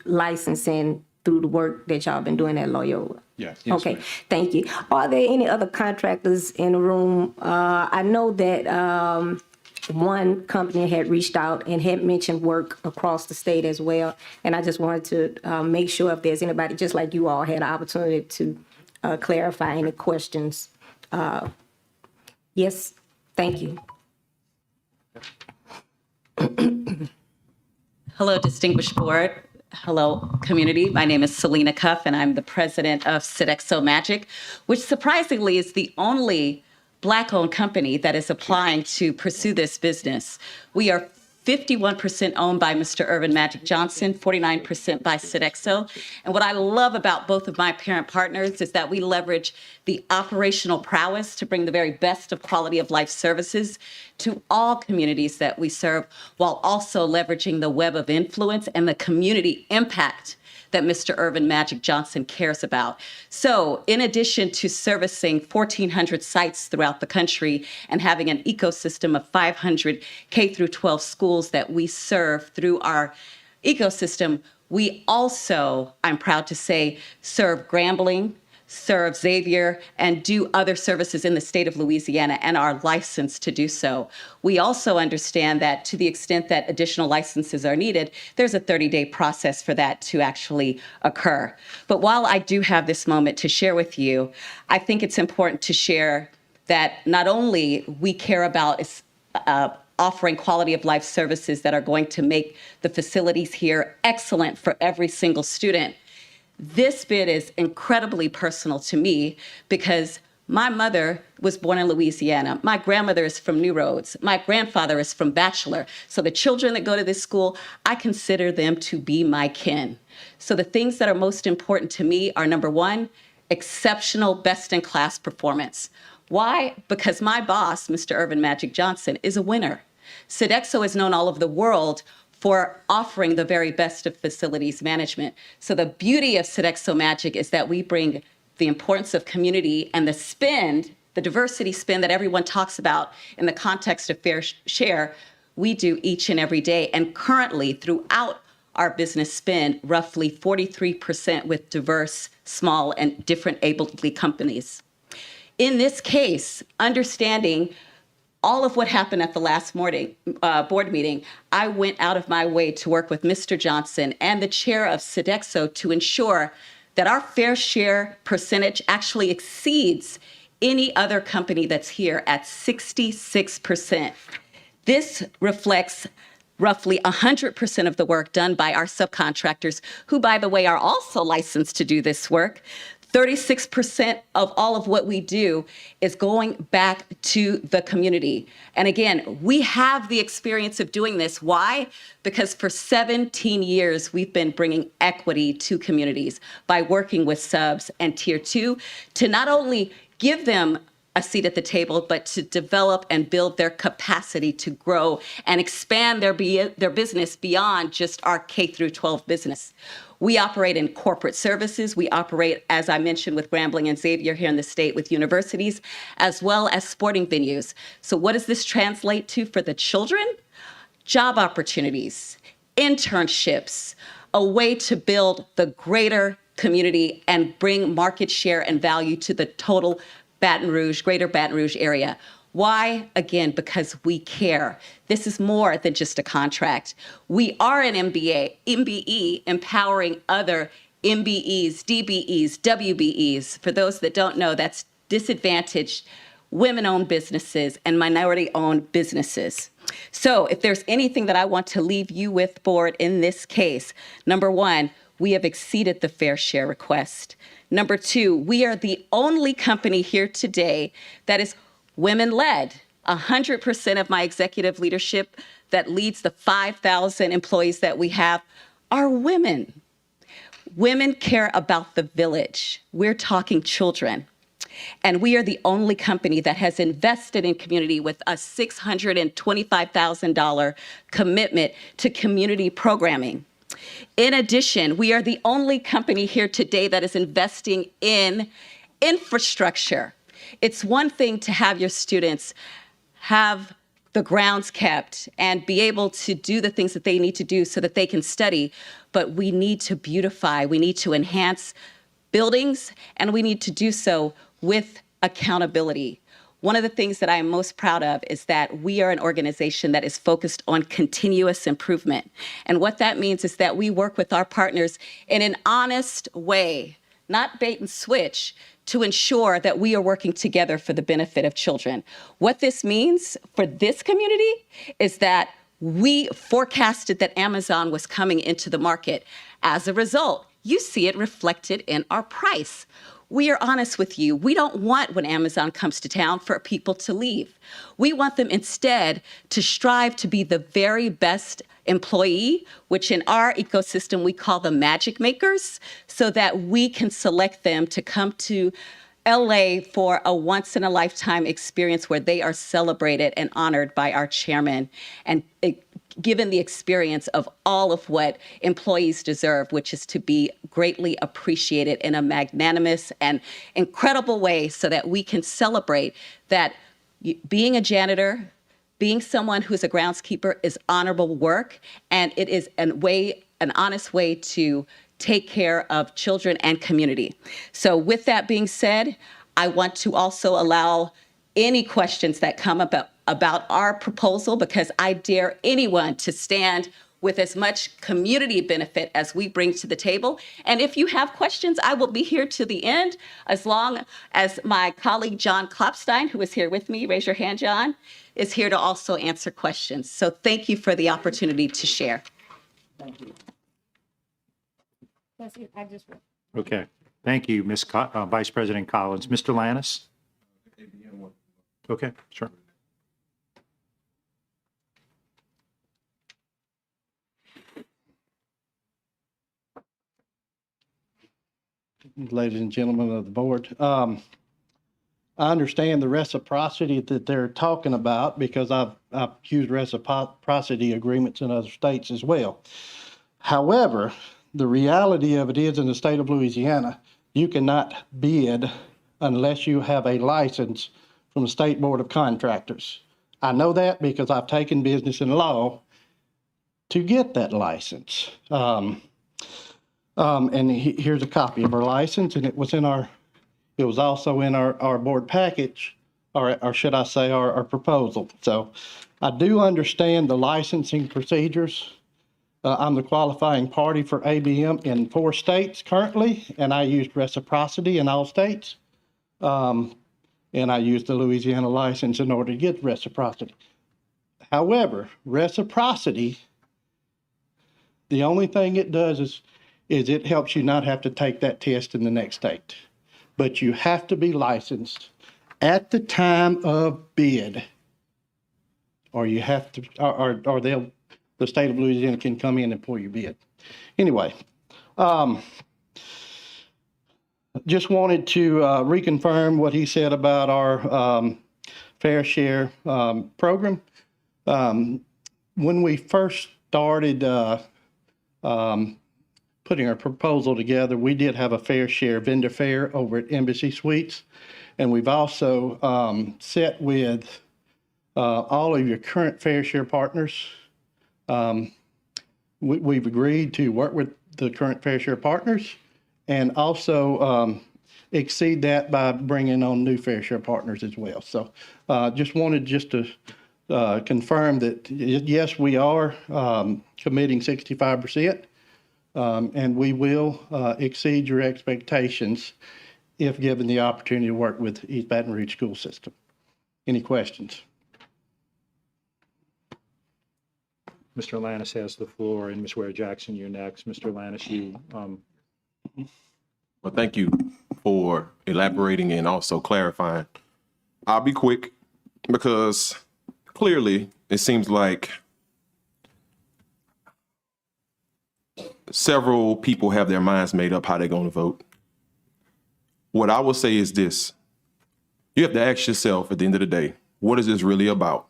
licensing through the work that y'all been doing at Loyola? Yes. Okay, thank you. Are there any other contractors in the room? I know that one company had reached out and had mentioned work across the state as well. And I just wanted to make sure if there's anybody, just like you all had an opportunity to clarify any questions. Yes, thank you. Hello, distinguished board. Hello, community. My name is Selena Cuff, and I'm the president of Sodexo Magic, which surprisingly is the only Black-owned company that is applying to pursue this business. We are 51% owned by Mr. Irvin Magic Johnson, 49% by Sodexo. And what I love about both of my parent partners is that we leverage the operational prowess to bring the very best of quality of life services to all communities that we serve, while also leveraging the web of influence and the community impact that Mr. Irvin Magic Johnson cares about. So in addition to servicing 1,400 sites throughout the country and having an ecosystem of 500 K through 12 schools that we serve through our ecosystem, we also, I'm proud to say, serve Grambling, serve Xavier, and do other services in the state of Louisiana and are licensed to do so. We also understand that to the extent that additional licenses are needed, there's a 30-day process for that to actually occur. But while I do have this moment to share with you, I think it's important to share that not only we care about offering quality of life services that are going to make the facilities here excellent for every single student. This bid is incredibly personal to me because my mother was born in Louisiana. My grandmother is from New Roads. My grandfather is from Bachelor. So the children that go to this school, I consider them to be my kin. So the things that are most important to me are, number one, exceptional, best-in-class performance. Why? Because my boss, Mr. Irvin Magic Johnson, is a winner. Sodexo is known all over the world for offering the very best of facilities management. So the beauty of Sodexo Magic is that we bring the importance of community and the spend, the diversity spend that everyone talks about in the context of fair share, we do each and every day. And currently, throughout our business spend, roughly 43% with diverse, small, and different able-to companies. In this case, understanding all of what happened at the last board meeting, I went out of my way to work with Mr. Johnson and the chair of Sodexo to ensure that our fair share percentage actually exceeds any other company that's here at 66%. This reflects roughly 100% of the work done by our subcontractors, who, by the way, are also licensed to do this work. 36% of all of what we do is going back to the community. And again, we have the experience of doing this. Why? Because for 17 years, we've been bringing equity to communities by working with subs and Tier 2 to not only give them a seat at the table, but to develop and build their capacity to grow and expand their business beyond just our K through 12 business. We operate in corporate services. We operate, as I mentioned, with Grambling and Xavier here in the state with universities, as well as sporting venues. So what does this translate to for the children? Job opportunities, internships, a way to build the greater community and bring market share and value to the total greater Baton Rouge area. Why? Again, because we care. This is more than just a contract. We are an MBE empowering other MBEs, DBEs, WBEs. For those that don't know, that's disadvantaged women-owned businesses and minority-owned businesses. So if there's anything that I want to leave you with, board, in this case, number one, we have exceeded the fair share request. Number two, we are the only company here today that is women-led. 100% of my executive leadership that leads the 5,000 employees that we have are women. Women care about the village. We're talking children. And we are the only company that has invested in community with a $625,000 commitment to community programming. In addition, we are the only company here today that is investing in infrastructure. It's one thing to have your students have the grounds kept and be able to do the things that they need to do so that they can study, but we need to beautify, we need to enhance buildings, and we need to do so with accountability. One of the things that I am most proud of is that we are an organization that is focused on continuous improvement. And what that means is that we work with our partners in an honest way, not bait and switch, to ensure that we are working together for the benefit of children. What this means for this community is that we forecasted that Amazon was coming into the market. As a result, you see it reflected in our price. We are honest with you. We don't want, when Amazon comes to town, for people to leave. We want them instead to strive to be the very best employee, which in our ecosystem we call the magic makers, so that we can select them to come to LA for a once-in-a-lifetime experience where they are celebrated and honored by our chairman and given the experience of all of what employees deserve, which is to be greatly appreciated in a magnanimous and incredible way so that we can celebrate that being a janitor, being someone who's a groundskeeper is honorable work, and it is an honest way to take care of children and community. So with that being said, I want to also allow any questions that come about our proposal, because I dare anyone to stand with as much community benefit as we bring to the table. And if you have questions, I will be here to the end, as long as my colleague John Klopstein, who is here with me, raise your hand, John, is here to also answer questions. So thank you for the opportunity to share. Thank you. Okay. Thank you, Vice President Collins. Mr. Lannis? Okay, sure. ladies and gentlemen of the board. I understand the reciprocity that they're talking about because I've used reciprocity agreements in other states as well. However, the reality of it is in the state of Louisiana, you cannot bid unless you have a license from the State Board of Contractors. I know that because I've taken business in law to get that license. Here's a copy of our license, and it was also in our board package, or should I say our proposal. So I do understand the licensing procedures. I'm the qualifying party for ABM in 4 states currently, and I used reciprocity in all states. And I used the Louisiana license in order to get reciprocity. However, reciprocity, the only thing it does is it helps you not have to take that test in the next state. But you have to be licensed at the time of bid, or you have to, or the state of Louisiana can come in and pull your bid. Anyway, just wanted to reconfirm what he said about our fair share program. When we first started putting our proposal together, we did have a fair share vendor fair over at Embassy Suites. And we've also set with all of your current fair share partners. We've agreed to work with the current fair share partners and also exceed that by bringing on new fair share partners as well. So just wanted to confirm that, yes, we are committing 65%, and we will exceed your expectations if given the opportunity to work with East Baton Rouge School System. Any questions? Mr. Lannis has the floor, and Ms. Ware Jackson, you're next. Mr. Lannis, you. Well, thank you for elaborating and also clarifying. I'll be quick because clearly it seems like several people have their minds made up how they're going to vote. What I will say is this. You have to ask yourself at the end of the day, what is this really about?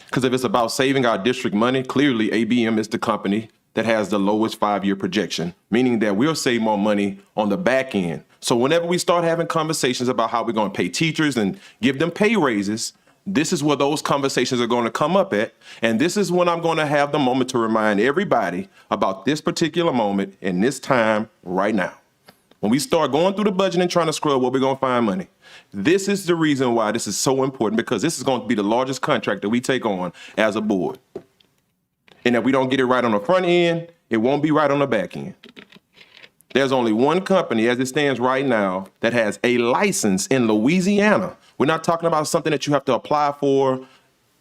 Because if it's about saving our district money, clearly ABM is the company that has the lowest 5-year projection, meaning that we'll save more money on the back end. So whenever we start having conversations about how we're going to pay teachers and give them pay raises, this is where those conversations are going to come up at. And this is when I'm going to have the moment to remind everybody about this particular moment and this time right now. When we start going through the budget and trying to scrub where we're going to find money, this is the reason why this is so important, because this is going to be the largest contract that we take on as a board. And if we don't get it right on the front end, it won't be right on the back end. There's only one company as it stands right now that has a license in Louisiana. We're not talking about something that you have to apply for.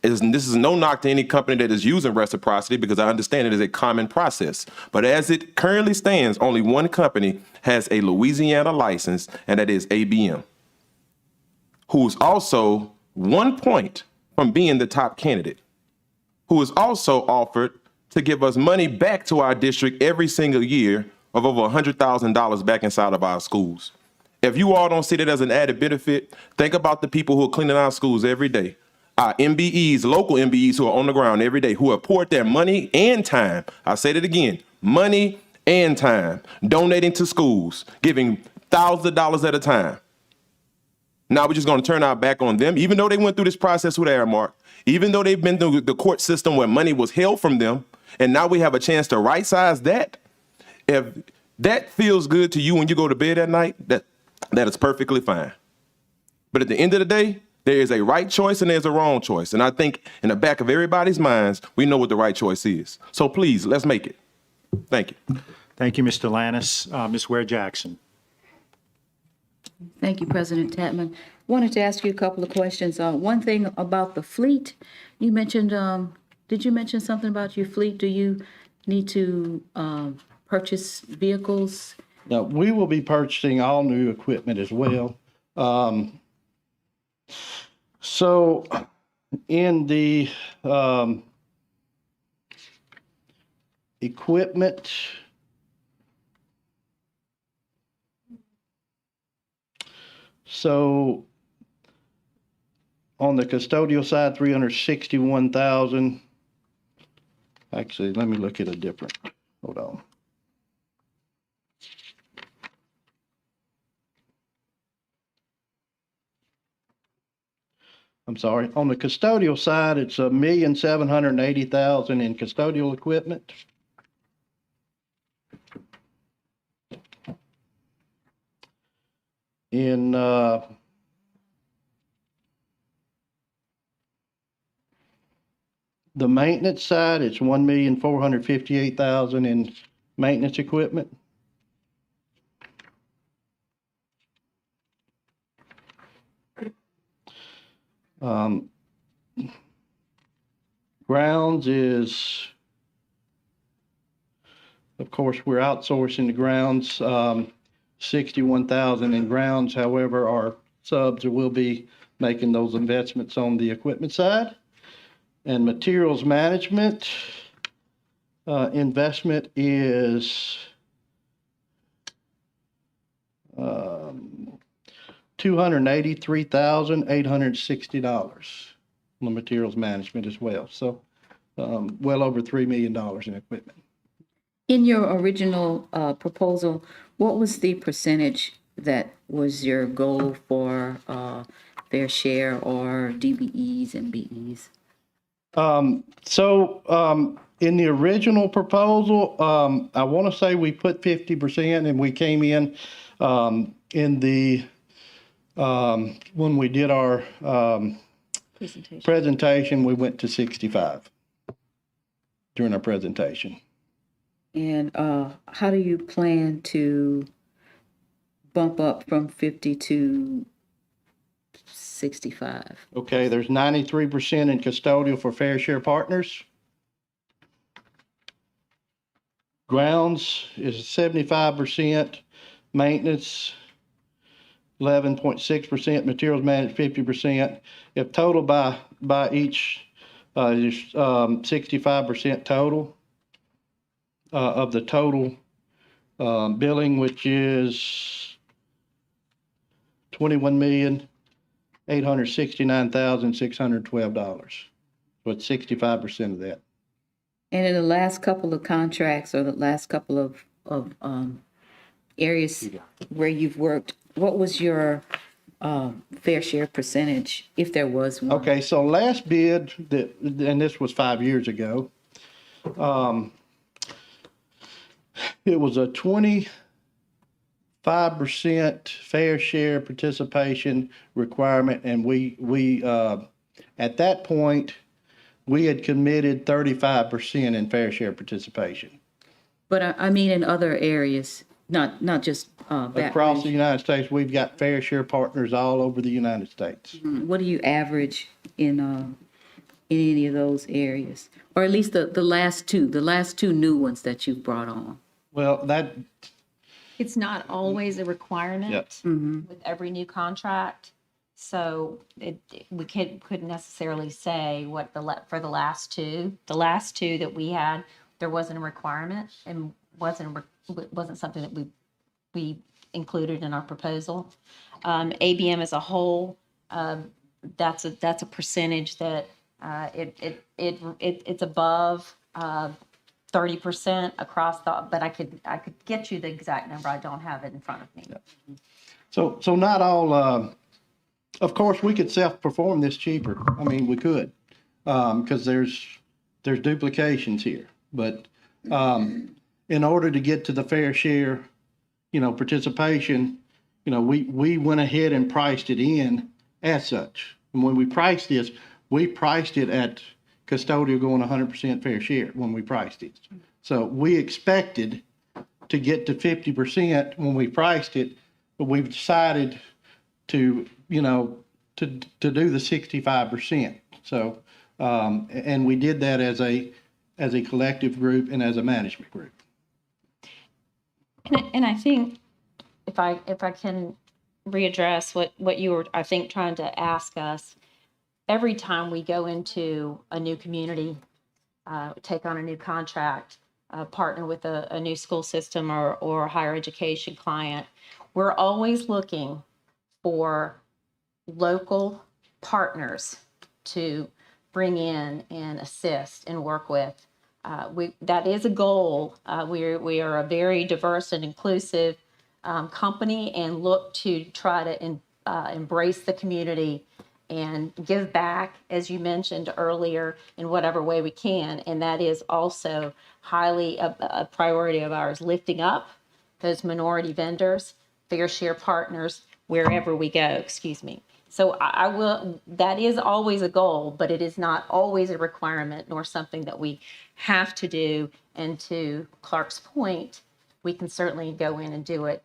This is no knock to any company that is using reciprocity, because I understand it is a common process. But as it currently stands, only one company has a Louisiana license, and that is ABM, who's also 1 point from being the top candidate, who is also offered to give us money back to our district every single year of over $100,000 back inside of our schools. If you all don't see that as an added benefit, think about the people who are cleaning our schools every day. Our MBEs, local MBEs who are on the ground every day, who have poured their money and time. I said it again, money and time, donating to schools, giving thousands of dollars at a time. Now we're just going to turn our back on them, even though they went through this process with Aramark, even though they've been through the court system where money was held from them, and now we have a chance to right-size that. If that feels good to you when you go to bed at night, that is perfectly fine. But at the end of the day, there is a right choice and there's a wrong choice. And I think in the back of everybody's minds, we know what the right choice is. So please, let's make it. Thank you. Thank you, Mr. Lannis. Ms. Ware Jackson. Thank you, President Tatman. Wanted to ask you a couple of questions. One thing about the fleet, you mentioned, did you mention something about your fleet? Do you need to purchase vehicles? Now, we will be purchasing all new equipment as well. So in the equipment, So on the custodial side, 361,000. Actually, let me look at a different, hold on. I'm sorry, on the custodial side, it's 1,780,000 in custodial equipment. In the maintenance side, it's 1,458,000 in maintenance equipment. Grounds is, of course, we're outsourcing the grounds, 61,000 in grounds. However, our subs will be making those investments on the equipment side. And materials management, investment is $283,860 on the materials management as well. So well over $3 million in equipment. In your original proposal, what was the percentage that was your goal for fair share or DBEs and BEs? In the original proposal, I want to say we put 50% and we came in the, when we did our presentation, we went to 65 during our presentation. And how do you plan to bump up from 50 to 65? Okay, there's 93% in custodial for fair share partners. Grounds is 75%, maintenance 11.6%, materials managed 50%. If total by each is 65% total of the total billing, which is $21,869,612. So it's 65% of that. And in the last couple of contracts or the last couple of areas where you've worked, what was your fair share percentage, if there was one? Okay, so last bid, and this was 5 years ago, it was a 25% fair share participation requirement, and we at that point, we had committed 35% in fair share participation. But I mean in other areas, not just Across the United States, we've got fair share partners all over the United States. What do you average in any of those areas? Or at least the last two new ones that you've brought on? Well, that, It's not always a requirement yes. with every new contract. So we couldn't necessarily say what for the last two that we had, there wasn't a requirement and wasn't something that we included in our proposal. ABM as a whole, that's a percentage that it's above 30% across but I could get you the exact number. I don't have it in front of me. So not all, of course, we could self-perform this cheaper. I mean, we could, because there's duplications here. But in order to get to the fair share, participation, we went ahead and priced it in as such. And when we priced this, we priced it at custodial going 100% fair share when we priced it. So we expected to get to 50% when we priced it, but we've decided to do the 65%. So, and we did that as a collective group and as a management group. And I think if I can readdress what you were, I think, trying to ask us, every time we go into a new community, take on a new contract, partner with a new school system or a higher education client, we're always looking for local partners to bring in and assist and work with. That is a goal. We are a very diverse and inclusive company and look to try to embrace the community and give back, as you mentioned earlier, in whatever way we can. And that is also highly a priority of ours, lifting up those minority vendors, fair share partners, wherever we go, excuse me. So I will, that is always a goal, but it is not always a requirement nor something that we have to do. And to Clark's point, we can certainly go in and do it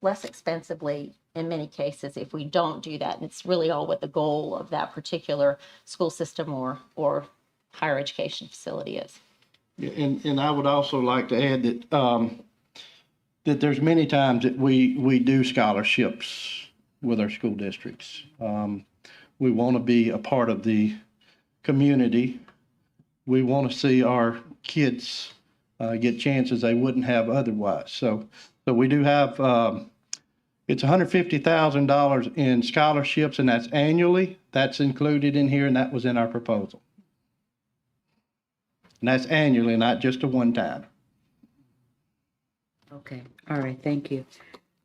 less expensively in many cases if we don't do that. And it's really all what the goal of that particular school system or higher education facility is. And I would also like to add that, that there's many times that we do scholarships with our school districts. We want to be a part of the community. We want to see our kids get chances they wouldn't have otherwise. So we do have, it's $150,000 in scholarships, and that's annually. That's included in here, and that was in our proposal. And that's annually, not just a one-time. Okay, all right, thank you.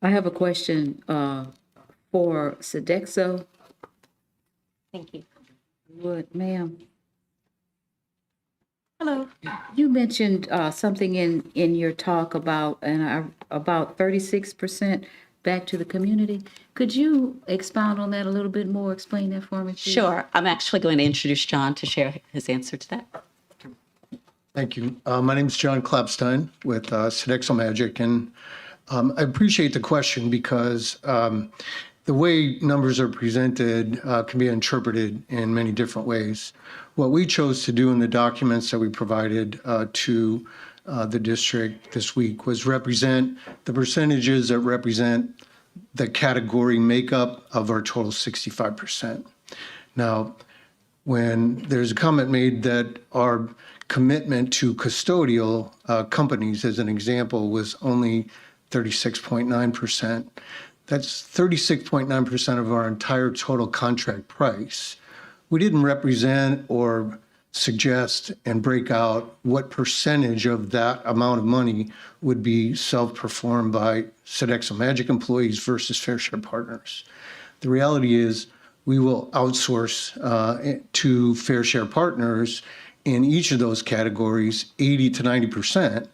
I have a question for Sodexo. Thank you. Would, ma'am? Hello. You mentioned something in your talk about about 36% back to the community. Could you expound on that a little bit more? Explain that for me, please? Sure. I'm actually going to introduce John to share his answer to that. Thank you. My name is John Klapstein with Sodexo Magic, and I appreciate the question because the way numbers are presented can be interpreted in many different ways. What we chose to do in the documents that we provided to the district this week was represent the percentages that represent the category makeup of our total 65%. Now, when there's a comment made that our commitment to custodial companies, as an example, was only 36.9%. That's 36.9% of our entire total contract price. We didn't represent or suggest and break out what percentage of that amount of money would be self-performed by Sodexo Magic employees versus Fair Share partners. The reality is we will outsource to Fair Share partners in each of those categories 80 to 90%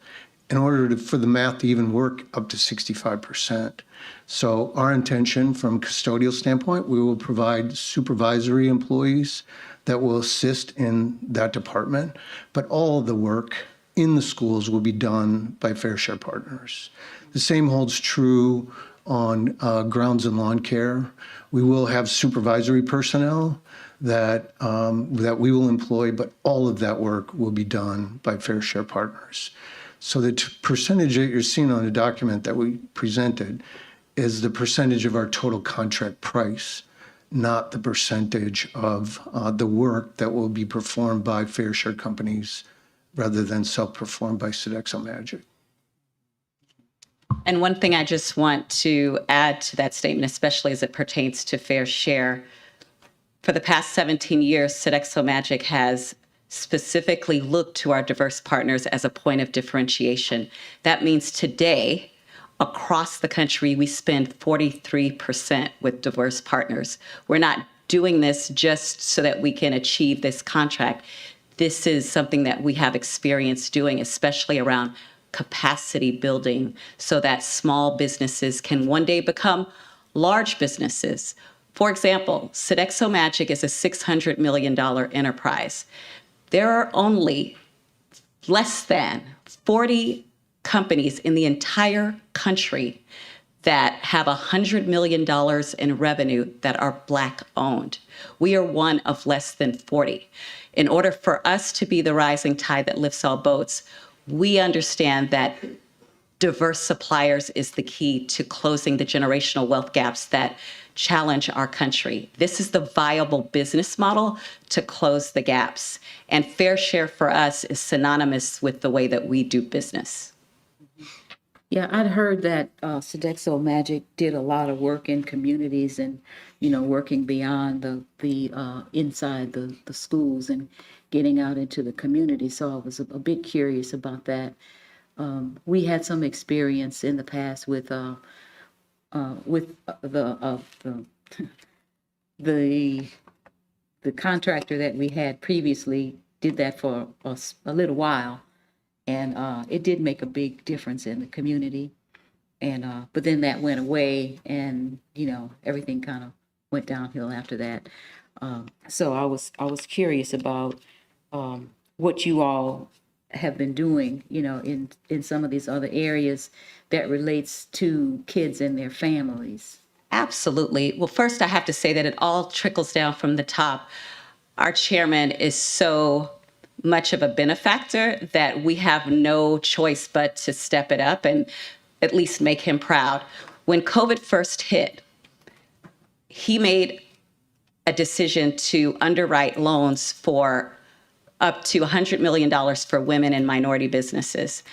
in order for the math to even work up to 65%. So our intention from a custodial standpoint, we will provide supervisory employees that will assist in that department, but all of the work in the schools will be done by Fair Share partners. The same holds true on grounds and lawn care. We will have supervisory personnel that we will employ, but all of that work will be done by Fair Share partners. So the percentage that you're seeing on the document that we presented is the percentage of our total contract price, not the percentage of the work that will be performed by Fair Share companies rather than self-performed by Sodexo Magic. And one thing I just want to add to that statement, especially as it pertains to Fair Share, for the past 17 years, Sodexo Magic has specifically looked to our diverse partners as a point of differentiation. That means today, across the country, we spend 43% with diverse partners. We're not doing this just so that we can achieve this contract. This is something that we have experience doing, especially around capacity building, so that small businesses can one day become large businesses. For example, Sodexo Magic is a $600 million enterprise. There are only less than 40 companies in the entire country that have $100 million in revenue that are Black owned. We are one of less than 40. In order for us to be the rising tide that lifts all boats, we understand that diverse suppliers is the key to closing the generational wealth gaps that challenge our country. This is the viable business model to close the gaps. And Fair Share for us is synonymous with the way that we do business. Yeah, I'd heard that Sodexo Magic did a lot of work in communities and, working beyond the inside the schools and getting out into the community. So I was a bit curious about that. We had some experience in the past with the the contractor that we had previously did that for a little while, and it did make a big difference in the community. And but then that went away, and everything kind of went downhill after that. So I was curious about what you all have been doing, in some of these other areas that relates to kids and their families. Absolutely. Well, first, I have to say that it all trickles down from the top. Our chairman is so much of a benefactor that we have no choice but to step it up and at least make him proud. When COVID first hit, he made a decision to underwrite loans for up to $100 million for women and minority businesses.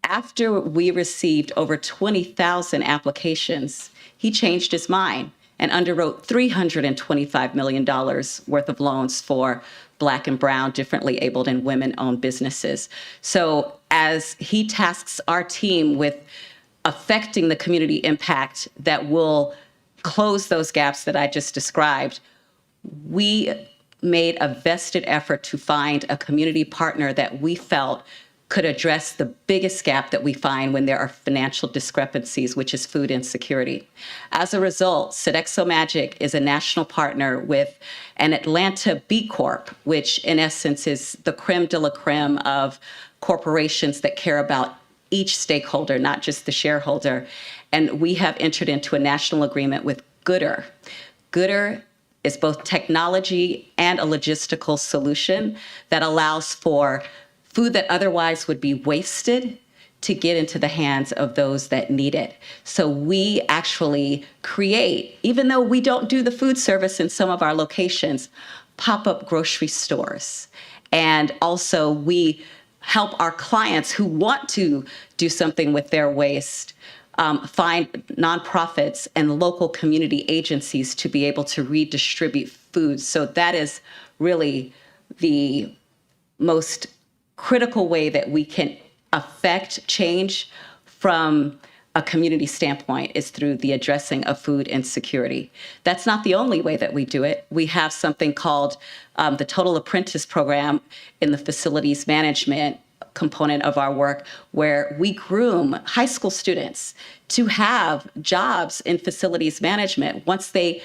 After we received over 20,000 applications, he changed his mind and underwrote $325 million worth of loans for Black and brown, differently abled, and women-owned businesses. So as he tasks our team with affecting the community impact that will close those gaps that I just described, we made a vested effort to find a community partner that we felt could address the biggest gap that we find when there are financial discrepancies, which is food insecurity. As a result, Sodexo Magic is a national partner with an Atlanta B Corp, which in essence is the creme de la creme of corporations that care about each stakeholder, not just the shareholder. And we have entered into a national agreement with Gooder. Gooder is both technology and a logistical solution that allows for food that otherwise would be wasted to get into the hands of those that need it. So we actually create, even though we don't do the food service in some of our locations, pop-up grocery stores. And also we help our clients who want to do something with their waste find nonprofits and local community agencies to be able to redistribute food. So that is really the most critical way that we can affect change from a community standpoint is through the addressing of food insecurity. That's not the only way that we do it. We have something called the Total Apprentice Program in the facilities management component of our work, where we groom high school students to have jobs in facilities management once they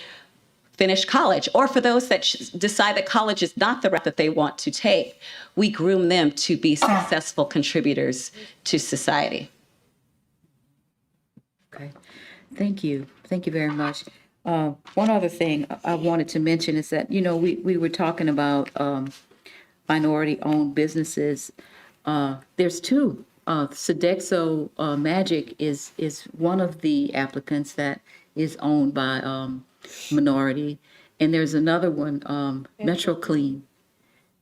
finish college, or for those that decide that college is not the route that they want to take, we groom them to be successful contributors to society. Okay, thank you. Thank you very much. One other thing I wanted to mention is that, we were talking about minority-owned businesses. There's two. Sodexo Magic is one of the applicants that is owned by minority, and there's another one, Metro Clean,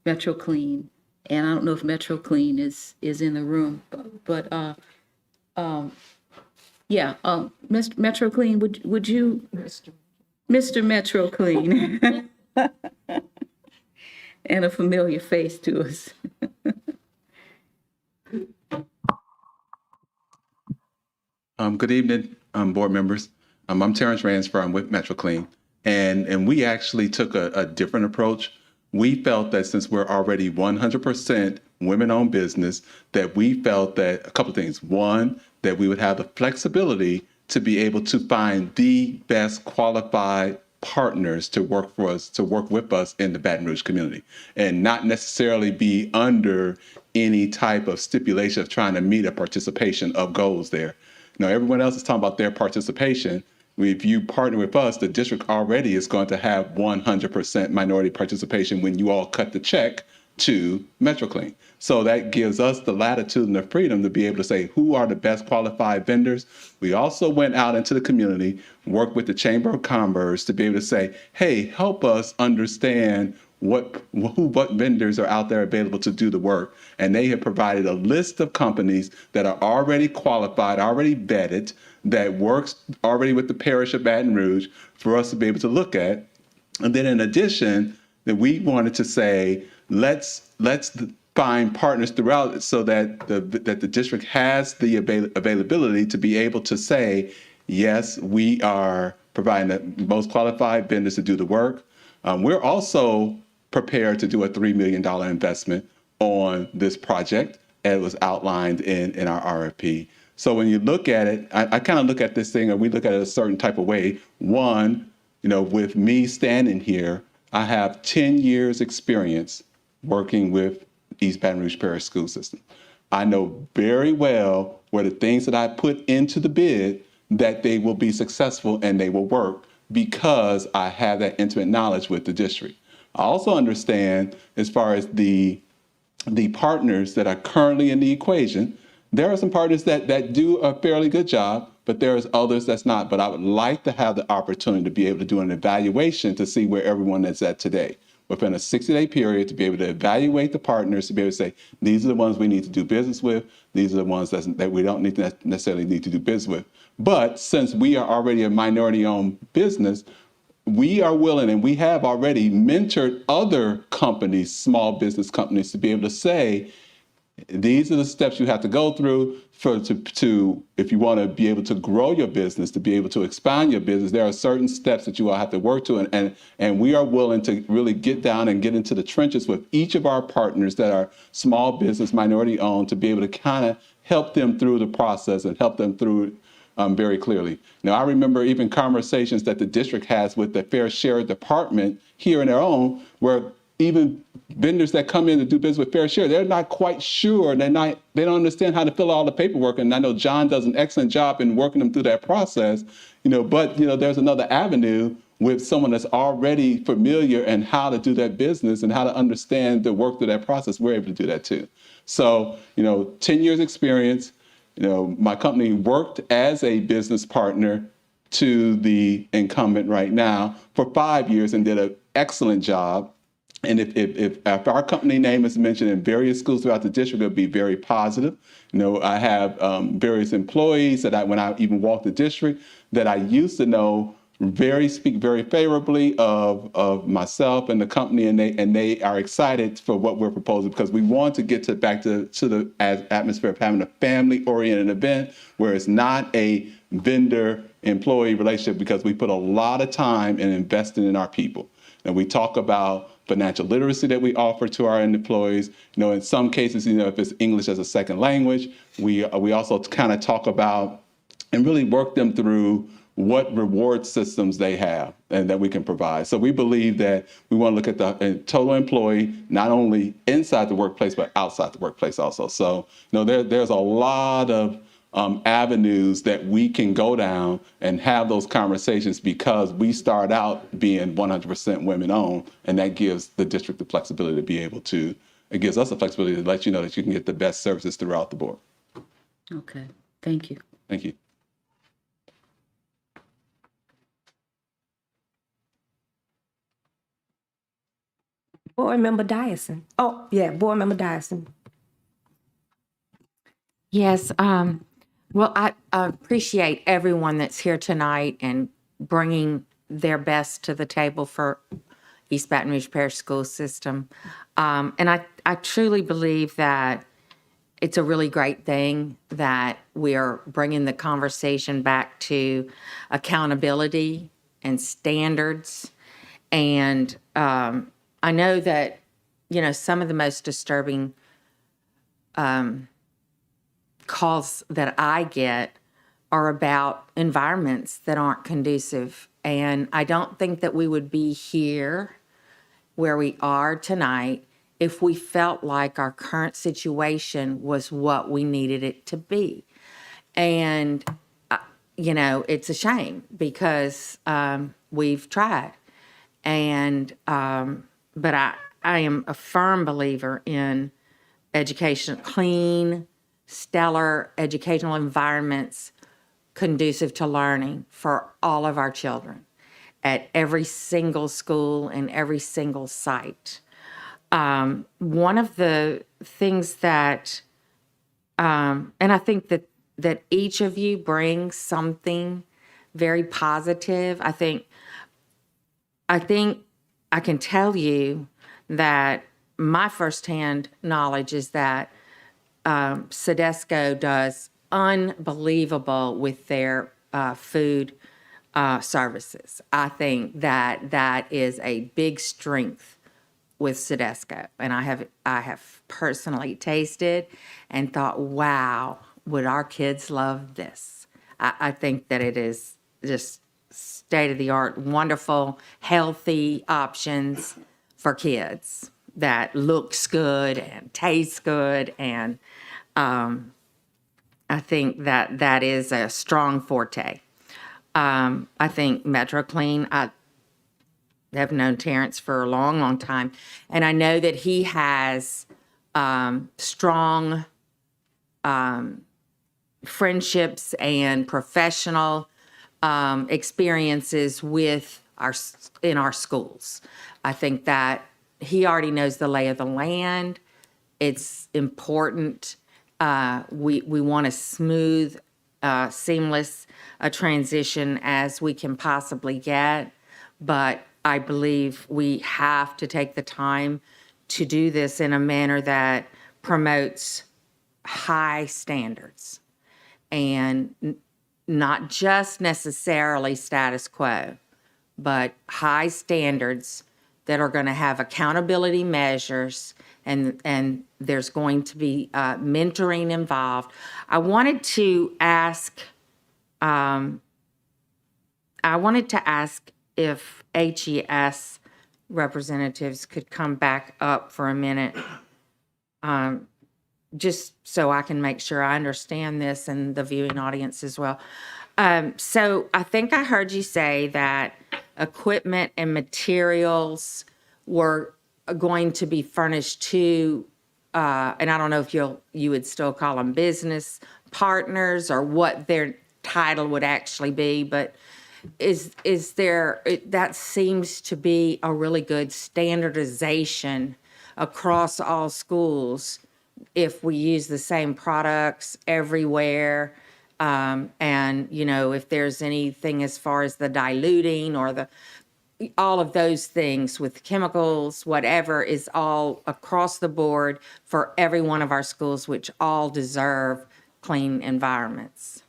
and I don't know if Metro Clean is in the room, but yeah, Metro Clean, would you, Mr. Metro Clean, and a familiar face to us. Good evening, board members. I'm Terrence Ransford. I'm with Metro Clean, and we actually took a different approach. We felt that since we're already 100% women-owned business, that we felt that a couple of things. One, that we would have the flexibility to be able to find the best qualified partners to work for us, to work with us in the Baton Rouge community, and not necessarily be under any type of stipulation of trying to meet a participation of goals there. Now, everyone else is talking about their participation. If you partner with us, the district already is going to have 100% minority participation when you all cut the check to Metro Clean. So that gives us the latitude and the freedom to be able to say who are the best qualified vendors. We also went out into the community, worked with the Chamber of Commerce to be able to say, hey, help us understand what vendors are out there available to do the work. And they have provided a list of companies that are already qualified, already vetted, that works already with the parish of Baton Rouge for us to be able to look at. And then in addition, that we wanted to say, let's find partners throughout so that the district has the availability to be able to say, yes, we are providing the most qualified vendors to do the work. We're also prepared to do a $3 million investment on this project, as was outlined in our RFP. So when you look at it, I kind of look at this thing, or we look at it a certain type of way. One, with me standing here, I have 10 years experience working with East Baton Rouge Parish School System. I know very well where the things that I put into the bid, that they will be successful and they will work because I have that intimate knowledge with the district. I also understand, as far as the partners that are currently in the equation, there are some partners that do a fairly good job, but there's others that's not. But I would like to have the opportunity to be able to do an evaluation to see where everyone is at today, within a 60-day period, to be able to evaluate the partners, to be able to say, these are the ones we need to do business with, these are the ones that we don't necessarily need to do business with. But since we are already a minority-owned business, we are willing, and we have already mentored other companies, small business companies, to be able to say, these are the steps you have to go through to if you want to be able to grow your business, to be able to expand your business. There are certain steps that you will have to work to, and we are willing to really get down and get into the trenches with each of our partners that are small business, minority owned, to be able to kind of help them through the process and help them through it very clearly. Now, I remember even conversations that the district has with the Fair Share Department here in their own, where even vendors that come in to do business with Fair Share, they're not quite sure. They don't understand how to fill out all the paperwork. And I know John does an excellent job in working them through that process. But there's another avenue with someone that's already familiar and how to do that business and how to understand the work through that process. We're able to do that too. So 10 years experience. My company worked as a business partner to the incumbent right now for 5 years and did an excellent job. And if our company name is mentioned in various schools throughout the district, it'll be very positive. I have various employees that when I even walk the district, that I used to know speak very favorably of myself and the company, and they are excited for what we're proposing, because we want to get back to the atmosphere of having a family-oriented event where it's not a vendor-employee relationship, because we put a lot of time in investing in our people. And we talk about financial literacy that we offer to our employees. In some cases, if it's English as a second language, we also kind of talk about and really work them through what reward systems they have and that we can provide. So we believe that we want to look at the total employee, not only inside the workplace, but outside the workplace also. So, there's a lot of avenues that we can go down and have those conversations, because we start out being 100% women owned, and that gives the district the flexibility to be able to, it gives us the flexibility to let you know that you can get the best services throughout the board. Okay, thank you. Thank you. Board Member Dyson. Oh, yeah, Board Member Dyson. Yes, well, I appreciate everyone that's here tonight and bringing their best to the table for East Baton Rouge Parish School System. And I truly believe that it's a really great thing that we are bringing the conversation back to accountability and standards. And I know that, some of the most disturbing calls that I get are about environments that aren't conducive. And I don't think that we would be here where we are tonight if we felt like our current situation was what we needed it to be. And, it's a shame, because we've tried. And, but I am a firm believer in education, clean, stellar educational environments conducive to learning for all of our children. at every single school and every single site. One of the things that, and I think that each of you brings something very positive. I think I can tell you that my firsthand knowledge is that Sodexo does unbelievable with their food services. I think that is a big strength with Sodexo, and I have personally tasted and thought, wow, would our kids love this? I think that it is just state of the art, wonderful, healthy options for kids that looks good and tastes good, and I think that is a strong forte. I think Metro Clean, I have known Terrence for a long, long time, and I know that he has strong friendships and professional experiences with in our schools. I think that he already knows the lay of the land. It's important. We want a smooth, seamless transition as we can possibly get, but I believe we have to take the time to do this in a manner that promotes high standards and not just necessarily status quo, but high standards that are going to have accountability measures, and there's going to be mentoring involved. I wanted to ask if HES representatives could come back up for a minute, just so I can make sure I understand this and the viewing audience as well. So I think I heard you say that equipment and materials were going to be furnished to, and I don't know if you would still call them business partners or what their title would actually be, but is there, that seems to be a really good standardization across all schools if we use the same products everywhere. And, you know, if there's anything as far as the diluting or all of those things with chemicals, whatever, is all across the board for every one of our schools, which all deserve clean environments.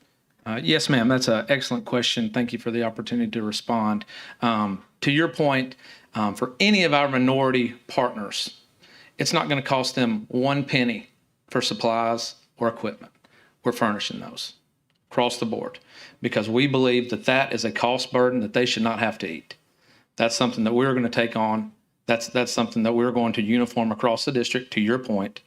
Yes, ma'am. That's an excellent question. Thank you for the opportunity to respond. To your point, for any of our minority partners, it's not going to cost them 1 penny for supplies or equipment. We're furnishing those across the board because we believe that is a cost burden that they should not have to eat. That's something that we're going to take on. That's something that we're going to uniform across the district, to your point.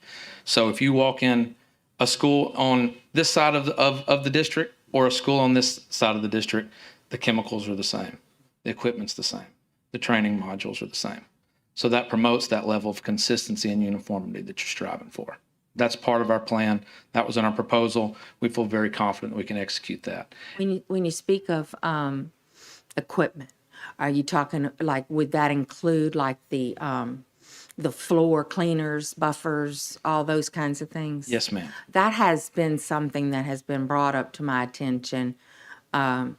So if you walk in a school on this side of the district or a school on this side of the district, the chemicals are the same. The equipment's the same. The training modules are the same. So that promotes that level of consistency and uniformity that you're striving for. That's part of our plan. That was in our proposal. We feel very confident we can execute that. When you speak of equipment, are you talking like, would that include like the floor cleaners, buffers, all those kinds of things? Yes, ma'am. That has been something that has been brought up to my attention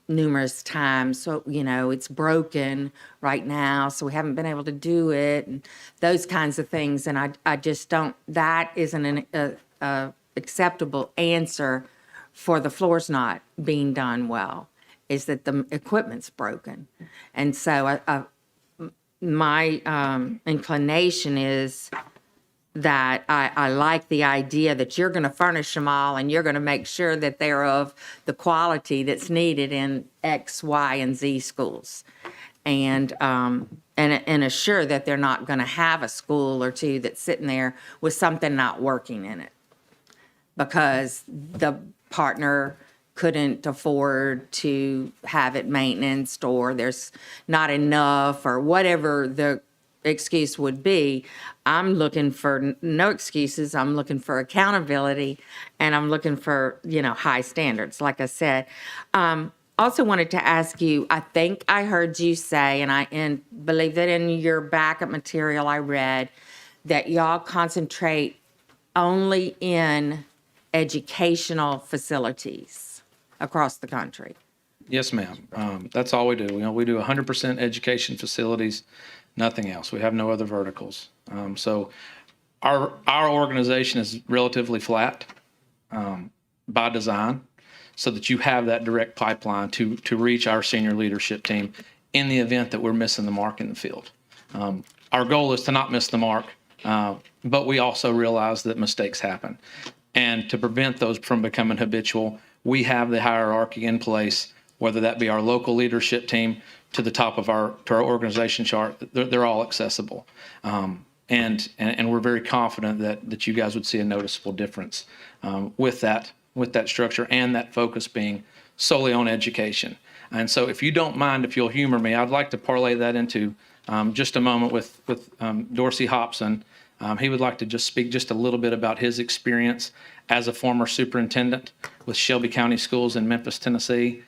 numerous times. So, you know, it's broken right now, so we haven't been able to do it, and those kinds of things. And I just don't, that isn't an acceptable answer for the floors not being done well, is that the equipment's broken. And so my inclination is that I like the idea that you're going to furnish them all and you're going to make sure that they're of the quality that's needed in X, Y, and Z schools. And assure that they're not going to have a school or two that's sitting there with something not working in it because the partner couldn't afford to have it maintained, or there's not enough, or whatever the excuse would be. I'm looking for no excuses. I'm looking for accountability, and I'm looking for, you know, high standards, like I said. Also wanted to ask you, I think I heard you say, and I believe that in your backup material I read, that y'all concentrate only in educational facilities across the country. Yes, ma'am. That's all we do. We do 100% education facilities, nothing else. We have no other verticals. So our organization is relatively flat by design, so that you have that direct pipeline to reach our senior leadership team in the event that we're missing the mark in the field. Our goal is to not miss the mark, but we also realize that mistakes happen. And to prevent those from becoming habitual, we have the hierarchy in place, whether that be our local leadership team to the top of our organization chart. They're all accessible. And we're very confident that you guys would see a noticeable difference with that structure and that focus being solely on education. And so if you don't mind, if you'll humor me, I'd like to parlay that into just a moment with Dorsey Hobson. He would like to just speak just a little bit about his experience as a former superintendent with Shelby County Schools in Memphis, Tennessee.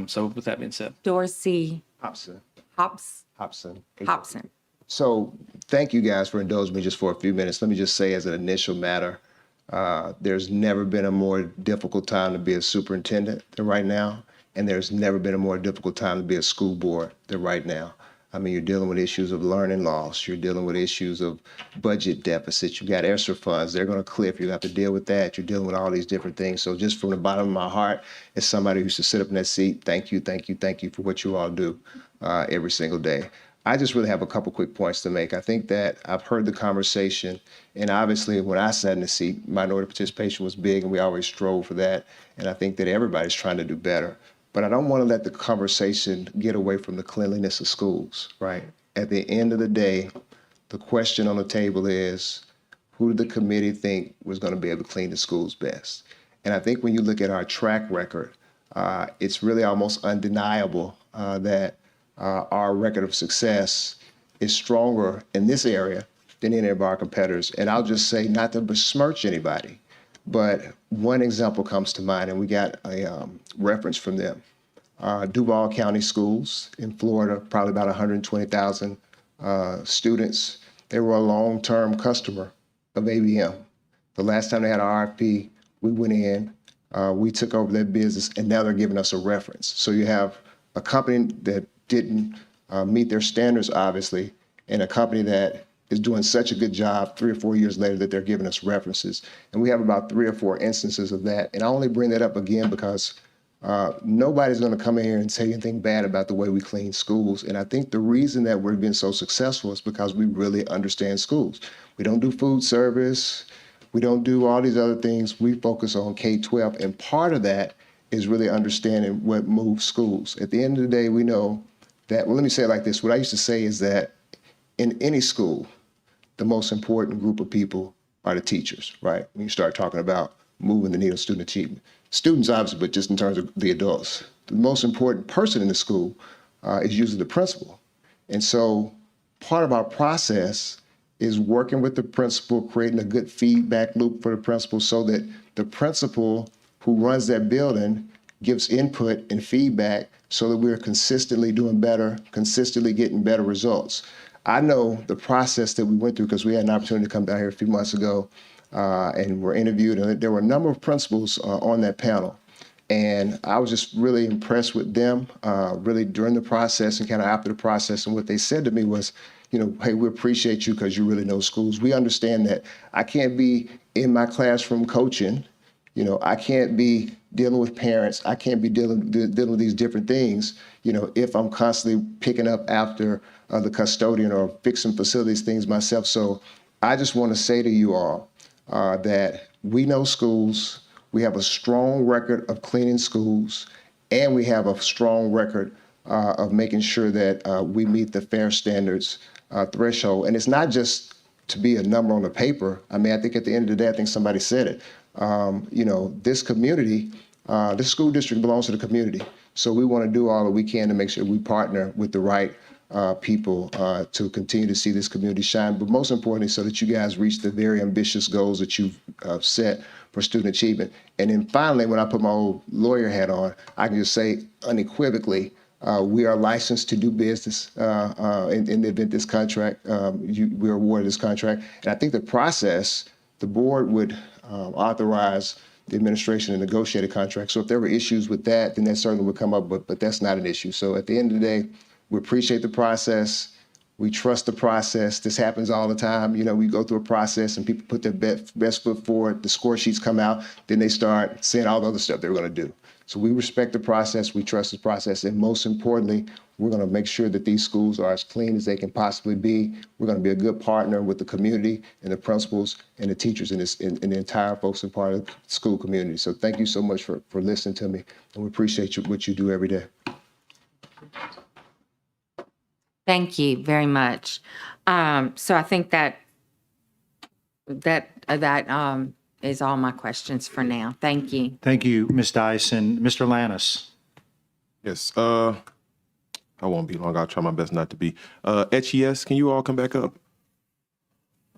So with that being said. Dorsey Hobson. Hobson. So thank you guys for indulging me just for a few minutes. Let me just say as an initial matter, there's never been a more difficult time to be a superintendent than right now. And there's never been a more difficult time to be a school board than right now. I mean, you're dealing with issues of learning loss. You're dealing with issues of budget deficits. You've got ESSER funds. They're going to cliff. You have to deal with that. You're dealing with all these different things. So just from the bottom of my heart, as somebody who used to sit up in that seat, thank you for what you all do every single day. I just really have a couple quick points to make. I think that I've heard the conversation, and obviously when I sat in the seat, minority participation was big, and we always strove for that. And I think that everybody's trying to do better. But I don't want to let the conversation get away from the cleanliness of schools, right? At the end of the day, the question on the table is, who did the committee think was going to be able to clean the schools best? And I think when you look at our track record, it's really almost undeniable that our record of success is stronger in this area than any of our competitors. And I'll just say, not to besmirch anybody, but one example comes to mind, and we got a reference from them. Duval County Schools in Florida, probably about 120,000 students. They were a long-term customer of ABM. The last time they had an RFP, we went in, we took over their business, and now they're giving us a reference. So you have a company that didn't meet their standards, obviously, and a company that is doing such a good job 3 or 4 years later that they're giving us references. And we have about 3 or 4 instances of that. And I only bring that up again because nobody's going to come in here and say anything bad about the way we clean schools. And I think the reason that we've been so successful is because we really understand schools. We don't do food service. We don't do all these other things. We focus on K-12. And part of that is really understanding what moves schools. At the end of the day, we know that, well, let me say it like this. What I used to say is that in any school, the most important group of people are the teachers, right? When you start talking about moving the needle of student achievement. Students, obviously, but just in terms of the adults. The most important person in the school is usually the principal. And so part of our process is working with the principal, creating a good feedback loop for the principal so that the principal who runs that building gives input and feedback so that we're consistently doing better, consistently getting better results. I know the process that we went through because we had an opportunity to come down here a few months ago and were interviewed, and there were a number of principals on that panel. And I was just really impressed with them, really during the process and kind of after the process. And what they said to me was, hey, we appreciate you because you really know schools. We understand that I can't be in my classroom coaching. I can't be dealing with parents. I can't be dealing with these different things, if I'm constantly picking up after the custodian or fixing facilities things myself. So I just want to say to you all that we know schools. We have a strong record of cleaning schools, and we have a strong record of making sure that we meet the fair standards threshold. And it's not just to be a number on the paper. I mean, I think at the end of the day, I think somebody said it. This community, this school district belongs to the community. So we want to do all that we can to make sure we partner with the right people to continue to see this community shine, but most importantly, so that you guys reach the very ambitious goals that you've set for student achievement. And then finally, when I put my old lawyer hat on, I can just say unequivocally, we are licensed to do business in the event this contract, we're awarded this contract. And I think the process, the board would authorize the administration to negotiate a contract. So if there were issues with that, then that certainly would come up, but that's not an issue. So at the end of the day, we appreciate the process. We trust the process. This happens all the time. You know, we go through a process and people put their best foot forward. The score sheets come out. Then they start saying all the other stuff they're going to do. So we respect the process. We trust the process. And most importantly, we're going to make sure that these schools are as clean as they can possibly be. We're going to be a good partner with the community and the principals and the teachers in the entire Folkston part of the school community. So thank you so much for listening to me. And we appreciate what you do every day. Thank you very much. So I think that is all my questions for now. Thank you. Thank you, Ms. Dyson. Mr. Lannis. Yes, I won't be long. I'll try my best not to be. HES, can you all come back up?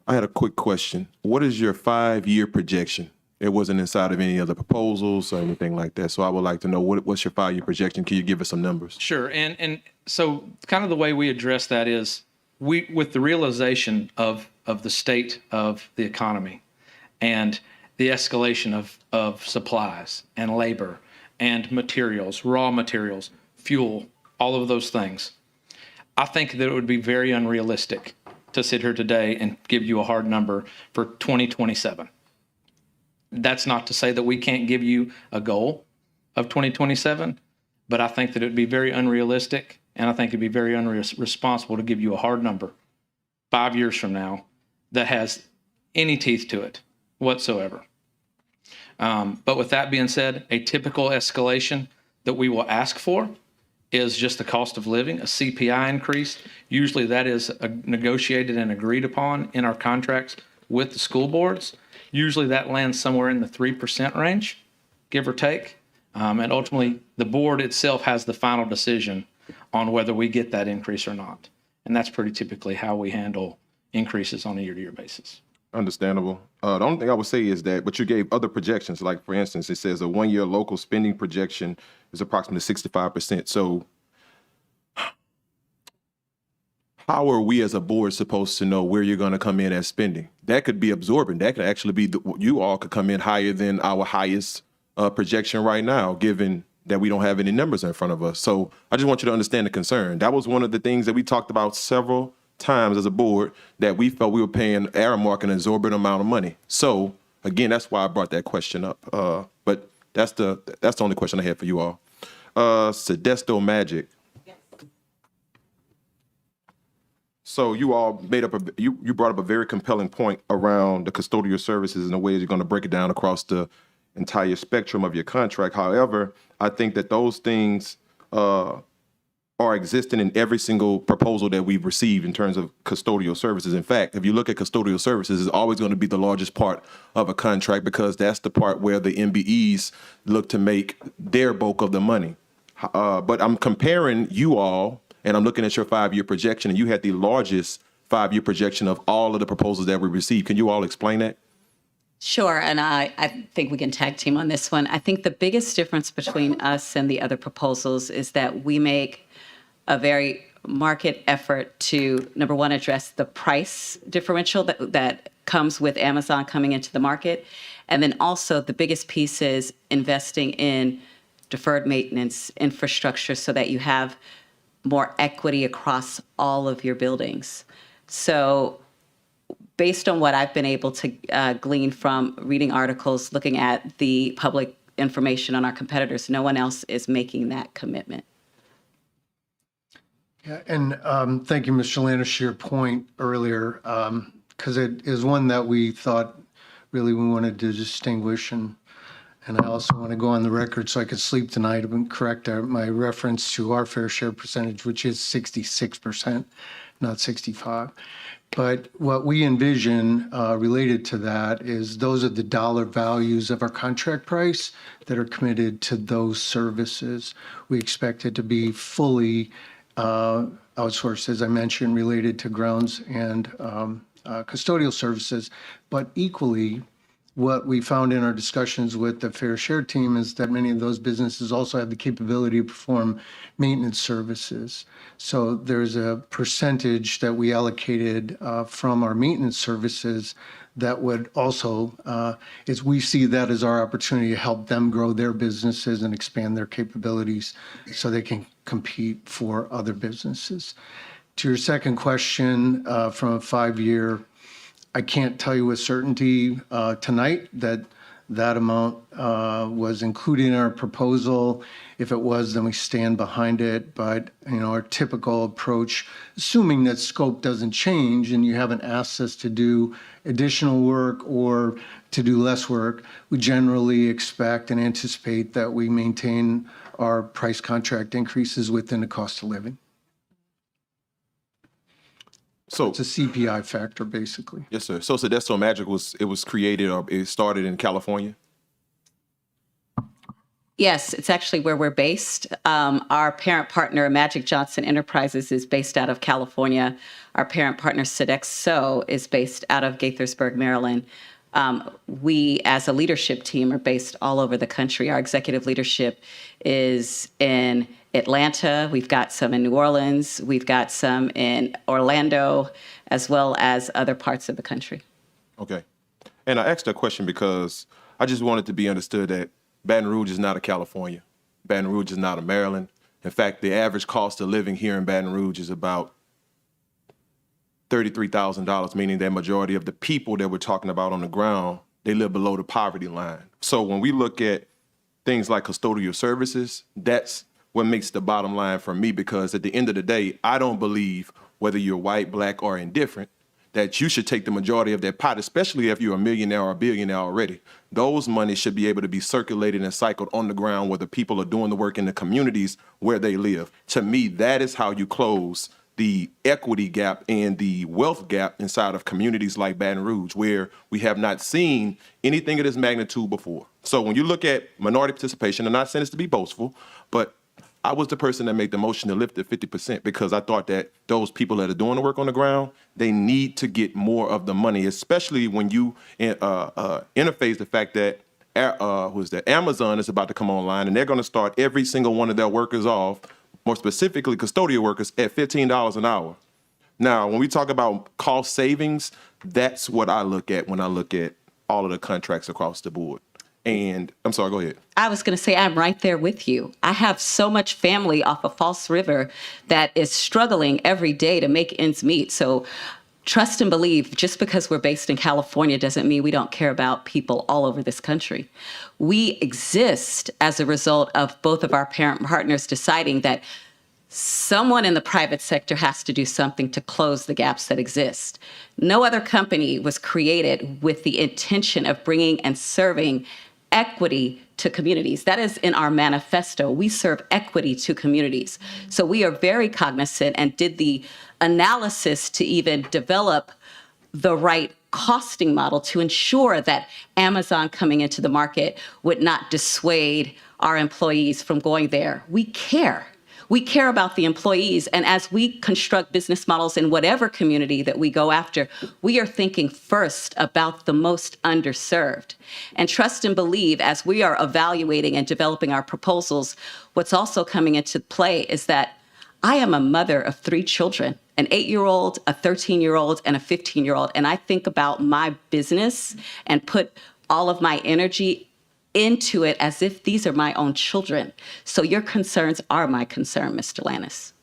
I had a quick question. What is your 5-year projection? It wasn't inside of any other proposals or anything like that. So I would like to know what's your 5-year projection? Can you give us some numbers? Sure. And so kind of the way we address that is with the realization of the state of the economy and the escalation of supplies and labor and materials, raw materials, fuel, all of those things. I think that it would be very unrealistic to sit here today and give you a hard number for 2027. That's not to say that we can't give you a goal of 2027, but I think that it would be very unrealistic, and I think it'd be very irresponsible to give you a hard number 5 years from now that has any teeth to it whatsoever. But with that being said, a typical escalation that we will ask for is just the cost of living, a CPI increase. Usually that is negotiated and agreed upon in our contracts with the school boards. Usually that lands somewhere in the 3% range, give or take. And ultimately, the board itself has the final decision on whether we get that increase or not. And that's pretty typically how we handle increases on a year-to-year basis. Understandable. The only thing I would say is that, but you gave other projections, like for instance, it says a 1-year local spending projection is approximately 65%. So how are we as a board supposed to know where you're going to come in as spending? That could be absorbent. That could actually be, you all could come in higher than our highest projection right now, given that we don't have any numbers in front of us. So I just want you to understand the concern. That was one of the things that we talked about several times as a board, that we felt we were paying Aramark an exorbitant amount of money. So again, that's why I brought that question up. But that's the only question I had for you all. Sodexo Magic. So you all made up you brought up a very compelling point around the custodial services and the ways you're going to break it down across the entire spectrum of your contract. However, I think that those things are existing in every single proposal that we've received in terms of custodial services. In fact, if you look at custodial services, it's always going to be the largest part of a contract because that's the part where the MBEs look to make their bulk of the money. But I'm comparing you all, and I'm looking at your 5-year projection, and you had the largest 5-year projection of all of the proposals that we received. Can you all explain that? Sure, and I think we can tag team on this one. I think the biggest difference between us and the other proposals is that we make a very market effort to, number one, address the price differential that comes with Amazon coming into the market. And then also the biggest piece is investing in deferred maintenance infrastructure so that you have more equity across all of your buildings. So based on what I've been able to glean from reading articles, looking at the public information on our competitors, no one else is making that commitment. Yeah, and thank you, Mr. Lannis, for your point earlier, because it is one that we thought really we wanted to distinguish, and I also want to go on the record so I could sleep tonight and correct my reference to our fair share percentage, which is 66%, not 65%. But what we envision related to that is those are the dollar values of our contract price that are committed to those services. We expect it to be fully outsourced, as I mentioned, related to grounds and custodial services. But equally, what we found in our discussions with the Fair Share team is that many of those businesses also have the capability to perform maintenance services. So there's a percentage that we allocated from our maintenance services that would also, is we see that as our opportunity to help them grow their businesses and expand their capabilities so they can compete for other businesses. To your second question, from a 5-year, I can't tell you with certainty tonight that that amount was included in our proposal. If it was, then we stand behind it. But, our typical approach, assuming that scope doesn't change and you haven't asked us to do additional work or to do less work, we generally expect and anticipate that we maintain our price contract increases within the cost of living. So it's a CPI factor, basically. Yes, sir. So Sodexo Magic was created, or it started in California? Yes, it's actually where we're based. Our parent partner, Magic Johnson Enterprises, is based out of California. Our parent partner, Sodexo, is based out of Gaithersburg, Maryland. We, as a leadership team, are based all over the country. Our executive leadership is in Atlanta. We've got some in New Orleans. We've got some in Orlando, as well as other parts of the country. Okay. And I asked that question because I just wanted to be understood that Baton Rouge is not a California. Baton Rouge is not a Maryland. In fact, the average cost of living here in Baton Rouge is about $33,000, meaning that majority of the people that we're talking about on the ground, they live below the poverty line. So when we look at things like custodial services, that's what makes the bottom line for me, because at the end of the day, I don't believe, whether you're white, black, or indifferent, that you should take the majority of that pot, especially if you're a millionaire or a billionaire already. Those monies should be able to be circulated and cycled on the ground where the people are doing the work in the communities where they live. To me, that is how you close the equity gap and the wealth gap inside of communities like Baton Rouge, where we have not seen anything of this magnitude before. So when you look at minority participation, I'm not saying this to be boastful, but I was the person that made the motion to lift it 50% because I thought that those people that are doing the work on the ground, they need to get more of the money, especially when you interface the fact that Amazon is about to come online and they're going to start every single one of their workers off, more specifically custodial workers, at $15 an hour. Now, when we talk about cost savings, that's what I look at when I look at all of the contracts across the board. And I'm sorry, go ahead. I was going to say, I'm right there with you. I have so much family off of False River that is struggling every day to make ends meet. So trust and believe, just because we're based in California doesn't mean we don't care about people all over this country. We exist as a result of both of our parent partners deciding that someone in the private sector has to do something to close the gaps that exist. No other company was created with the intention of bringing and serving equity to communities. That is in our manifesto. We serve equity to communities. So we are very cognizant and did the analysis to even develop the right costing model to ensure that Amazon coming into the market would not dissuade our employees from going there. We care. We care about the employees. And as we construct business models in whatever community that we go after, we are thinking first about the most underserved. And trust and believe, as we are evaluating and developing our proposals, what's also coming into play is that I am a mother of 3 children, an 8-year-old, a 13-year-old, and a 15-year-old. And I think about my business and put all of my energy into it as if these are my own children. So your concerns are my concern, Mr. Lannis.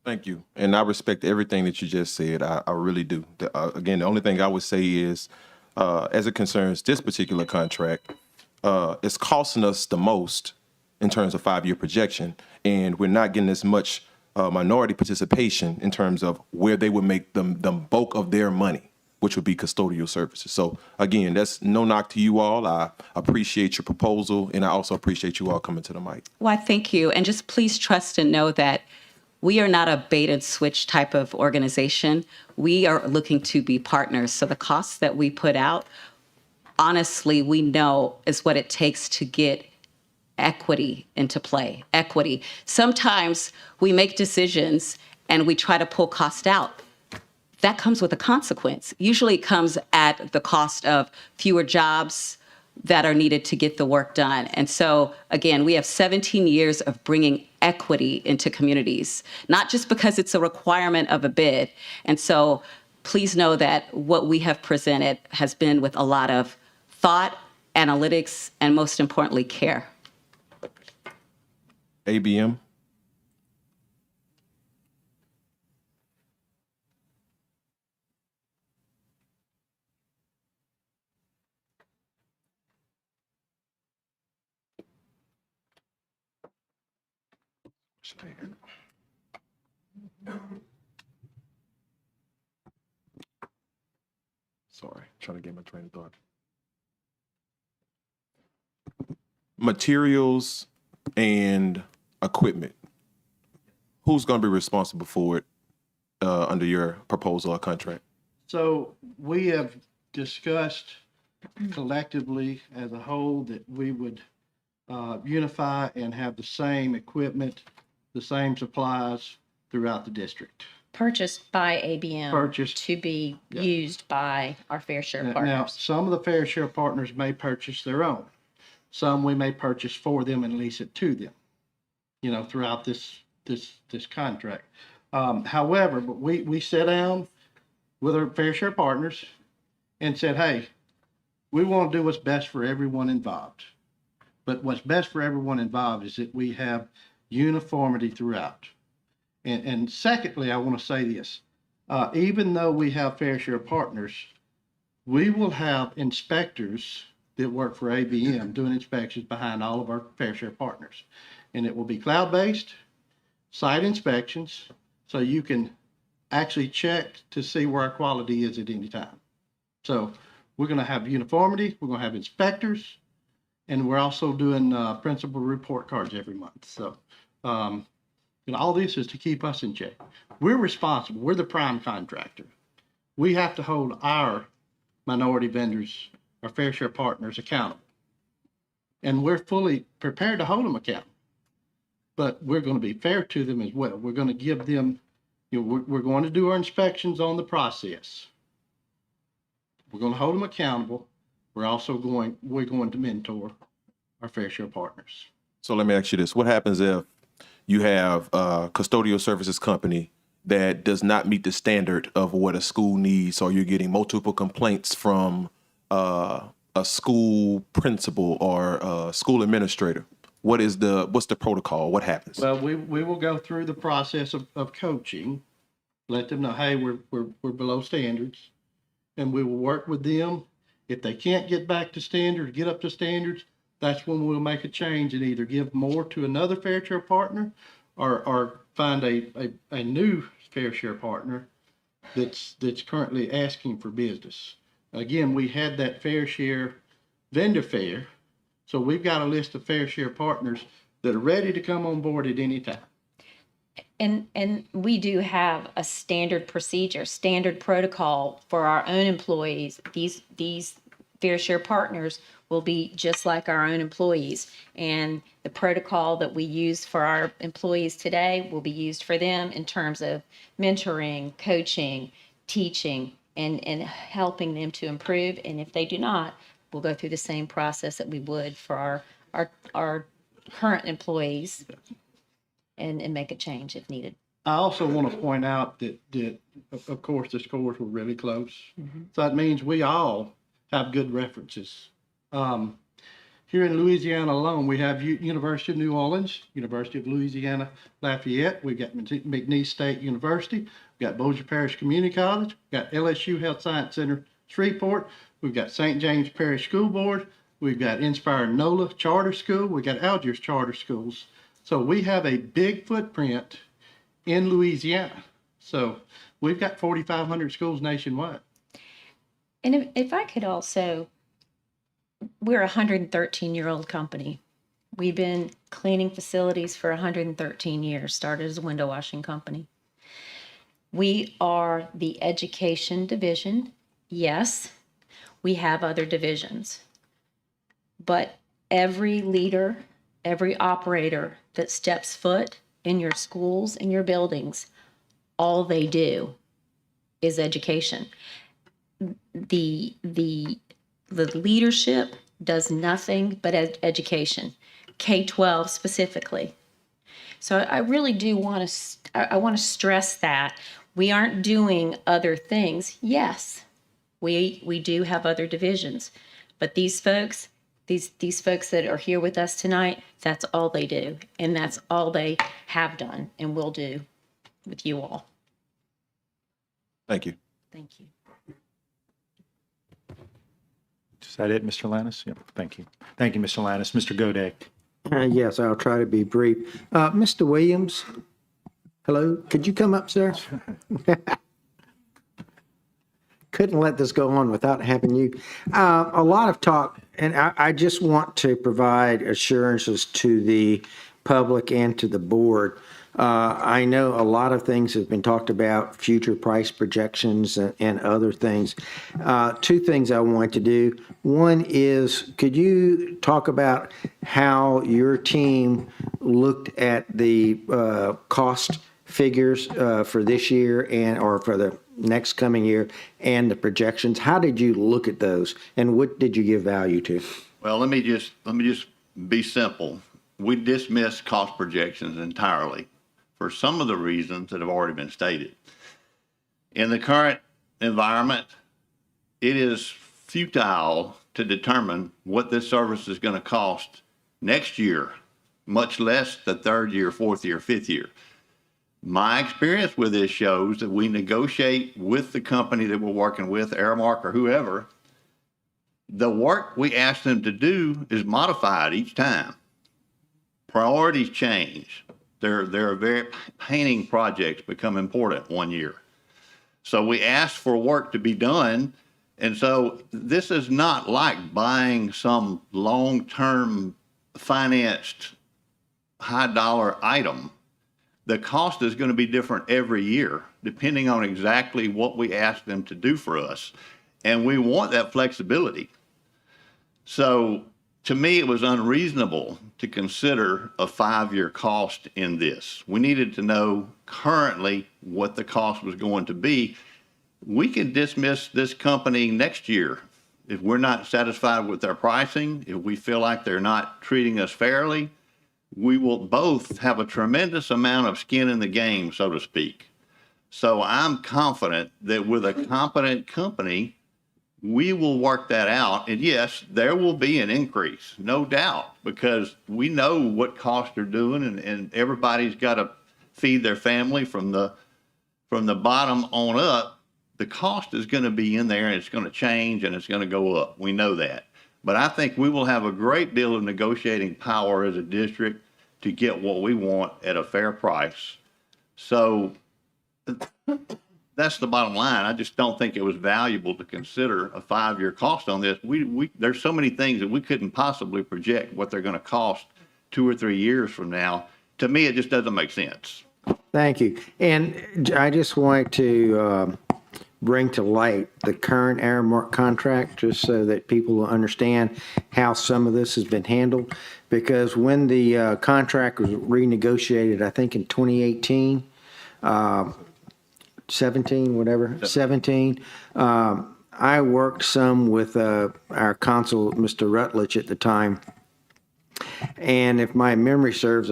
Thank you. And I respect everything that you just said. I really do. Again, the only thing I would say is, as it concerns this particular contract, it's costing us the most in terms of 5-year projection, and we're not getting as much minority participation in terms of where they would make the bulk of their money, which would be custodial services. So again, that's no knock to you all. I appreciate your proposal, and I also appreciate you all coming to the mic. Why, thank you. And just please trust and know that we are not a bait and switch type of organization. We are looking to be partners. So the costs that we put out, honestly, we know is what it takes to get equity into play. Equity. Sometimes we make decisions and we try to pull cost out, that comes with a consequence. Usually it comes at the cost of fewer jobs that are needed to get the work done. And so, again, we have 17 years of bringing equity into communities, not just because it's a requirement of a bid. And so please know that what we have presented has been with a lot of thought, analytics, and most importantly, care. ABM. Sorry, trying to get my train of thought. Materials and equipment. Who's going to be responsible for it under your proposal or contract? So we have discussed collectively as a whole that we would unify and have the same equipment, the same supplies throughout the district. Purchased by ABM. Purchased. To be used by our fair share Now, partners. some of the fair share partners may purchase their own. Some we may purchase for them and lease it to them, throughout this contract. However, but we sat down with our fair share partners and said, hey, we want to do what's best for everyone involved. But what's best for everyone involved is that we have uniformity throughout. And secondly, I want to say this, even though we have fair share partners, we will have inspectors that work for ABM doing inspections behind all of our fair share partners. And it will be cloud-based, site inspections, so you can actually check to see where our quality is at any time. So we're going to have uniformity, we're going to have inspectors, and we're also doing principal report cards every month. So all this is to keep us in check. We're responsible. We're the prime contractor. We have to hold our minority vendors, our fair share partners, accountable. And we're fully prepared to hold them accountable. But we're going to be fair to them as well. We're going to give them, we're going to do our inspections on the process. We're going to hold them accountable. We're going to mentor our fair share partners. So let me ask you this. What happens if you have a custodial services company that does not meet the standard of what a school needs, or you're getting multiple complaints from a school principal or a school administrator? What's the protocol? What happens? Well, we will go through the process of coaching, let them know, hey, we're below standards, and we will work with them. If they can't get back to standards, get up to standards, that's when we'll make a change and either give more to another fair share partner or find a new fair share partner that's currently asking for business. Again, we had that fair share vendor fair, so we've got a list of fair share partners that are ready to come on board at any time. And we do have a standard procedure, standard protocol for our own employees. These fair share partners will be just like our own employees. And the protocol that we use for our employees today will be used for them in terms of mentoring, coaching, teaching, and helping them to improve. And if they do not, we'll go through the same process that we would for our current employees and make a change if needed. I also want to point out that of course, the scores were really close. So that means we all have good references. Here in Louisiana alone, we have University of New Orleans, University of Louisiana Lafayette. We've got McNeese State University. We've got Bossier Parish Community College. We've got LSU Health Science Center, Shreveport. We've got St. James Parish School Board. We've got Inspire NOLA Charter School. We've got Algiers Charter Schools. So we have a big footprint in Louisiana. So we've got 4,500 schools nationwide. And if I could also, we're a 113-year-old company. We've been cleaning facilities for 113 years, started as a window washing company. We are the education division. Yes, we have other divisions. But every leader, every operator that steps foot in your schools and your buildings all they do is education. The leadership does nothing but education, K-12 specifically. So I really do want to, I want to stress that we aren't doing other things. Yes, we do have other divisions, but these folks, these folks that are here with us tonight, that's all they do. And that's all they have done and will do with you all. Thank you. Thank you. Is that it, Mr. Lannis? Yep, thank you. Thank you, Mr. Lannis. Mr. Godek. Yes, I'll try to be brief. Mr. Williams, hello, could you come up, sir? Couldn't let this go on without having you. A lot of talk, and I just want to provide assurances to the public and to the board. I know a lot of things have been talked about, future price projections and other things. Two things I want to do. One is, could you talk about how your team looked at the cost figures for this year or for the next coming year and the projections? How did you look at those and what did you give value to? Well, let me just be simple. We dismissed cost projections entirely for some of the reasons that have already been stated. In the current environment, it is futile to determine what this service is going to cost next year, much less the third year, fourth year, fifth year. My experience with this shows that we negotiate with the company that we're working with, Aramark or whoever. The work we ask them to do is modified each time. Priorities change. There are very painting projects become important one year. So we ask for work to be done. And so this is not like buying some long-term financed high-dollar item. The cost is going to be different every year, depending on exactly what we ask them to do for us. And we want that flexibility. So to me, it was unreasonable to consider a 5-year cost in this. We needed to know currently what the cost was going to be. We can dismiss this company next year if we're not satisfied with their pricing, if we feel like they're not treating us fairly. We will both have a tremendous amount of skin in the game, so to speak. So I'm confident that with a competent company, we will work that out. And yes, there will be an increase, no doubt, because we know what costs are doing and everybody's got to feed their family from the bottom on up. The cost is going to be in there and it's going to change and it's going to go up. We know that. But I think we will have a great deal of negotiating power as a district to get what we want at a fair price. So that's the bottom line. I just don't think it was valuable to consider a 5-year cost on this. There's so many things that we couldn't possibly project what they're going to cost 2 or 3 years from now. To me, it just doesn't make sense. Thank you. And I just wanted to bring to light the current Aramark contract, just so that people will understand how some of this has been handled. Because when the contract was renegotiated, I think in 2018, 17, I worked some with our consul, Mr. Rutledge, at the time. And if my memory serves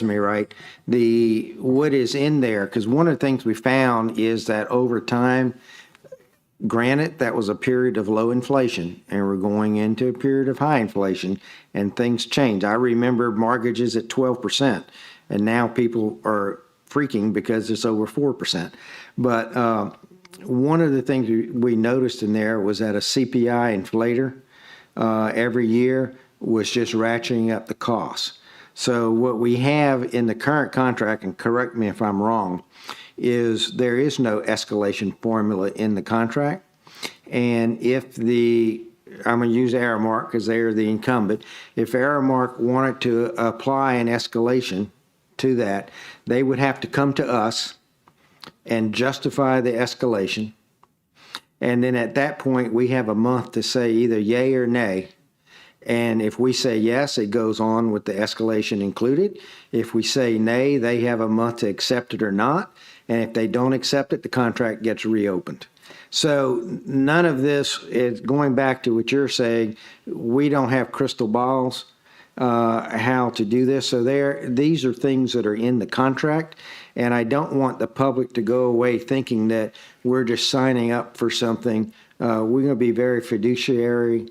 me right, what is in there, because one of the things we found is that over time, granted, that was a period of low inflation, and we're going into a period of high inflation, and things change. I remember mortgages at 12%, and now people are freaking because it's over 4%. But one of the things we noticed in there was that a CPI inflator every year was just ratcheting up the costs. So what we have in the current contract, and correct me if I'm wrong, is there is no escalation formula in the contract. And if I'm going to use Aramark because they are the incumbent, if Aramark wanted to apply an escalation to that, they would have to come to us and justify the escalation. And then at that point, we have a month to say either yay or nay. And if we say yes, it goes on with the escalation included. If we say nay, they have a month to accept it or not. And if they don't accept it, the contract gets reopened. So none of this is going back to what you're saying. We don't have crystal balls how to do this. So these are things that are in the contract. And I don't want the public to go away thinking that we're just signing up for something. We're going to be very fiduciary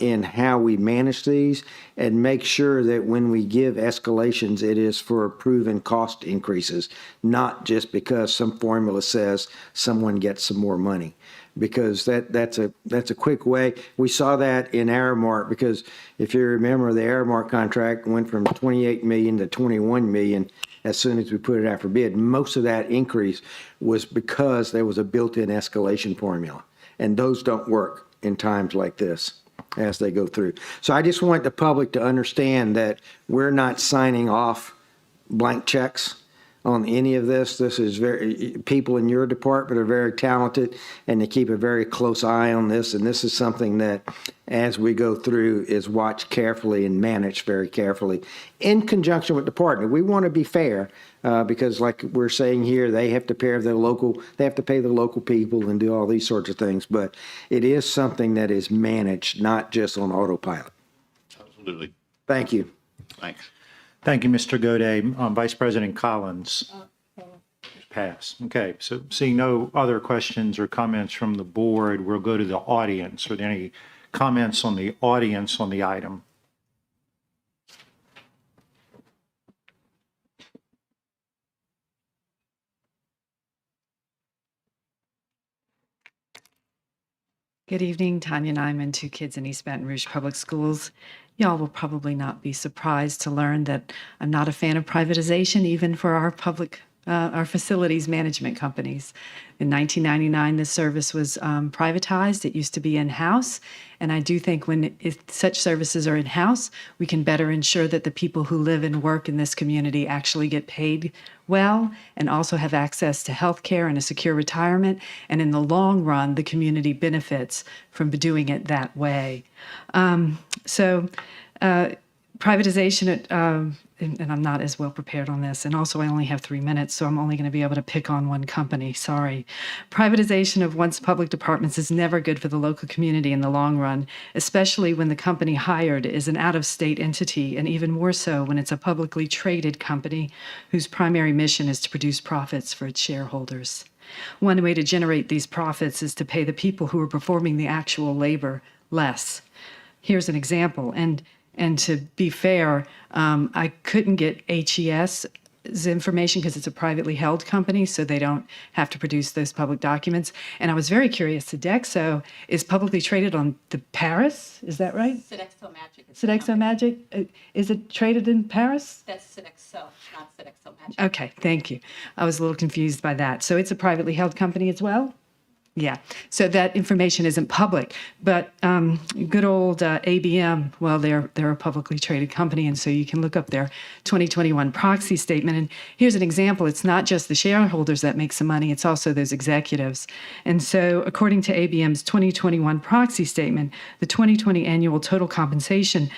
in how we manage these and make sure that when we give escalations, it is for proven cost increases, not just because some formula says someone gets some more money. Because that's a quick way. We saw that in Aramark, because if you remember, the Aramark contract went from 28 million to 21 million as soon as we put it out for bid. Most of that increase was because there was a built-in escalation formula, and those don't work in times like this as they go through. So I just want the public to understand that we're not signing off blank checks on any of this. This is people in your department are very talented, and they keep a very close eye on this. And this is something that, as we go through, is watched carefully and managed very carefully in conjunction with the partner. We want to be fair because, like we're saying here, they have to pay the local people and do all these sorts of things. But it is something that is managed, not just on autopilot. Absolutely. Thank you. Thanks. Thank you, Mr. Gaudet. Vice President Collins. Pass. Okay, so seeing no other questions or comments from the board, we'll go to the audience. Are there any comments on the audience on the item? Good evening, Tanya Nyman, 2 kids in East Baton Rouge Public Schools. Y'all will probably not be surprised to learn that I'm not a fan of privatization, even for our facilities management companies. In 1999, this service was privatized. It used to be in-house. And I do think if such services are in-house, we can better ensure that the people who live and work in this community actually get paid well and also have access to health care and a secure retirement. And in the long run, the community benefits from doing it that way. Privatization, and I'm not as well prepared on this, and also I only have 3 minutes, so I'm only going to be able to pick on one company, sorry. Privatization of once public departments is never good for the local community in the long run, especially when the company hired is an out-of-state entity, and even more so when it's a publicly traded company whose primary mission is to produce profits for its shareholders. One way to generate these profits is to pay the people who are performing the actual labor less. Here's an example, and to be fair, I couldn't get HES's information because it's a privately held company, so they don't have to produce those public documents. And I was very curious, Sodexo is publicly traded on the Paris, is that right? Sodexo Magic. Sodexo Magic, is it traded in Paris? That's Sodexo, not Sodexo Magic. Okay, thank you. I was a little confused by that. So it's a privately held company as well? Yeah, so that information isn't public, but good old ABM, well, they're a publicly traded company, and so you can look up their 2021 proxy statement. And here's an example. It's not just the shareholders that make some money, it's also those executives. And so according to ABM's 2021 proxy statement, the 2020 annual total compensation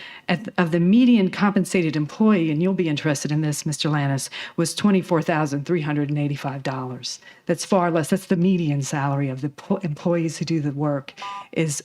of the median compensated employee, and you'll be interested in this, Mr. Lannis, was $24,385. That's far less. That's the median salary of the employees who do the work is,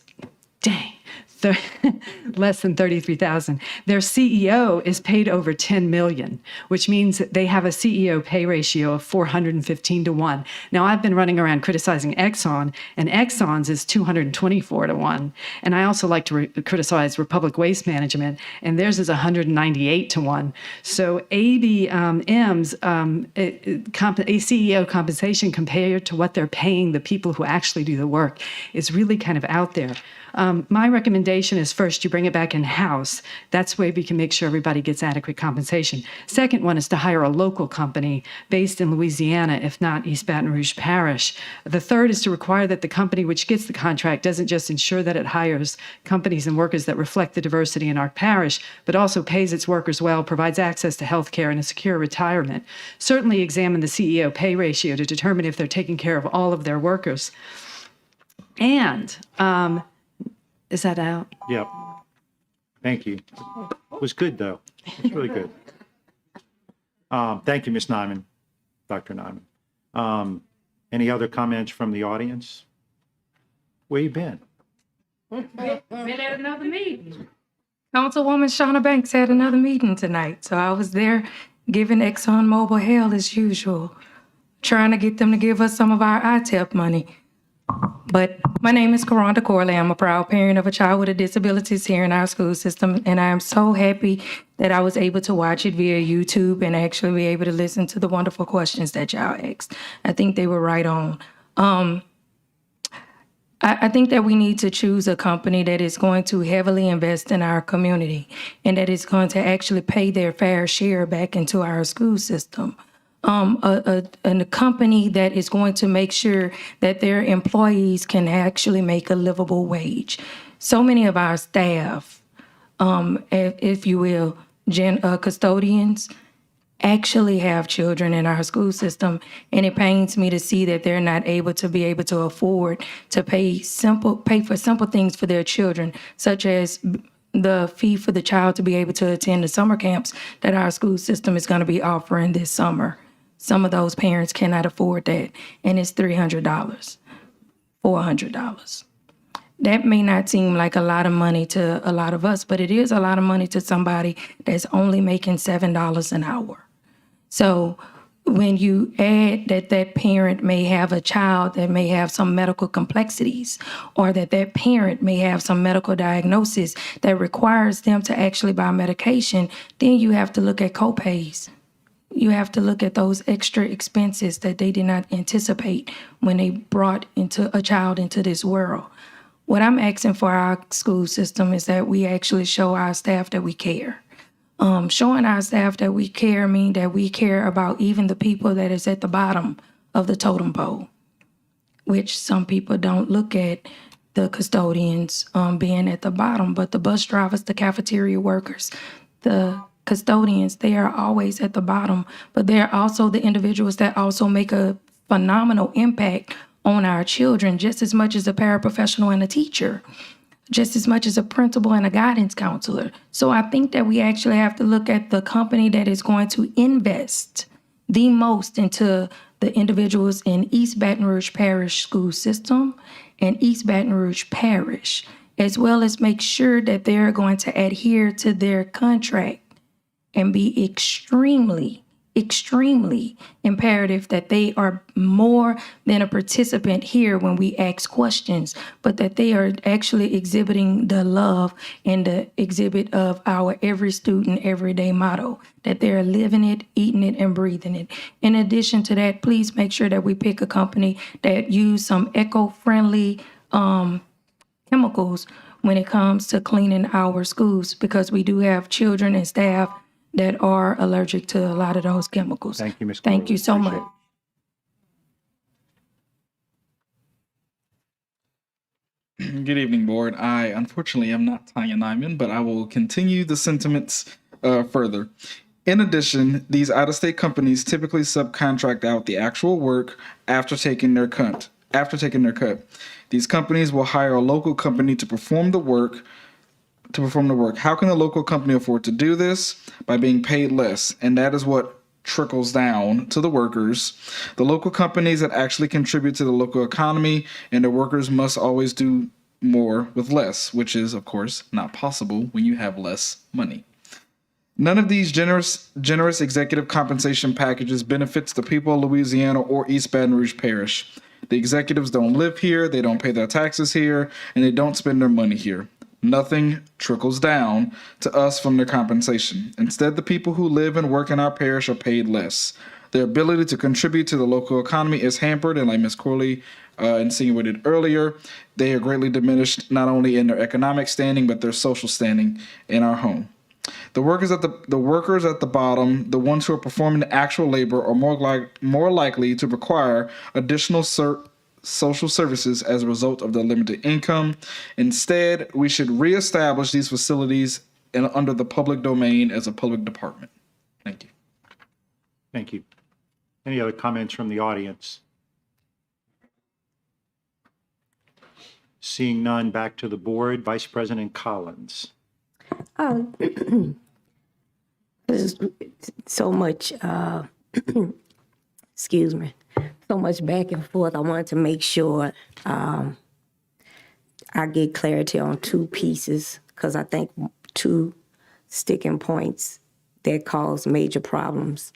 less than $33,000. Their CEO is paid over $10 million, which means that they have a CEO pay ratio of 415-1. Now, I've been running around criticizing Exxon, and Exxon's is 224-1. And I also like to criticize Republic Waste Management, and theirs is 198-1. So ABM's a CEO compensation compared to what they're paying the people who actually do the work is really kind of out there. My recommendation is first, you bring it back in-house. That's where we can make sure everybody gets adequate compensation. Second one is to hire a local company based in Louisiana, if not East Baton Rouge Parish. The third is to require that the company which gets the contract doesn't just ensure that it hires companies and workers that reflect the diversity in our parish, but also pays its workers well, provides access to health care and a secure retirement. Certainly examine the CEO pay ratio to determine if they're taking care of all of their workers. And is that out? Yep. Thank you. It was good, though. It was really good. Thank you, Ms. Nyman, Dr. Nyman. Any other comments from the audience? Where you been? Been at another meeting. Councilwoman Shauna Banks had another meeting tonight, so I was there giving ExxonMobil hell as usual, trying to get them to give us some of our ITEP money. But my name is Karonda Corley. I'm a proud parent of a child with disabilities here in our school system, and I am so happy that I was able to watch it via YouTube and actually be able to listen to the wonderful questions that y'all asked. I think they were right on. I think that we need to choose a company that is going to heavily invest in our community and that is going to actually pay their fair share back into our school system. A company that is going to make sure that their employees can actually make a livable wage. So many of our staff, if you will, custodians, actually have children in our school system, and it pains me to see that they're not able to afford to pay for simple things for their children, such as the fee for the child to be able to attend the summer camps that our school system is going to be offering this summer. Some of those parents cannot afford that, and it's $300, $400. That may not seem like a lot of money to a lot of us, but it is a lot of money to somebody that's only making $7 an hour. So when you add that parent may have a child that may have some medical complexities, or that parent may have some medical diagnosis that requires them to actually buy medication, then you have to look at copays. You have to look at those extra expenses that they did not anticipate when they brought a child into this world. What I'm asking for our school system is that we actually show our staff that we care. Showing our staff that we care means that we care about even the people that is at the bottom of the totem pole, which some people don't look at the custodians being at the bottom, but the bus drivers, the cafeteria workers, the custodians, they are always at the bottom, but they're also the individuals that also make a phenomenal impact on our children, just as much as a paraprofessional and a teacher, just as much as a principal and a guidance counselor. So I think that we actually have to look at the company that is going to invest the most into the individuals in East Baton Rouge Parish School System and East Baton Rouge Parish, as well as make sure that they're going to adhere to their contract and be extremely imperative that they are more than a participant here when we ask questions, but that they are actually exhibiting the love and the exhibit of our every student, everyday motto, that they're living it, eating it, and breathing it. In addition to that, please make sure that we pick a company that use some eco-friendly chemicals when it comes to cleaning our schools, because we do have children and staff that are allergic to a lot of those chemicals. Thank you, Ms. Thank you so much. Good evening, board. I unfortunately am not Tanya Nyman, but I will continue the sentiments further. In addition, these out-of-state companies typically subcontract out the actual work after taking their cut. These companies will hire a local company to perform the work. How can a local company afford to do this? By being paid less, and that is what trickles down to the workers. The local companies that actually contribute to the local economy, and the workers must always do more with less, which is, of course, not possible when you have less money. None of these generous executive compensation packages benefits the people of Louisiana or East Baton Rouge Parish. The executives don't live here, they don't pay their taxes here, and they don't spend their money here. Nothing trickles down to us from their compensation. Instead, the people who live and work in our parish are paid less. Their ability to contribute to the local economy is hampered, and like Ms. Corley insinuated earlier, they are greatly diminished not only in their economic standing, but their social standing in our home. The workers at the bottom, the ones who are performing the actual labor, are more likely to require additional social services as a result of their limited income. Instead, we should reestablish these facilities under the public domain as a public department. Thank you. Thank you. Any other comments from the audience? Seeing none, back to the board. Vice President Collins. There's so much, excuse me. so much back and forth. I wanted to make sure I get clarity on two pieces because I think two sticking points that cause major problems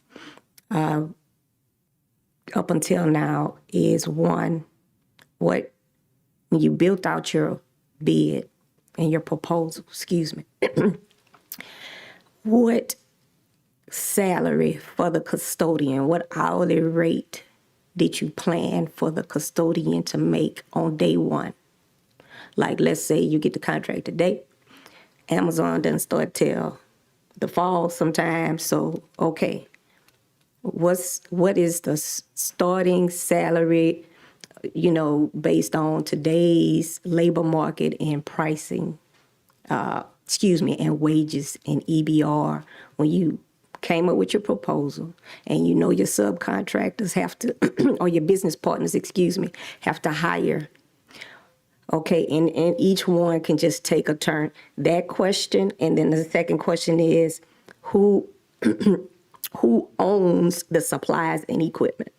up until now is one, when you built out your bid and your proposal, what salary for the custodian, what hourly rate did you plan for the custodian to make on day one? Like, let's say you get the contract today. Amazon doesn't start till the fall sometime. So, okay, what is the starting salary, based on today's labor market and pricing, and wages and EBR when you came up with your proposal and your subcontractors have to, or your business partners, have to hire. Okay, and each one can just take a turn. That question, and then the second question is, who owns the supplies and equipment?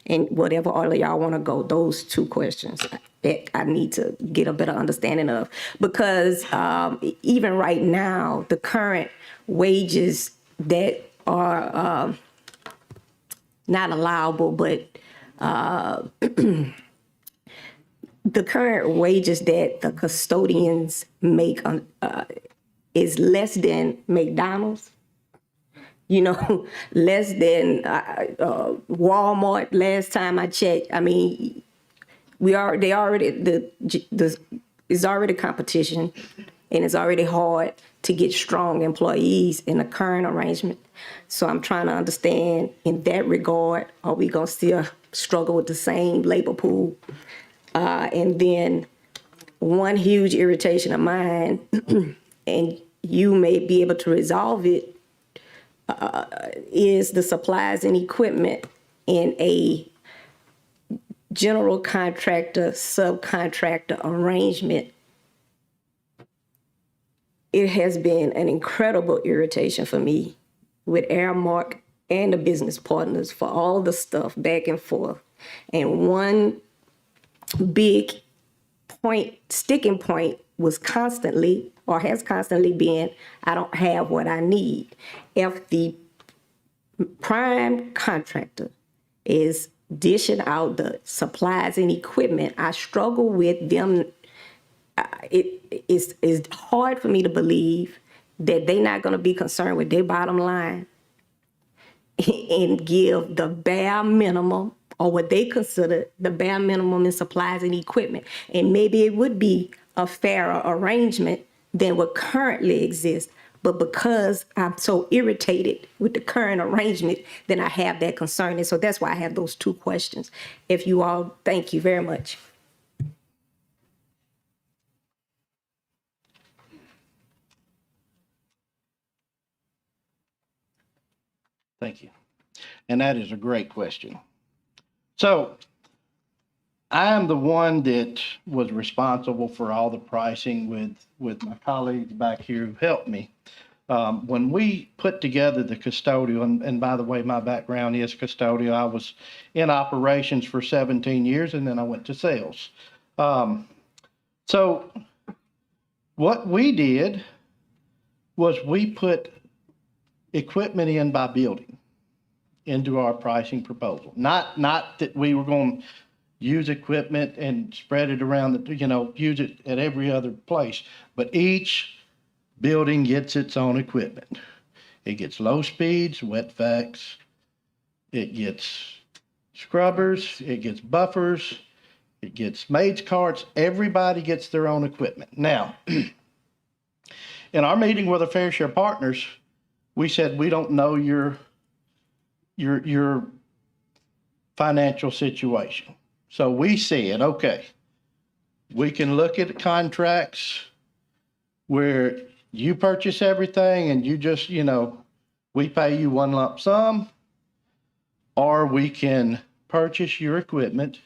And whatever order y'all want to go, those two questions that I need to get a better understanding of. Because even right now, the current wages that are not allowable, but the current wages that the custodians make is less than McDonald's, less than Walmart. Last time I checked, I mean, it's already competition, and it's already hard to get strong employees in the current arrangement. So I'm trying to understand in that regard, are we gonna still struggle with the same labor pool? And then one huge irritation of mine, and you may be able to resolve it, is the supplies and equipment in a general contractor, subcontractor arrangement. It has been an incredible irritation for me with Aramark and the business partners for all the stuff back and forth. And one big sticking point was constantly, or has constantly been, I don't have what I need. If the prime contractor is dishing out the supplies and equipment, I struggle with them. It's hard for me to believe that they're not going to be concerned with their bottom line and give the bare minimum, or what they consider the bare minimum in supplies and equipment. And maybe it would be a fairer arrangement than what currently exists. But because I'm so irritated with the current arrangement, then I have that concern. And so that's why I have those two questions. If you all, thank you very much. Thank you. And that is a great question. So I am the one that was responsible for all the pricing with my colleagues back here who helped me. When we put together the custodial, and by the way, my background is custodial. I was in operations for 17 years, and then I went to sales. So what we did was we put equipment in by building into our pricing proposal. Not that we were going to use equipment and spread it around, use it at every other place, but each building gets its own equipment. It gets low speeds, wet vacs, it gets scrubbers, it gets buffers, it gets maids carts. Everybody gets their own equipment. Now, in our meeting with the Fair Share partners, we said, we don't know your financial situation. So we said, okay, we can look at contracts where you purchase everything and you just, we pay you one lump sum, or we can purchase your equipment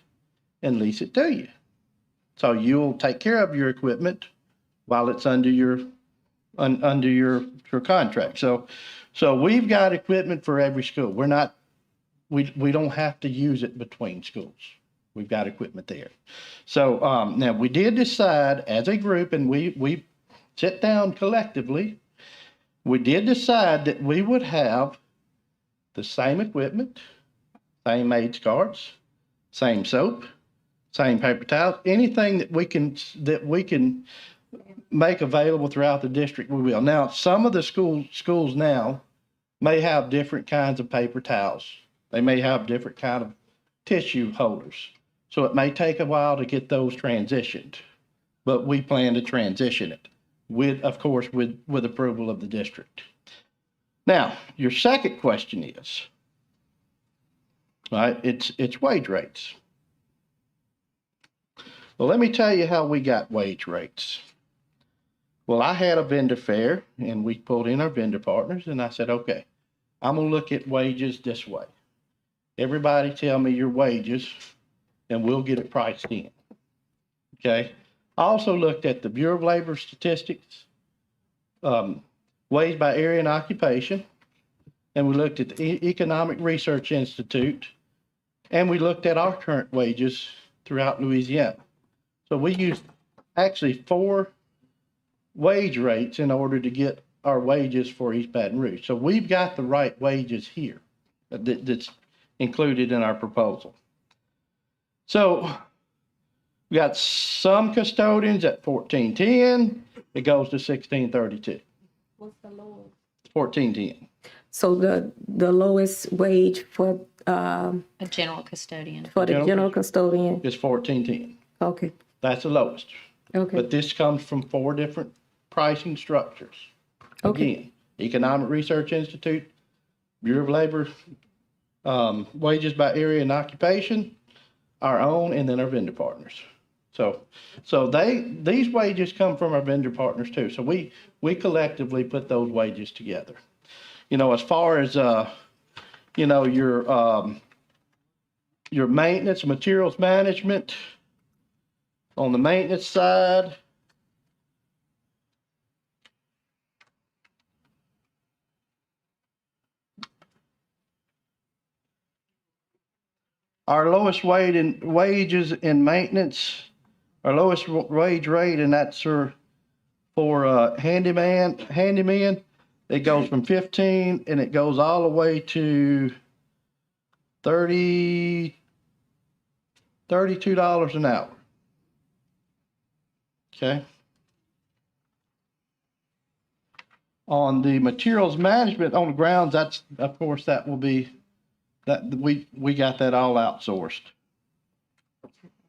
and lease it to you. So you'll take care of your equipment while it's under your contract. So we've got equipment for every school. We're not we don't have to use it between schools. We've got equipment there. So, now we did decide as a group, and we sit down collectively, we did decide that we would have the same equipment, same AIDS cards, same soap, same paper towels, anything that we can make available throughout the district, we will. Now, some of the schools now may have different kinds of paper towels. They may have different kind of tissue holders. So it may take a while to get those transitioned, but we plan to transition it with, of course, with approval of the district. Now, your second question is, right, it's wage rates. Well, let me tell you how we got wage rates. Well, I had a vendor fair, and we pulled in our vendor partners, and I said, okay, I'm gonna look at wages this way. Everybody tell me your wages, and we'll get it priced in. Okay? I also looked at the Bureau of Labor Statistics, wage by area and occupation, and we looked at the Economic Research Institute, and we looked at our current wages throughout Louisiana. So we used actually 4 wage rates in order to get our wages for East Baton Rouge. So we've got the right wages here that's included in our proposal. So we got some custodians at $14.10. It goes to $16.32. What's the lowest? $14.10. So the lowest wage for A general custodian. the general custodian? Is $14.10. Okay. That's the lowest. Okay. But this comes from 4 different pricing structures. Okay. Again, Economic Research Institute, Bureau of Labor, wages by area and occupation, our own, and then our vendor partners. So these wages come from our vendor partners too. So we collectively put those wages together. As far as your maintenance, materials management, on the maintenance side, our lowest wages in maintenance, our lowest wage rate, and that's for handyman, it goes from 15 and it goes all the way to $32 an hour. Okay. On the materials management on the grounds, that's, of course, that will be, that we got that all outsourced.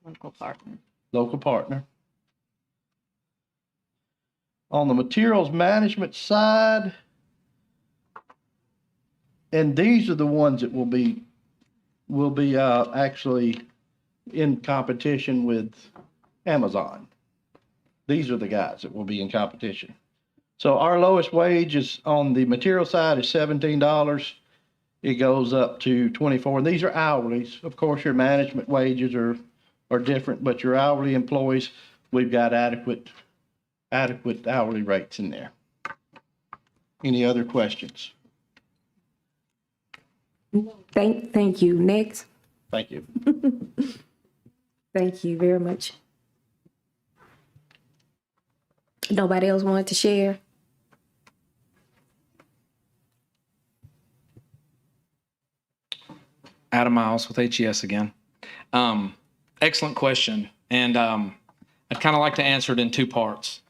Local partner. Local partner. On the materials management side, and these are the ones that will be actually in competition with Amazon. These are the guys that will be in competition. So our lowest wage is on the material side is $17. It goes up to $24. And these are hourlies. Of course, your management wages are different, but your hourly employees, we've got adequate hourly rates in there. Any other questions? Thank you. Next. Thank you. Thank you very much. Nobody else wanted to share? Adam Miles with HES again. Excellent question. And I'd kind of like to answer it in 2 parts.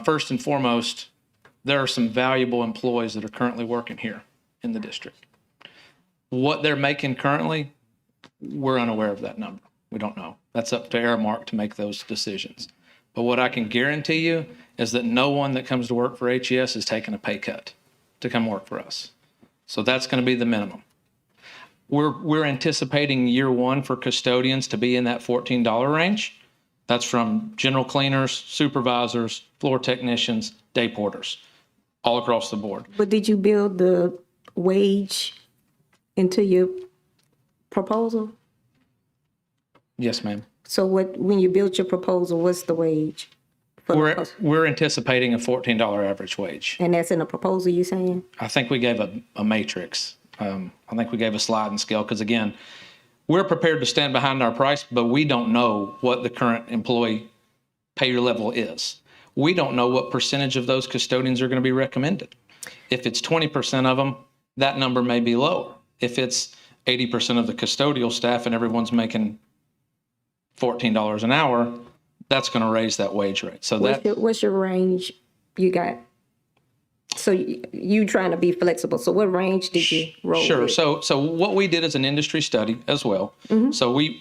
First and foremost, there are some valuable employees that are currently working here in the district. What they're making currently, we're unaware of that number. We don't know. That's up to Aramark to make those decisions. But what I can guarantee you is that no one that comes to work for HES is taking a pay cut to come work for us. So that's going to be the minimum. We're anticipating year 1 for custodians to be in that $14 range. That's from general cleaners, supervisors, floor technicians, day porters, all across the board. But did you build the wage into your proposal? Yes, ma'am. So when you built your proposal, what's the wage? We're anticipating a $14 average wage. And that's in the proposal, you saying? I think we gave a matrix I think we gave a sliding scale because, again, we're prepared to stand behind our price, but we don't know what the current employee pay level is. We don't know what percentage of those custodians are going to be recommended. If it's 20% of them, that number may be lower. If it's 80% of the custodial staff and everyone's making $14 an hour, that's going to raise that wage rate. So What's your range you got? So you trying to be flexible. So what range did you roll Sure. with? So what we did is an industry study as well. So we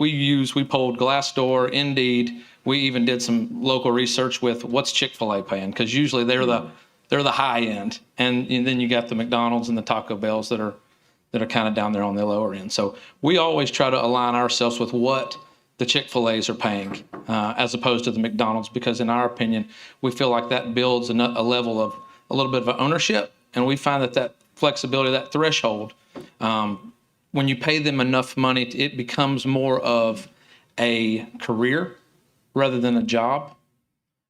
polled Glassdoor, Indeed. We even did some local research with what's Chick-fil-A paying, because usually they're the high end, and then you got the McDonald's and the Taco Bells that are kind of down there on the lower end. So we always try to align ourselves with what the Chick-fil-A's are paying, as opposed to the McDonald's, because in our opinion, we feel like that builds a level of a little bit of ownership, and we find that flexibility, that threshold, when you pay them enough money, it becomes more of a career rather than a job.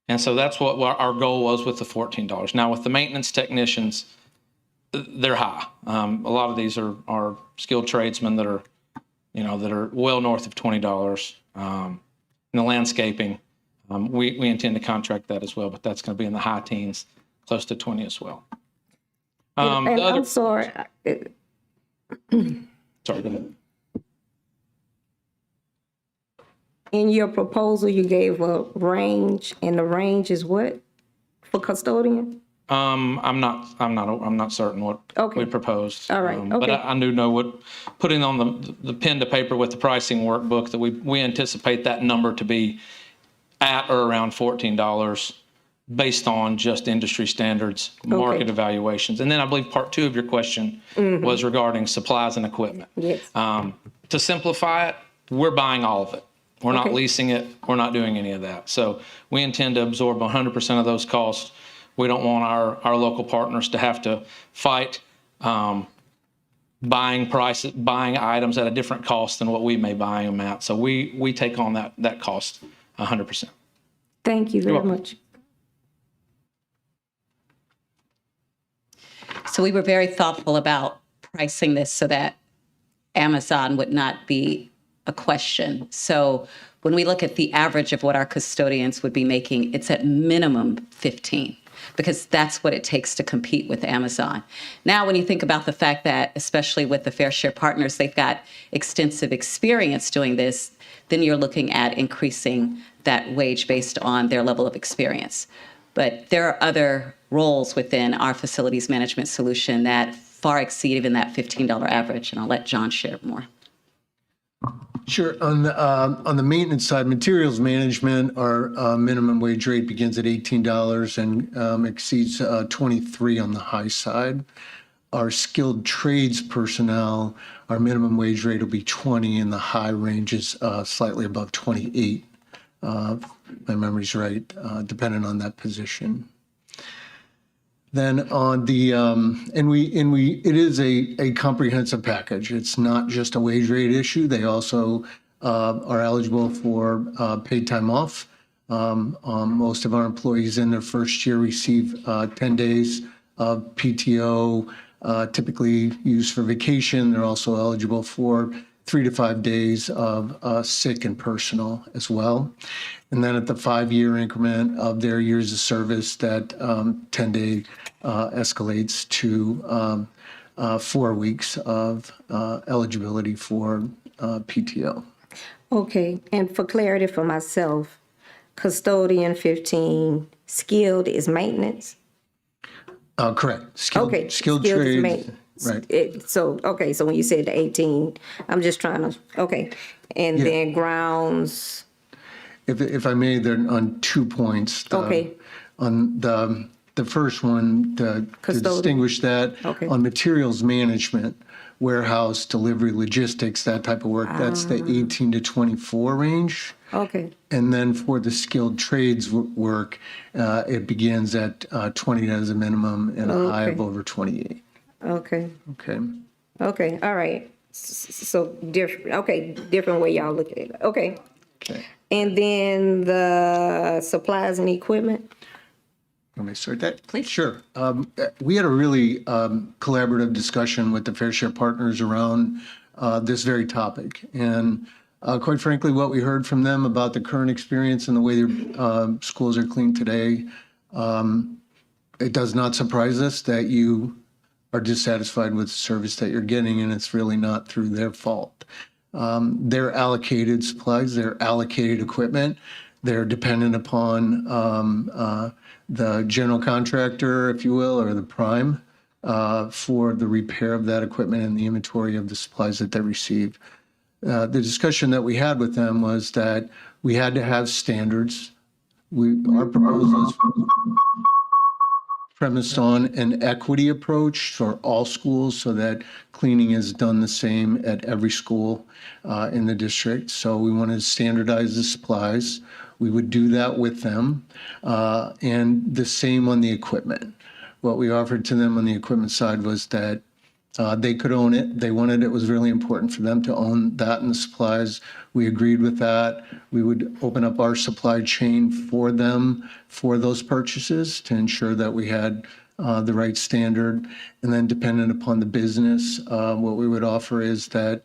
And so that's what our goal was with the $14. Now, with the maintenance technicians, they're high. A lot of these are skilled tradesmen that are well north of $20. In the landscaping, we intend to contract that as well, but that's going to be in the high teens, close to 20 as well. I'm sorry. Sorry, go ahead. In your proposal, you gave a range, and the range is what for custodian? I'm not certain what we proposed. All right. But Okay. I do know what, putting on the pen to paper with the pricing workbook, that we anticipate that number to be at or around $14 based on just industry standards, market evaluations. And then I believe part two of your question was regarding supplies and equipment. Yes. To simplify it, we're buying all of it. We're not Okay. leasing it. We're not doing any of that. So we intend to absorb 100% of those costs. We don't want our local partners to have to fight buying items at a different cost than what we may buy them at. So we take on that cost 100%. Thank you very much. So we were very thoughtful about pricing this so that Amazon would not be a question. So when we look at the average of what our custodians would be making, it's at minimum 15, because that's what it takes to compete with Amazon. Now, when you think about the fact that, especially with the Fair Share Partners, they've got extensive experience doing this, then you're looking at increasing that wage based on their level of experience. But there are other roles within our facilities management solution that far exceed even that $15 average, and I'll let John share more. Sure. On the maintenance side, materials management, our minimum wage rate begins at $18 and exceeds 23 on the high side. Our skilled trades personnel, our minimum wage rate will be 20, and the high range is slightly above 28. My memory's right, depending on that position. Then on the, it is a comprehensive package. It's not just a wage rate issue. They also are eligible for paid time off. Most of our employees in their first year receive 10 days of PTO, typically used for vacation. They're also eligible for 3 to 5 days of sick and personal as well. And then at the 5-year increment of their years of service, that 10-day escalates to 4 weeks of eligibility for PTO. Okay, and for clarity for myself, custodian 15, skilled is maintenance? Correct. Skilled Is trades. maintenance. Right. So when you said the 18, I'm just trying to, okay. And Yeah. then grounds, If I may, they're on 2 points. Okay. On the first one, to Custodian. distinguish that, Okay. on materials management, warehouse, delivery, logistics, that type of work, that's the 18 to 24 range. okay, And then for the skilled trades work, it begins at 20 as a minimum and a high of Okay. over 28. okay, Okay. okay, all right. So different way y'all look at it, okay. Okay. And then the supplies and equipment? Want me to start that? Please. Sure. We had a really collaborative discussion with the Fair Share partners around this very topic. And quite frankly, what we heard from them about the current experience and the way their schools are cleaned today, it does not surprise us that you are dissatisfied with the service that you're getting, and it's really not through their fault. They're allocated supplies, they're allocated equipment, they're dependent upon the general contractor, if you will, or the prime for the repair of that equipment and the inventory of the supplies that they receive. The discussion that we had with them was that we had to have standards. Our proposal is premised on an equity approach for all schools so that cleaning is done the same at every school in the district. So we wanted to standardize the supplies. We would do that with them. And the same on the equipment. What we offered to them on the equipment side was that they could own it. They wanted it was really important for them to own that and the supplies. We agreed with that. We would open up our supply chain for them for those purchases to ensure that we had the right standard. And then dependent upon the business, what we would offer is that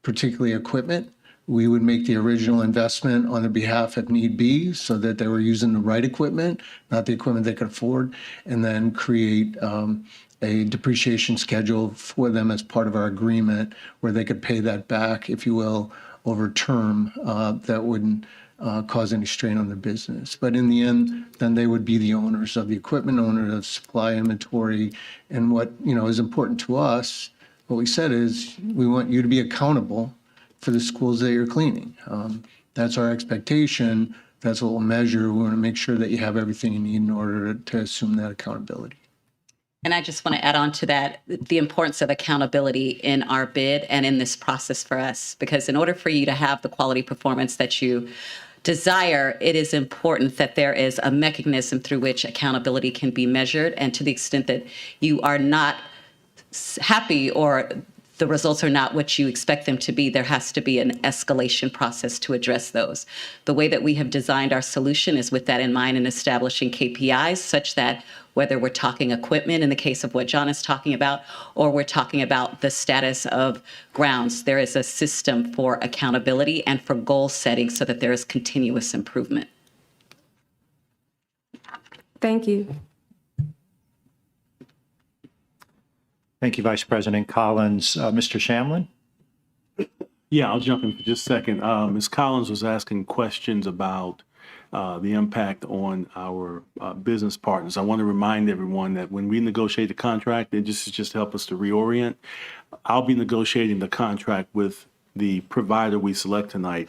particularly equipment, we would make the original investment on their behalf if need be so that they were using the right equipment, not the equipment they could afford, and then create a depreciation schedule for them as part of our agreement where they could pay that back, if you will, over term that wouldn't cause any strain on their business. But in the end, then they would be the owners of the equipment, owners of supply inventory. And what is important to us, what we said is we want you to be accountable for the schools that you're cleaning. That's our expectation. That's what we'll measure. We want to make sure that you have everything you need in order to assume that accountability. And I just want to add on to that the importance of accountability in our bid and in this process for us, because in order for you to have the quality performance that you desire, it is important that there is a mechanism through which accountability can be measured. And to the extent that you are not happy or the results are not what you expect them to be, there has to be an escalation process to address those. The way that we have designed our solution is with that in mind and establishing KPIs such that whether we're talking equipment in the case of what John is talking about, or we're talking about the status of grounds, there is a system for accountability and for goal setting so that there is continuous improvement. Thank you. Thank you, Vice President Collins. Mr. Shamlin? Yeah, I'll jump in for just a second. Ms. Collins was asking questions about the impact on our business partners. I want to remind everyone that when we negotiate the contract, it just help us to reorient. I'll be negotiating the contract with the provider we select tonight.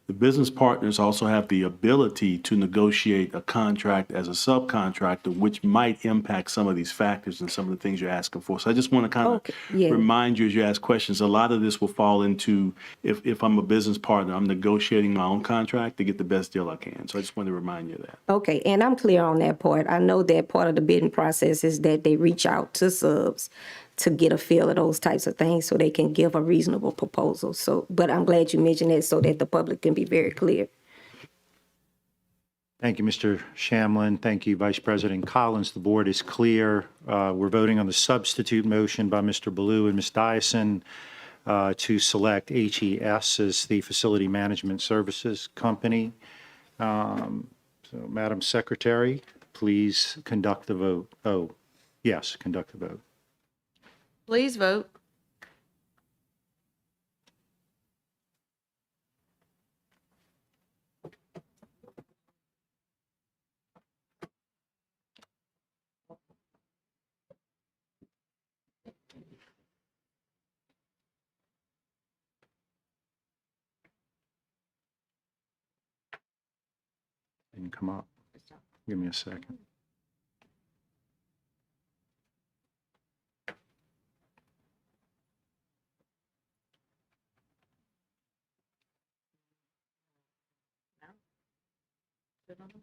The business partners also have the ability to negotiate a contract as a subcontractor, which might impact some of these factors and some of the things you're asking for. So I just want to kind of remind you as you ask questions, a lot of this will fall into if I'm a business partner, I'm negotiating my own contract to get the best deal I can. So I just want to remind you of that. Okay, and I'm clear on that part. I know that part of the bidding process is that they reach out to subs to get a feel of those types of things so they can give a reasonable proposal. So, but I'm glad you mentioned that so that the public can be very clear. Thank you, Mr. Shamlin. Thank you, Vice President Collins. The board is clear. We're voting on the substitute motion by Mr. Ballou and Ms. Dyson to select HES as the Facility Management Services Company. So, Madam Secretary, please conduct the vote. Oh, yes, conduct the vote. Please vote. Didn't come up. Give me a second.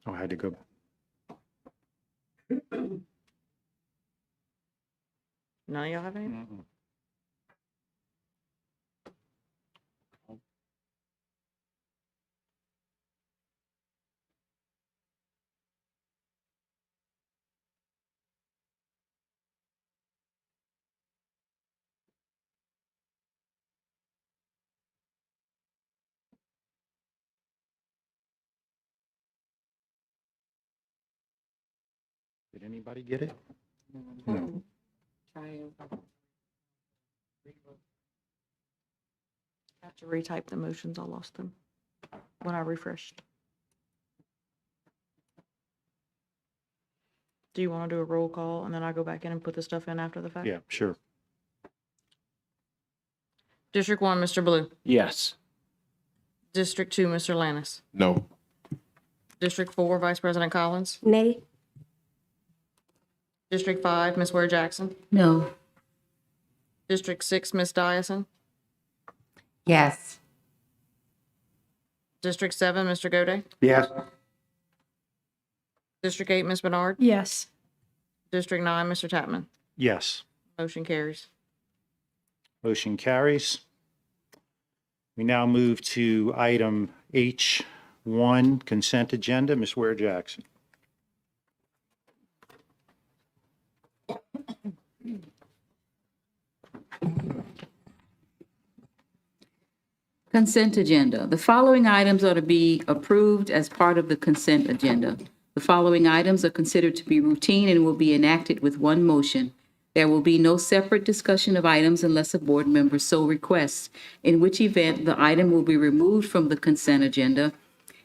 Oh, I had to go. None of y'all have any? Did anybody get it? No. I have to retype the motions. I lost them when I refreshed. Do you want to do a roll call and then I go back in and put the stuff in after the fact? Yeah, sure. District 1, Mr. Blue. Yes. District 2, Mr. Lannis. No. District 4, Vice President Collins. Nay. District 5, Ms. Ware Jackson. No. District 6, Ms. Dyson. Yes. District 7, Mr. Gode. Yes. District 8, Ms. Bernard. Yes. District 9, Mr. Tapman. Yes. Motion carries. Motion carries. We now move to item H1, consent agenda. Ms. Ware Jackson. Consent agenda. The following items are to be approved as part of the consent agenda. The following items are considered to be routine and will be enacted with one motion. There will be no separate discussion of items unless a board member so requests, in which event the item will be removed from the consent agenda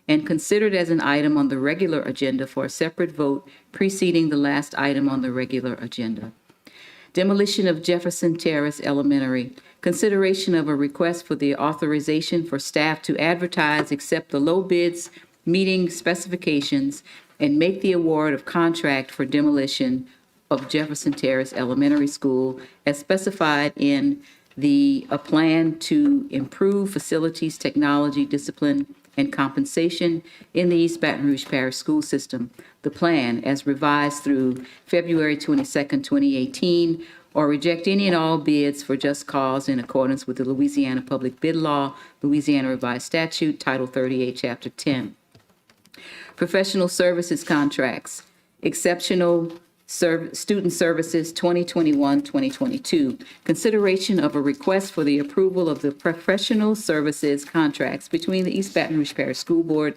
and considered as an item on the regular agenda for a separate vote preceding the last item on the regular agenda. Demolition of Jefferson Terrace Elementary. Consideration of a request for the authorization for staff to advertise, accept the low bids, meeting specifications, and make the award of contract for demolition of Jefferson Terrace Elementary School as specified in a plan to improve facilities, technology, discipline, and compensation in the East Baton Rouge Parish School System. The plan, as revised through February 22nd, 2018, or reject any and all bids for just cause in accordance with the Louisiana Public Bid Law, Louisiana Revised Statute, Title 38, Chapter 10. Professional services contracts, exceptional student services 2021-2022. Consideration of a request for the approval of the professional services contracts between the East Baton Rouge Parish School Board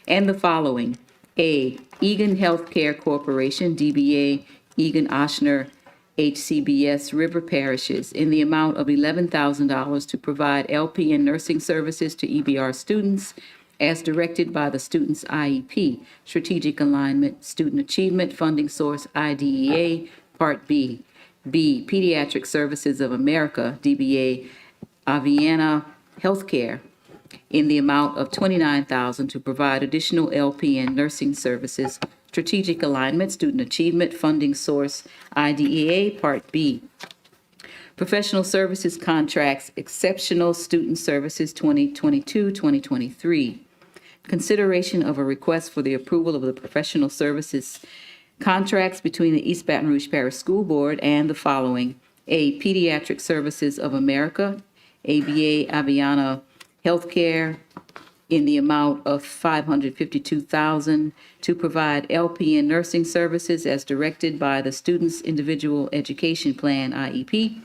and the following. A, Egan Healthcare Corporation, DBA Egan Oshner, HCBS River Parishes, in the amount of $11,000 to provide LPN nursing services to EBR students as directed by the student's IEP, Strategic Alignment, Student Achievement, Funding Source, IDEA, Part B. B, Pediatric Services of America, DBA Aviana Healthcare, in the amount of $29,000 to provide additional LPN nursing services, Strategic Alignment, Student Achievement, Funding Source, IDEA, Part B. Professional Services Contracts, Exceptional Student Services 2022-2023. Consideration of a request for the approval of the professional services contracts between the East Baton Rouge Parish School Board and the following. A, Pediatric Services of America, ABA Aviana Healthcare, in the amount of $552,000 to provide LPN nursing services as directed by the Student's Individual Education Plan, IEP.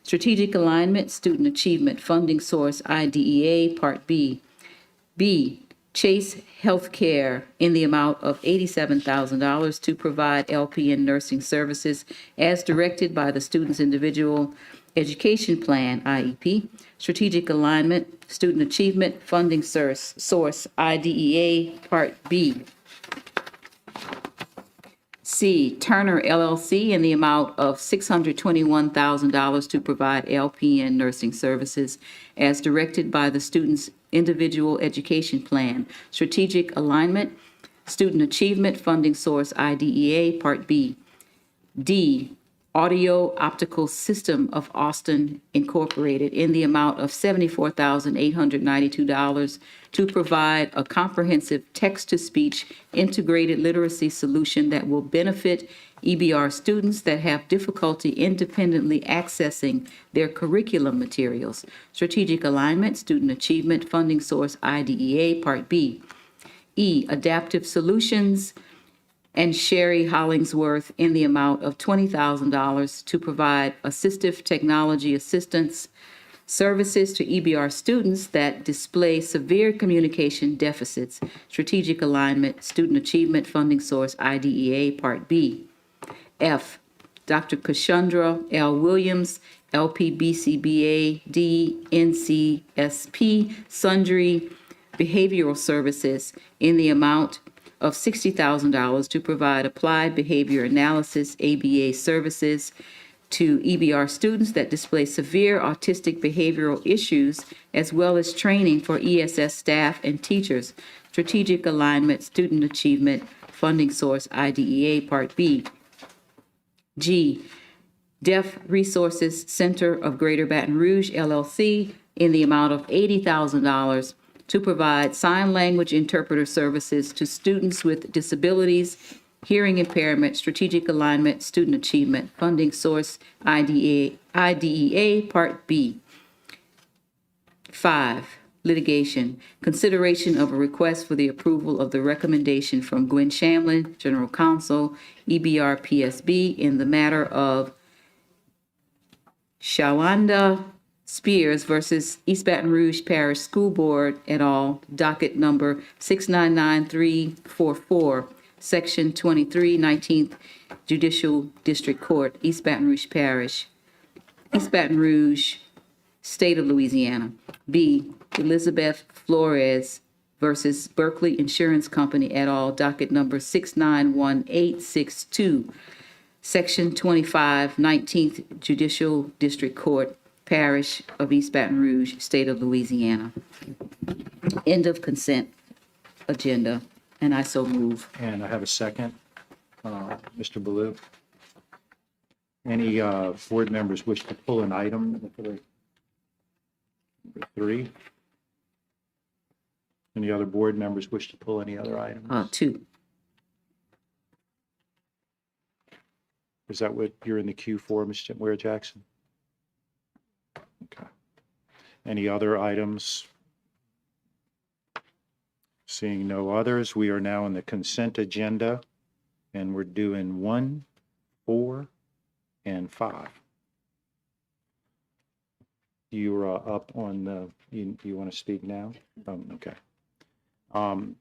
Strategic Alignment, Student Achievement, Funding Source, IDEA, Part B. B, Chase Healthcare, in the amount of $87,000 to provide LPN nursing services as directed by the Student's Individual Education Plan, IEP. Strategic Alignment, Student Achievement, Funding Source, IDEA, Part B. C, Turner LLC, in the amount of $621,000 to provide LPN nursing services as directed by the Student's Individual Education Plan, Strategic Alignment, Student Achievement, Funding Source, IDEA, Part B. D, Audio Optical System of Austin Incorporated, in the amount of $74,892 to provide a comprehensive text-to-speech integrated literacy solution that will benefit EBR students that have difficulty independently accessing their curriculum materials. Strategic Alignment, Student Achievement, Funding Source, IDEA, Part B. E, Adaptive Solutions and Sherry Hollingsworth, in the amount of $20,000 to provide assistive technology assistance services to EBR students that display severe communication deficits. Strategic Alignment, Student Achievement, Funding Source, IDEA, Part B. F, Dr. Kashandra L. Williams, LPBCBA D NCSP, Sundry Behavioral Services in the amount of $60,000 to provide applied behavior analysis ABA services to EBR students that display severe autistic behavioral issues, as well as training for ESS staff and teachers. Strategic alignment, student achievement, funding source, IDEA, Part B. G, Deaf Resources Center of Greater Baton Rouge, LLC, in the amount of $80,000 to provide sign language interpreter services to students with disabilities, hearing impairment, strategic alignment, student achievement, funding source, IDEA, Part B. 5, litigation. Consideration of a request for the approval of the recommendation from Gwen Shamlin, General Counsel, EBR PSB, in the matter of Shawanda Spears versus East Baton Rouge Parish School Board et al., docket number 699344, Section 23, 19th Judicial District Court, East Baton Rouge Parish, East Baton Rouge, State of Louisiana. B, Elizabeth Flores versus Berkeley Insurance Company et al., docket number 691862, Section 25, 19th Judicial District Court, Parish of East Baton Rouge, State of Louisiana. End of consent agenda, and I so move. And I have a second. Mr. Baloo. Any board members wish to pull an item? Number 3. Any other board members wish to pull any other items? 2. Is that what you're in the queue for, Mr. Ware Jackson? Okay. Any other items? Seeing no others, we are now in the consent agenda, and we're doing 1, 4, and 5. You're up on the, you want to speak now? Okay.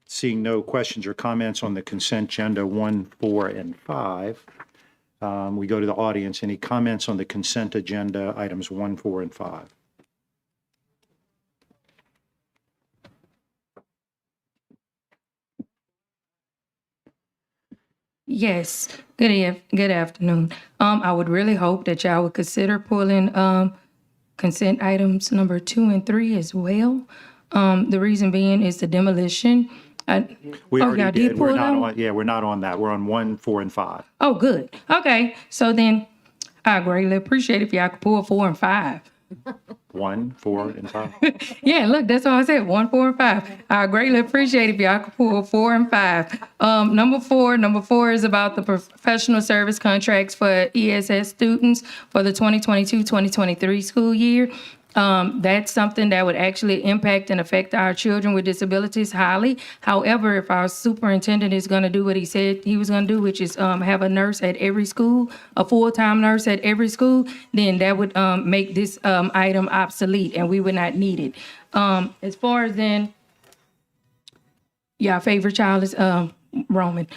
Seeing no questions or comments on the consent agenda 1, 4, and 5, we go to the audience. Any comments on the consent agenda items 1, 4, and 5? Yes, good afternoon. I would really hope that y'all would consider pulling consent items number 2 and 3 as well. The reason being is the demolition. We already y'all did. We're pull it not out? on, yeah, we're not on that. We're on 1, 4, and 5. Oh, good. Okay, so then I greatly appreciate if y'all could pull 4 and 5. 1, 4, and 5. Yeah, look, that's all I said. 1, 4, and 5. I greatly appreciate if y'all could pull 4 and 5. Number four is about the professional service contracts for ESS students for the 2022-2023 school year. That's something that would actually impact and affect our children with disabilities highly. However, if our superintendent is going to do what he said he was going to do, which is have a nurse at every school, a full-time nurse at every school, then that would make this item obsolete, and we would not need it. As far as then, your favorite child is Roman.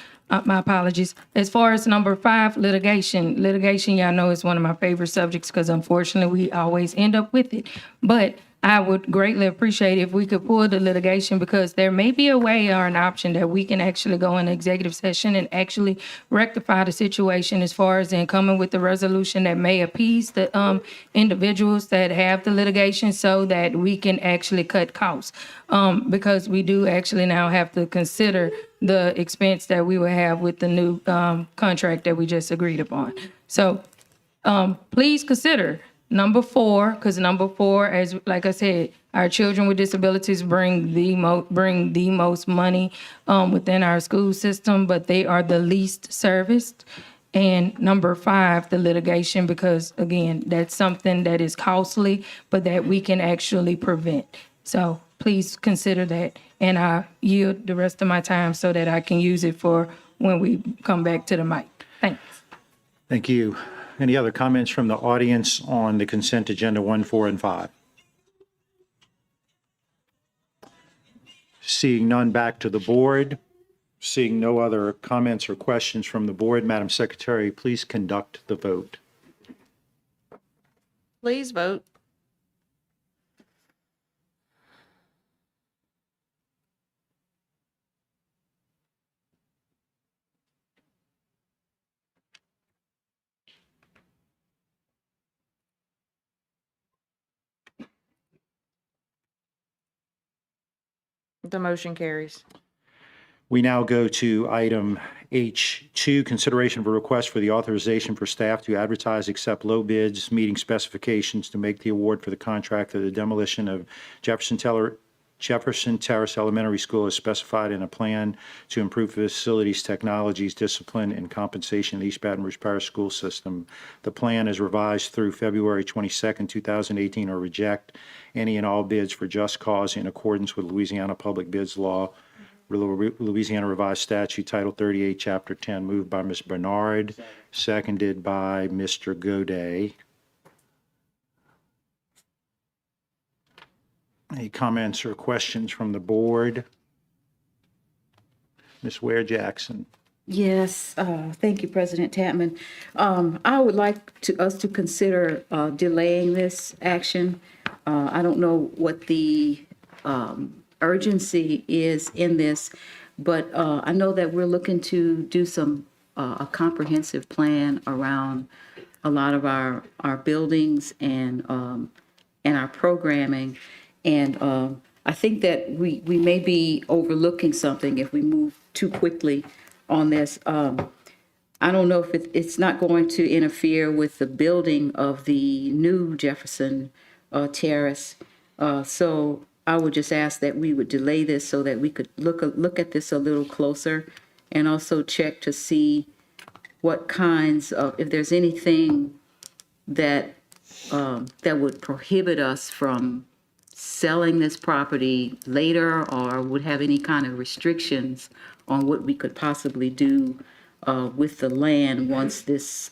My apologies. As far as number 5, litigation, y'all know, is one of my favorite subjects because unfortunately we always end up with it. But I would greatly appreciate if we could pull the litigation, because there may be a way or an option that we can actually go in executive session and actually rectify the situation as far as in coming with the resolution that may appease the individuals that have the litigation, so that we can actually cut costs. Because we do actually now have to consider the expense that we will have with the new contract that we just agreed upon. So please consider number 4, because number 4, as like I said, our children with disabilities bring the most money within our school system, but they are the least serviced. And number 5, the litigation, because again, that's something that is costly, but that we can actually prevent. So please consider that, and I yield the rest of my time so that I can use it for when we come back to the mic. Thanks. Thank you. Any other comments from the audience on the consent agenda 1, 4, and 5? Seeing none, back to the board. Seeing no other comments or questions from the board, Madam Secretary, please conduct the vote. Please vote. The motion carries. We now go to item H2, consideration of a request for the authorization for staff to advertise, accept low bids, meeting specifications to make the award for the contract for the demolition of Jefferson Terrace Elementary School as specified in a plan to improve facilities, technologies, discipline, and compensation in the East Baton Rouge Parish School System. The plan is revised through February 22nd, 2018, or reject any and all bids for just cause in accordance with Louisiana Public Bids Law, Louisiana Revised Statute, Title 38, Chapter 10, moved by Ms. Bernard, seconded by Mr. Goday. Any comments or questions from the board? Ms. Ware Jackson. Yes, thank you, President Tapman. I would like us to consider delaying this action. I don't know what the urgency is in this, but I know that we're looking to do a comprehensive plan around a lot of our buildings and our programming. And I think that we may be overlooking something if we move too quickly on this. I don't know if it's not going to interfere with the building of the new Jefferson Terrace. So I would just ask that we would delay this so that we could look at this a little closer and also check to see what kinds of, if there's anything that that would prohibit us from selling this property later or would have any kind of restrictions on what we could possibly do with the land once this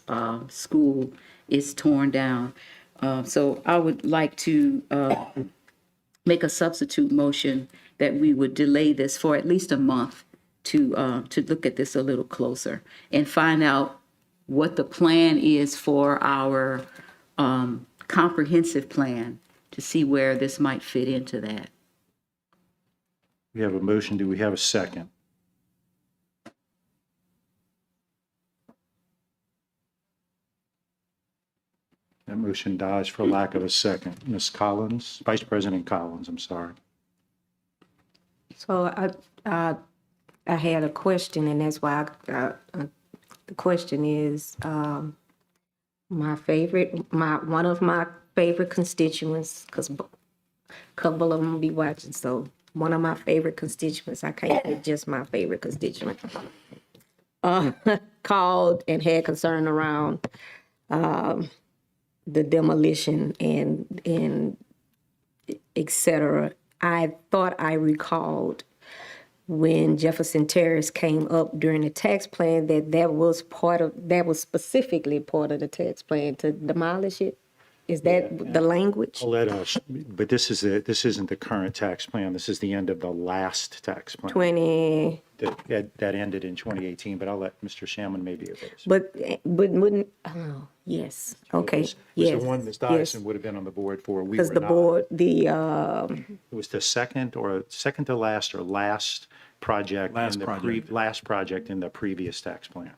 school is torn down. So I would like to make a substitute motion that we would delay this for at least a month to look at this a little closer and find out what the plan is for our comprehensive plan to see where this might fit into that. We have a motion. Do we have a second? That motion dies for lack of a second. Ms. Collins, Vice President Collins, I'm sorry. So I had a question, and that's why the question is one of my favorite constituents, because a couple of them will be watching. So one of my favorite constituents, I can't say just my favorite constituent, called and had concern around the demolition and et cetera. I thought I recalled when Jefferson Terrace came up during the tax plan that was specifically part of the tax plan to demolish it. Is that the language? I'll let us, but this isn't the current tax plan. This is the end of the last tax plan. That ended in 2018, but I'll let Mr. Shamlin maybe erase. But wouldn't, oh, yes, okay, It yes. was the one Ms. Dodson would have been on the board for. We Because were the not. board, It was the second to last or last project. Last project in the previous tax plan.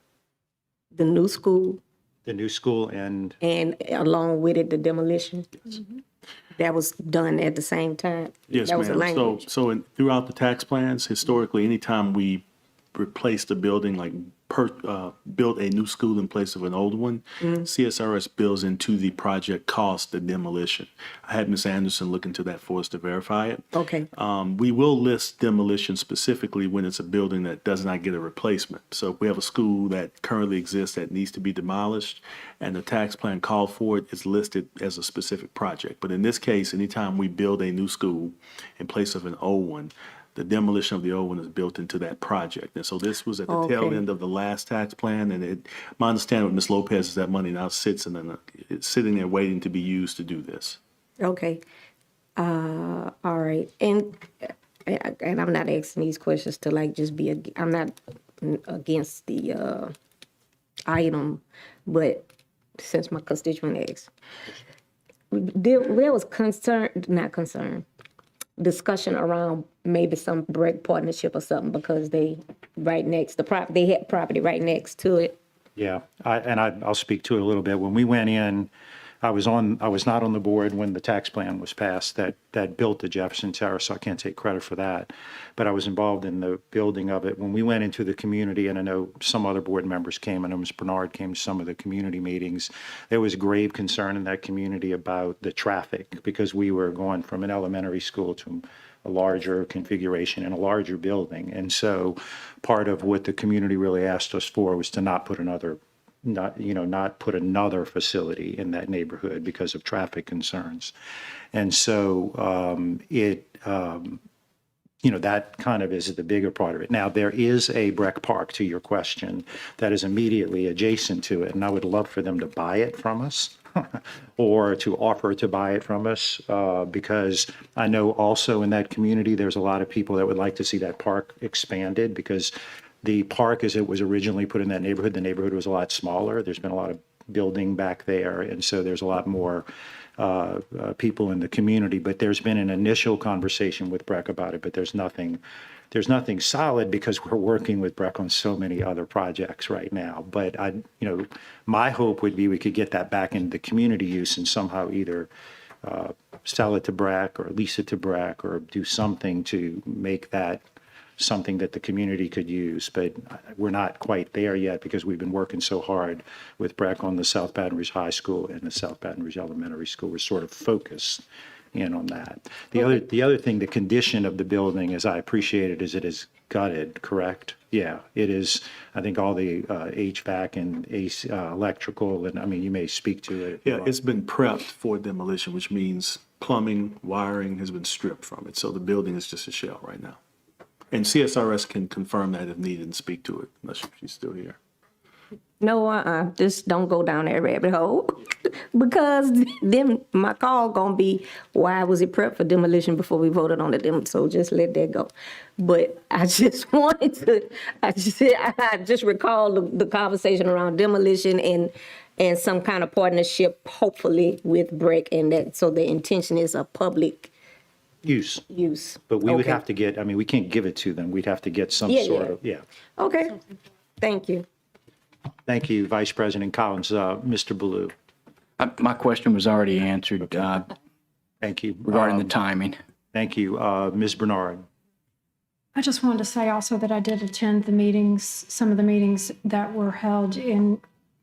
the new school, The new school and and along with it, the demolition. That was done at the same time. Yes, That was the ma'am. language. Throughout the tax plans, historically, anytime we replaced a building, like built a new school in place of an old one, CSRS builds into the project cost the demolition. I had Ms. Anderson look into that for us to verify it. Okay, We will list demolition specifically when it's a building that does not get a replacement. So if we have a school that currently exists that needs to be demolished and the tax plan called for it, it's listed as a specific project. But in this case, anytime we build a new school in place of an old one, the demolition of the old one is built into that project. And so this was at the tail Okay. end of the last tax plan. And my understanding with Ms. Lopez is that money now sits it's sitting there waiting to be used to do this. okay. All right. And and I'm not asking these questions to like just be, I'm not against the item, but since my constituent asked, there was discussion around maybe some break partnership or something because they they had property right next to it. Yeah, I'll speak to it a little bit. When we went in, I was not on the board when the tax plan was passed that built the Jefferson Tower, so I can't take credit for that. But I was involved in the building of it. When we went into the community, and I know some other board members came, I know Ms. Bernard came to some of the community meetings, there was grave concern in that community about the traffic because we were going from an elementary school to a larger configuration in a larger building. And so part of what the community really asked us for was to not put another facility in that neighborhood because of traffic concerns. And so that kind of is the bigger part of it. Now, there is a Breck Park, to your question, that is immediately adjacent to it, and I would love for them to buy it from us or to offer to buy it from us because I know also in that community, there's a lot of people that would like to see that park expanded because the park, as it was originally put in that neighborhood, the neighborhood was a lot smaller. There's been a lot of building back there, and so there's a lot more people in the community. But there's been an initial conversation with Breck about it, but there's nothing solid because we're working with Breck on so many other projects right now. But my hope would be we could get that back into community use and somehow either sell it to Breck or lease it to Breck or do something to make that something that the community could use, but we're not quite there yet because we've been working so hard with Breck on the South Baton Rouge High School and the South Baton Rouge Elementary School. We're sort of focused in on that. The other thing, the condition of the building, as I appreciate it, is it is gutted, correct? Yeah, it is. I think all the HVAC and AC, electrical, and I mean, you may speak to it. Yeah, it's been prepped for demolition, which means plumbing, wiring has been stripped from it. So the building is just a shell right now. And CSRS can confirm that if needed and speak to it, unless she's still here. No, just don't go down that rabbit hole because then my call gonna be, why was it prepped for demolition before we voted on the demo? So just let that go. But I just wanted to, I just recalled the conversation around demolition and some kind of partnership, hopefully with Breck, and that, so the intention is a public use. But we would have to get, I mean, we can't give it to them. We'd have to get some sort of. Okay, thank you. Thank you, Vice President Collins. Mr. Ballou. My question was already answered. Thank you. Regarding the timing. Thank you. Ms. Bernard. I just wanted to say also that I did attend the meetings, some of the meetings that were held in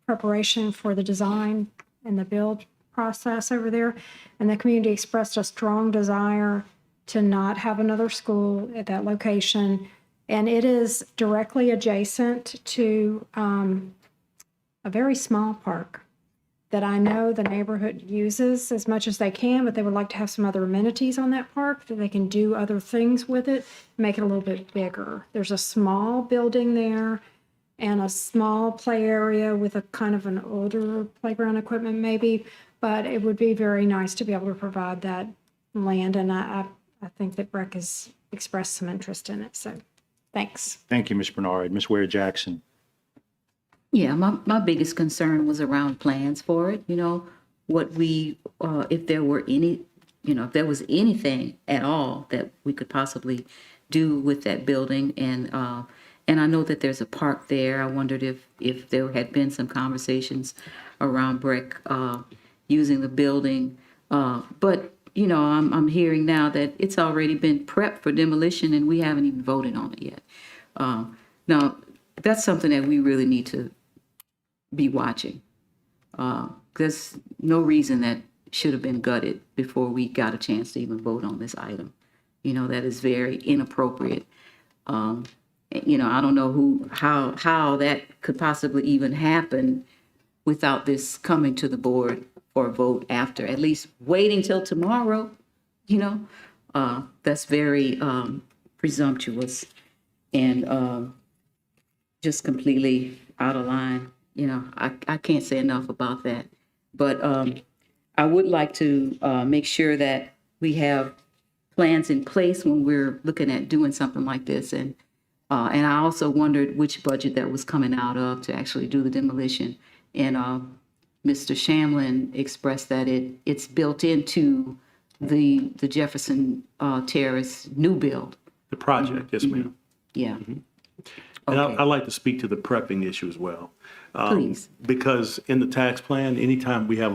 preparation for the design and the build process over there. And the community expressed a strong desire to not have another school at that location. And it is directly adjacent to a very small park that I know the neighborhood uses as much as they can, but they would like to have some other amenities on that park that they can do other things with it, make it a little bit bigger. There's a small building there and a small play area with a kind of an older playground equipment maybe, but it would be very nice to be able to provide that land. And I think that Breck has expressed some interest in it. So thanks. Thank you, Ms. Bernard. Ms. Ware Jackson. Yeah, my biggest concern was around plans for it. You know, what we, if there were any, if there was anything at all that we could possibly do with that building. And I know that there's a park there. I wondered if there had been some conversations around Breck using the building. But, I'm hearing now that it's already been prepped for demolition and we haven't even voted on it yet. Now, that's something that we really need to be watching. There's no reason that should have been gutted before we got a chance to even vote on this item. That is very inappropriate. I don't know how that could possibly even happen without this coming to the board for a vote after, at least waiting till tomorrow, that's very presumptuous and just completely out of line. I can't say enough about that. But I would like to make sure that we have plans in place when we're looking at doing something like this. And I also wondered which budget that was coming out of to actually do the demolition. And Mr. Shamlin expressed that it's built into the Jefferson Terrace new build. The project, yes, ma'am. Yeah. And I'd like to speak to the prepping issue as well. Please. Because in the tax plan, anytime we have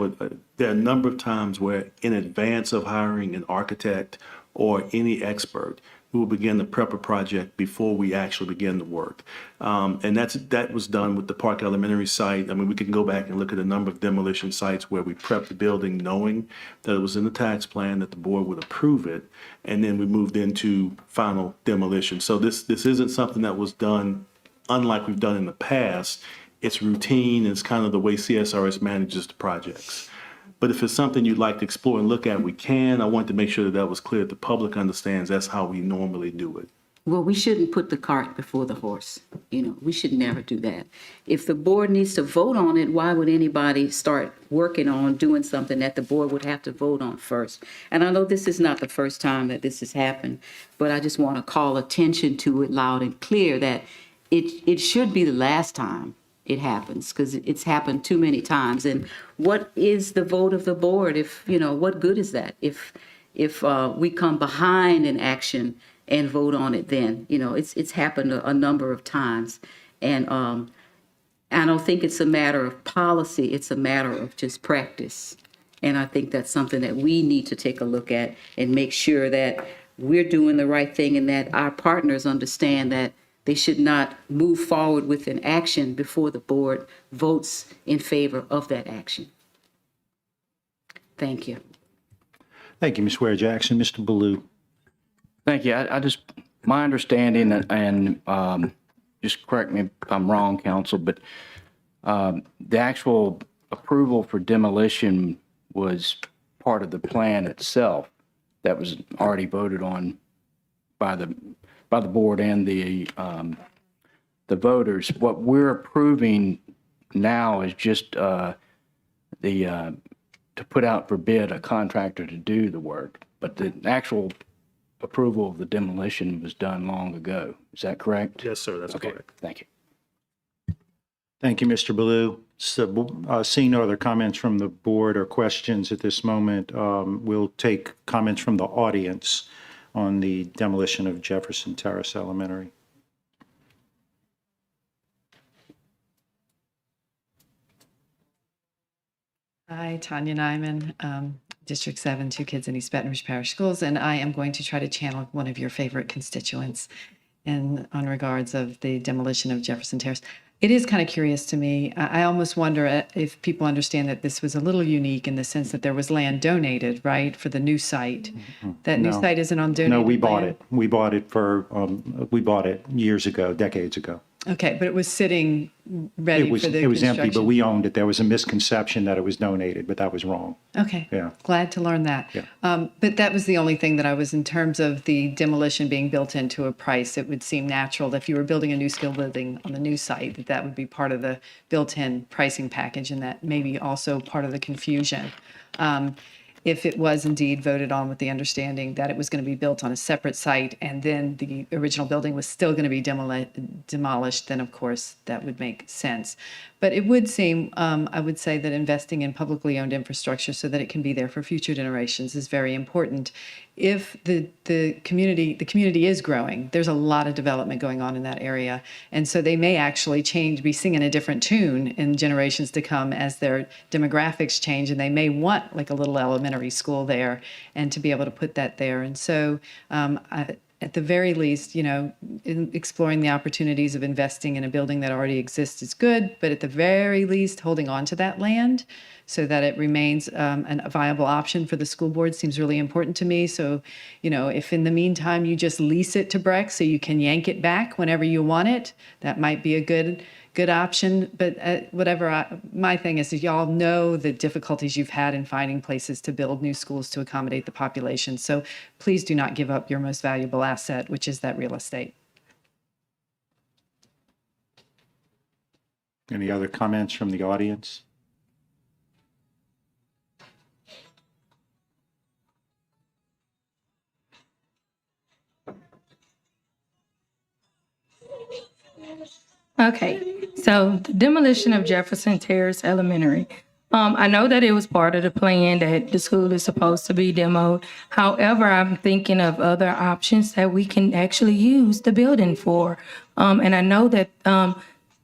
there are a number of times where in advance of hiring an architect or any expert, we will begin to prep a project before we actually begin the work. And that was done with the Park Elementary site. I mean, we can go back and look at a number of demolition sites where we prepped the building knowing that it was in the tax plan, that the board would approve it, and then we moved into final demolition. So this isn't something that was done unlike we've done in the past. It's routine, it's kind of the way CSRS manages the projects. But if it's something you'd like to explore and look at, we can. I want to make sure that was clear, that the public understands that's how we normally do it. Well, we shouldn't put the cart before the horse. We should never do that. If the board needs to vote on it, why would anybody start working on doing something that the board would have to vote on first? And I know this is not the first time that this has happened, but I just want to call attention to it loud and clear that it should be the last time it happens, because it's happened too many times. And what is the vote of the board if, what good is that? If we come behind an action and vote on it then, it's happened a number of times. And I don't think it's a matter of policy, it's a matter of just practice. And I think that's something that we need to take a look at and make sure that we're doing the right thing and that our partners understand that they should not move forward with an action before the board votes in favor of that action. Thank you. Thank you, Ms. Ware Jackson. Mr. Baloo. Thank you. My understanding, and just correct me if I'm wrong, counsel, but the actual approval for demolition was part of the plan itself that was already voted on by the board and the voters. What we're approving now is just to put out for bid a contractor to do the work, but the actual approval of the demolition was done long ago. Is that correct? Yes, sir, that's correct. Thank you. Thank you, Mr. Baloo. So, seeing no other comments from the board or questions at this moment, we'll take comments from the audience on the demolition of Jefferson Terrace Elementary. Hi, Tanya Nyman, District 7, 2 kids in East Baton Rouge Parish Schools, and I am going to try to channel one of your favorite constituents on regards of the demolition of Jefferson Terrace. It is kind of curious to me. I almost wonder if people understand that this was a little unique in the sense that there was land donated, right, for the new site. That new site isn't on donated No, we bought land? it. We bought it years ago, decades ago. Okay, but it was sitting ready for the It was empty, but construction. we owned it. There was a misconception that it was donated, but that was wrong. Okay. Yeah. Glad to learn that. Yeah. But that was the only thing that I was, in terms of the demolition being built into a price, it would seem natural that if you were building a new skill building on the new site, that would be part of the built-in pricing package, and that may be also part of the confusion. If it was indeed voted on with the understanding that it was going to be built on a separate site and then the original building was still going to be demolished, then of course that would make sense. But it would seem, I would say that investing in publicly owned infrastructure so that it can be there for future generations is very important. If the community is growing, there's a lot of development going on in that area. And so they may actually be singing a different tune in generations to come as their demographics change, and they may want like a little elementary school there and to be able to put that there. And so at the very least, exploring the opportunities of investing in a building that already exists is good, but at the very least, holding on to that land so that it remains a viable option for the school board seems really important to me. So, if in the meantime you just lease it to Breck so you can yank it back whenever you want it, that might be a good option. But my thing is, y'all know the difficulties you've had in finding places to build new schools to accommodate the population. So please do not give up your most valuable asset, which is that real estate. Any other comments from the audience? Okay, so the demolition of Jefferson Terrace Elementary. I know that it was part of the plan that the school is supposed to be demoed. However, I'm thinking of other options that we can actually use the building for. And I know that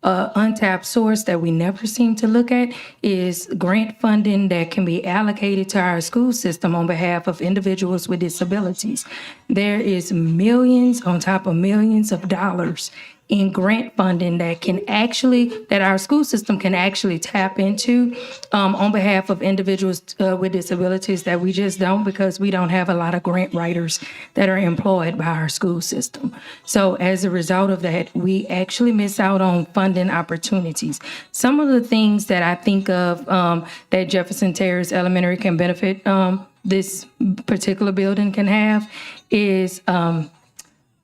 untapped source that we never seem to look at is grant funding that can be allocated to our school system on behalf of individuals with disabilities. There is millions on top of millions of dollars in grant funding that our school system can actually tap into on behalf of individuals with disabilities that we just don't, because we don't have a lot of grant writers that are employed by our school system. So as a result of that, we actually miss out on funding opportunities. Some of the things that I think of that Jefferson Terrace Elementary can benefit this particular building can have is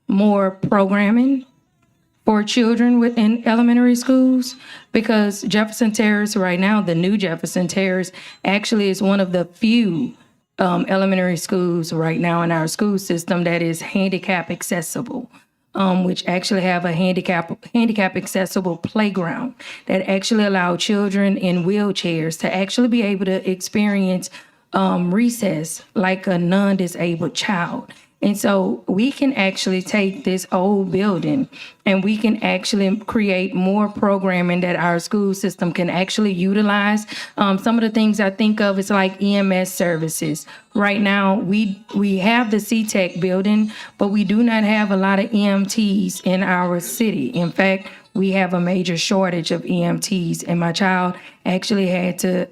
more programming for children within elementary schools, because Jefferson Terrace right now, the new Jefferson Terrace, actually is one of the few elementary schools right now in our school system that is handicap accessible, which actually have a handicap accessible playground that actually allow children in wheelchairs to actually be able to experience recess like a non-disabled child. And so we can actually take this old building and we can actually create more programming that our school system can actually utilize. Some of the things I think of is like EMS services. Right now, we have the CTEC building, but we do not have a lot of EMTs in our city. In fact, we have a major shortage of EMTs, and my child actually had to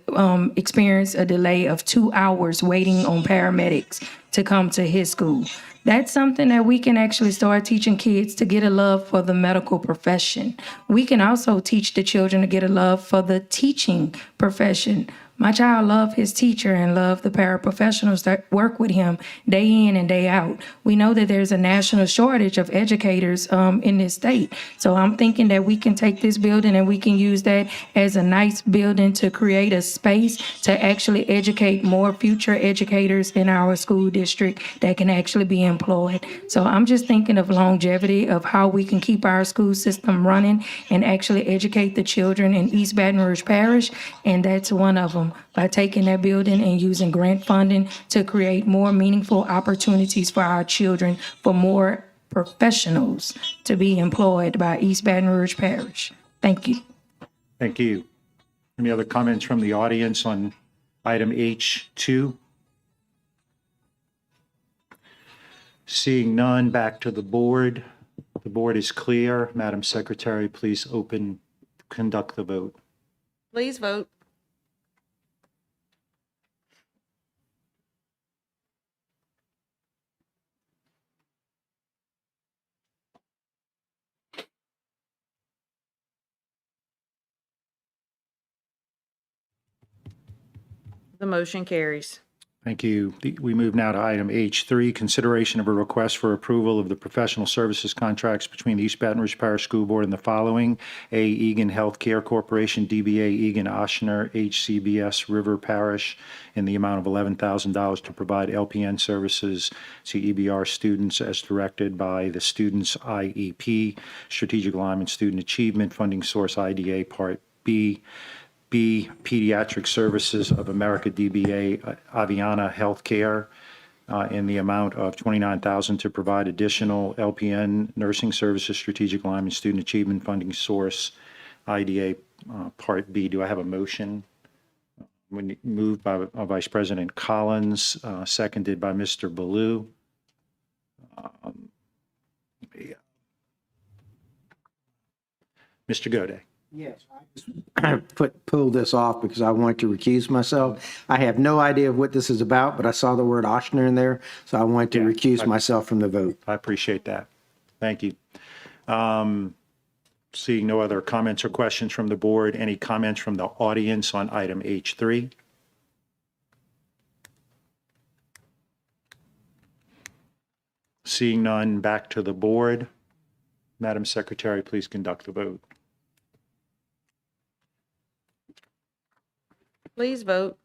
experience a delay of 2 hours waiting on paramedics to come to his school. That's something that we can actually start teaching kids to get a love for the medical profession. We can also teach the children to get a love for the teaching profession. My child loved his teacher and loved the paraprofessionals that work with him day in and day out. We know that there's a national shortage of educators in this state. So I'm thinking that we can take this building and we can use that as a nice building to create a space to actually educate more future educators in our school district that can actually be employed. So I'm just thinking of longevity of how we can keep our school system running and actually educate the children in East Baton Rouge Parish. And that's one of them, by taking that building and using grant funding to create more meaningful opportunities for our children, for more professionals to be employed by East Baton Rouge Parish. Thank you. Thank you. Any other comments from the audience on item H2? Seeing none, back to the board. The board is clear. Madam Secretary, please conduct the vote. Please vote. The motion carries. Thank you. We move now to item H3, consideration of a request for approval of the professional services contracts between the East Baton Rouge Parish School Board and the following: A. Egan Healthcare Corporation, DBA Egan Oshner, HCBS River Parish, in the amount of $11,000 to provide LPN services to EBR students as directed by the student's IEP, Strategic Alignment Student Achievement Funding Source IDA Part B. B, Pediatric Services of America, DBA Aviana Healthcare, in the amount of $29,000 to provide additional LPN nursing services, Strategic Alignment Student Achievement Funding Source, IDA Part B. Do I have a motion? Moved by Vice President Collins, seconded by Mr. Ballou. Mr. Gode. Yes, I pulled this off because I wanted to recuse myself. I have no idea what this is about, but I saw the word Oshner in there, so I wanted to recuse myself from the vote. I appreciate that. Thank you. Seeing no other comments or questions from the board, any comments from the audience on item H3? Seeing none, back to the board. Madam Secretary, please conduct the vote. Please vote.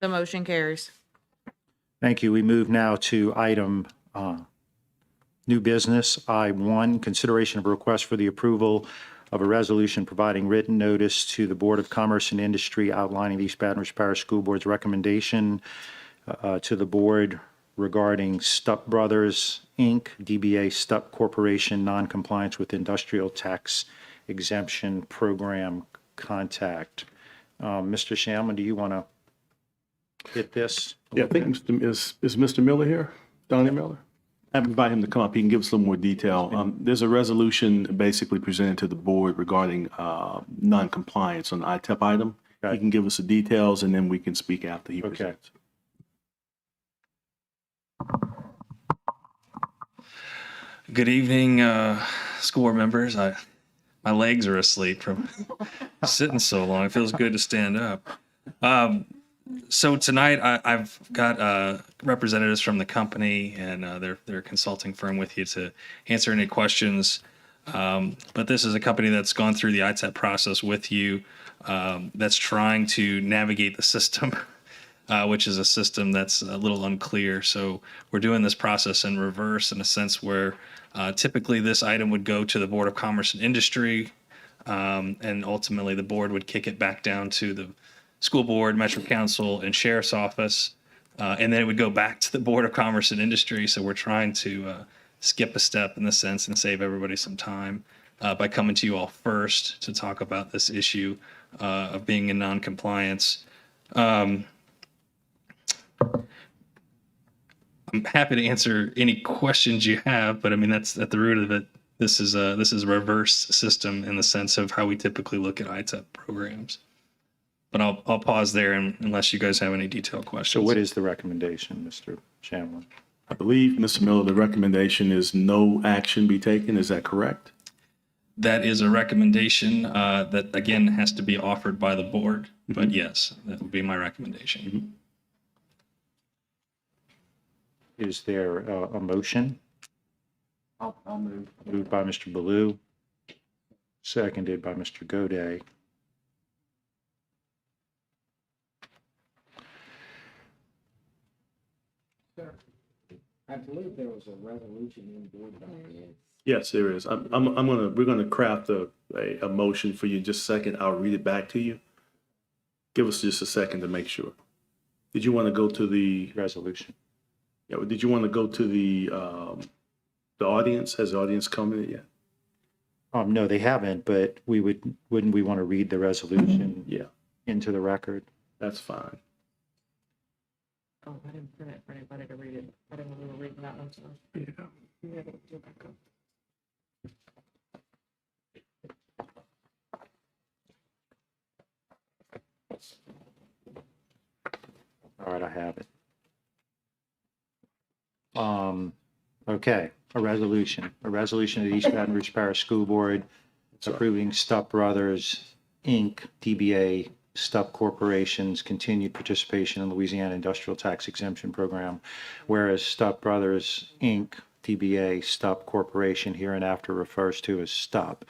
The motion carries. Thank you. We move now to item new business, I-1, consideration of a request for the approval of a resolution providing written notice to the Board of Commerce and Industry outlining the East Baton Rouge Parish School Board's recommendation to the board regarding Stupp Brothers, Inc., DBA Stupp Corporation, noncompliance with industrial tax exemption program contact. Mr. Shamlin, do you want to hit this? Yeah, I think is Mr. Miller here? Donnie Miller? I invite him to come up. He can give us a little more detail. There's a resolution basically presented to the board regarding non-compliance on the ITEP item. He can give us the details and then we can speak after he presents. Good evening, school board members. My legs are asleep from sitting so long. It feels good to stand up. So tonight I've got representatives from the company and their consulting firm with you to answer any questions. But this is a company that's gone through the ITEP process with you, that's trying to navigate the system, which is a system that's a little unclear. So we're doing this process in reverse in a sense where typically this item would go to the Board of Commerce and Industry, and ultimately the board would kick it back down to the school board, Metro Council, and Sheriff's Office, and then it would go back to the Board of Commerce and Industry. So we're trying to skip a step in this sense and save everybody some time by coming to you all first to talk about this issue of being in non-compliance. I'm happy to answer any questions you have, but I mean that's at the root of it. This is a reverse system in the sense of how we typically look at ITEP programs. But I'll pause there unless you guys have any detailed questions. So what is the recommendation, Mr. Shamlin? I believe, Mr. Miller, the recommendation is no action be taken. Is that correct? That is a recommendation that, again, has to be offered by the board. But yes, that would be my recommendation. Is there a motion? I'll move. Moved by Mr. Baloo, seconded by Mr. Goday. I believe there was a resolution in board documents. Yes, there is. We're gonna craft a motion for you in just a second. I'll read it back to you. Give us just a second to make sure. Did you want to go to the resolution? Yeah, did you want to go to the audience? Has the audience come in yet? No, they haven't, but wouldn't we want to read the resolution into the record? That's fine. Oh, I didn't print it for anybody to read it. I didn't want to read that one. So. Yeah. You have it, do it back up. All right, I have it. Okay, a resolution of the East Baton Rouge Parish School Board approving Stupp Brothers, Inc., DBA Stupp Corporation's continued participation in Louisiana Industrial Tax Exemption Program, whereas Stupp Brothers, Inc., DBA Stupp Corporation, hereinafter refers to as Stupp,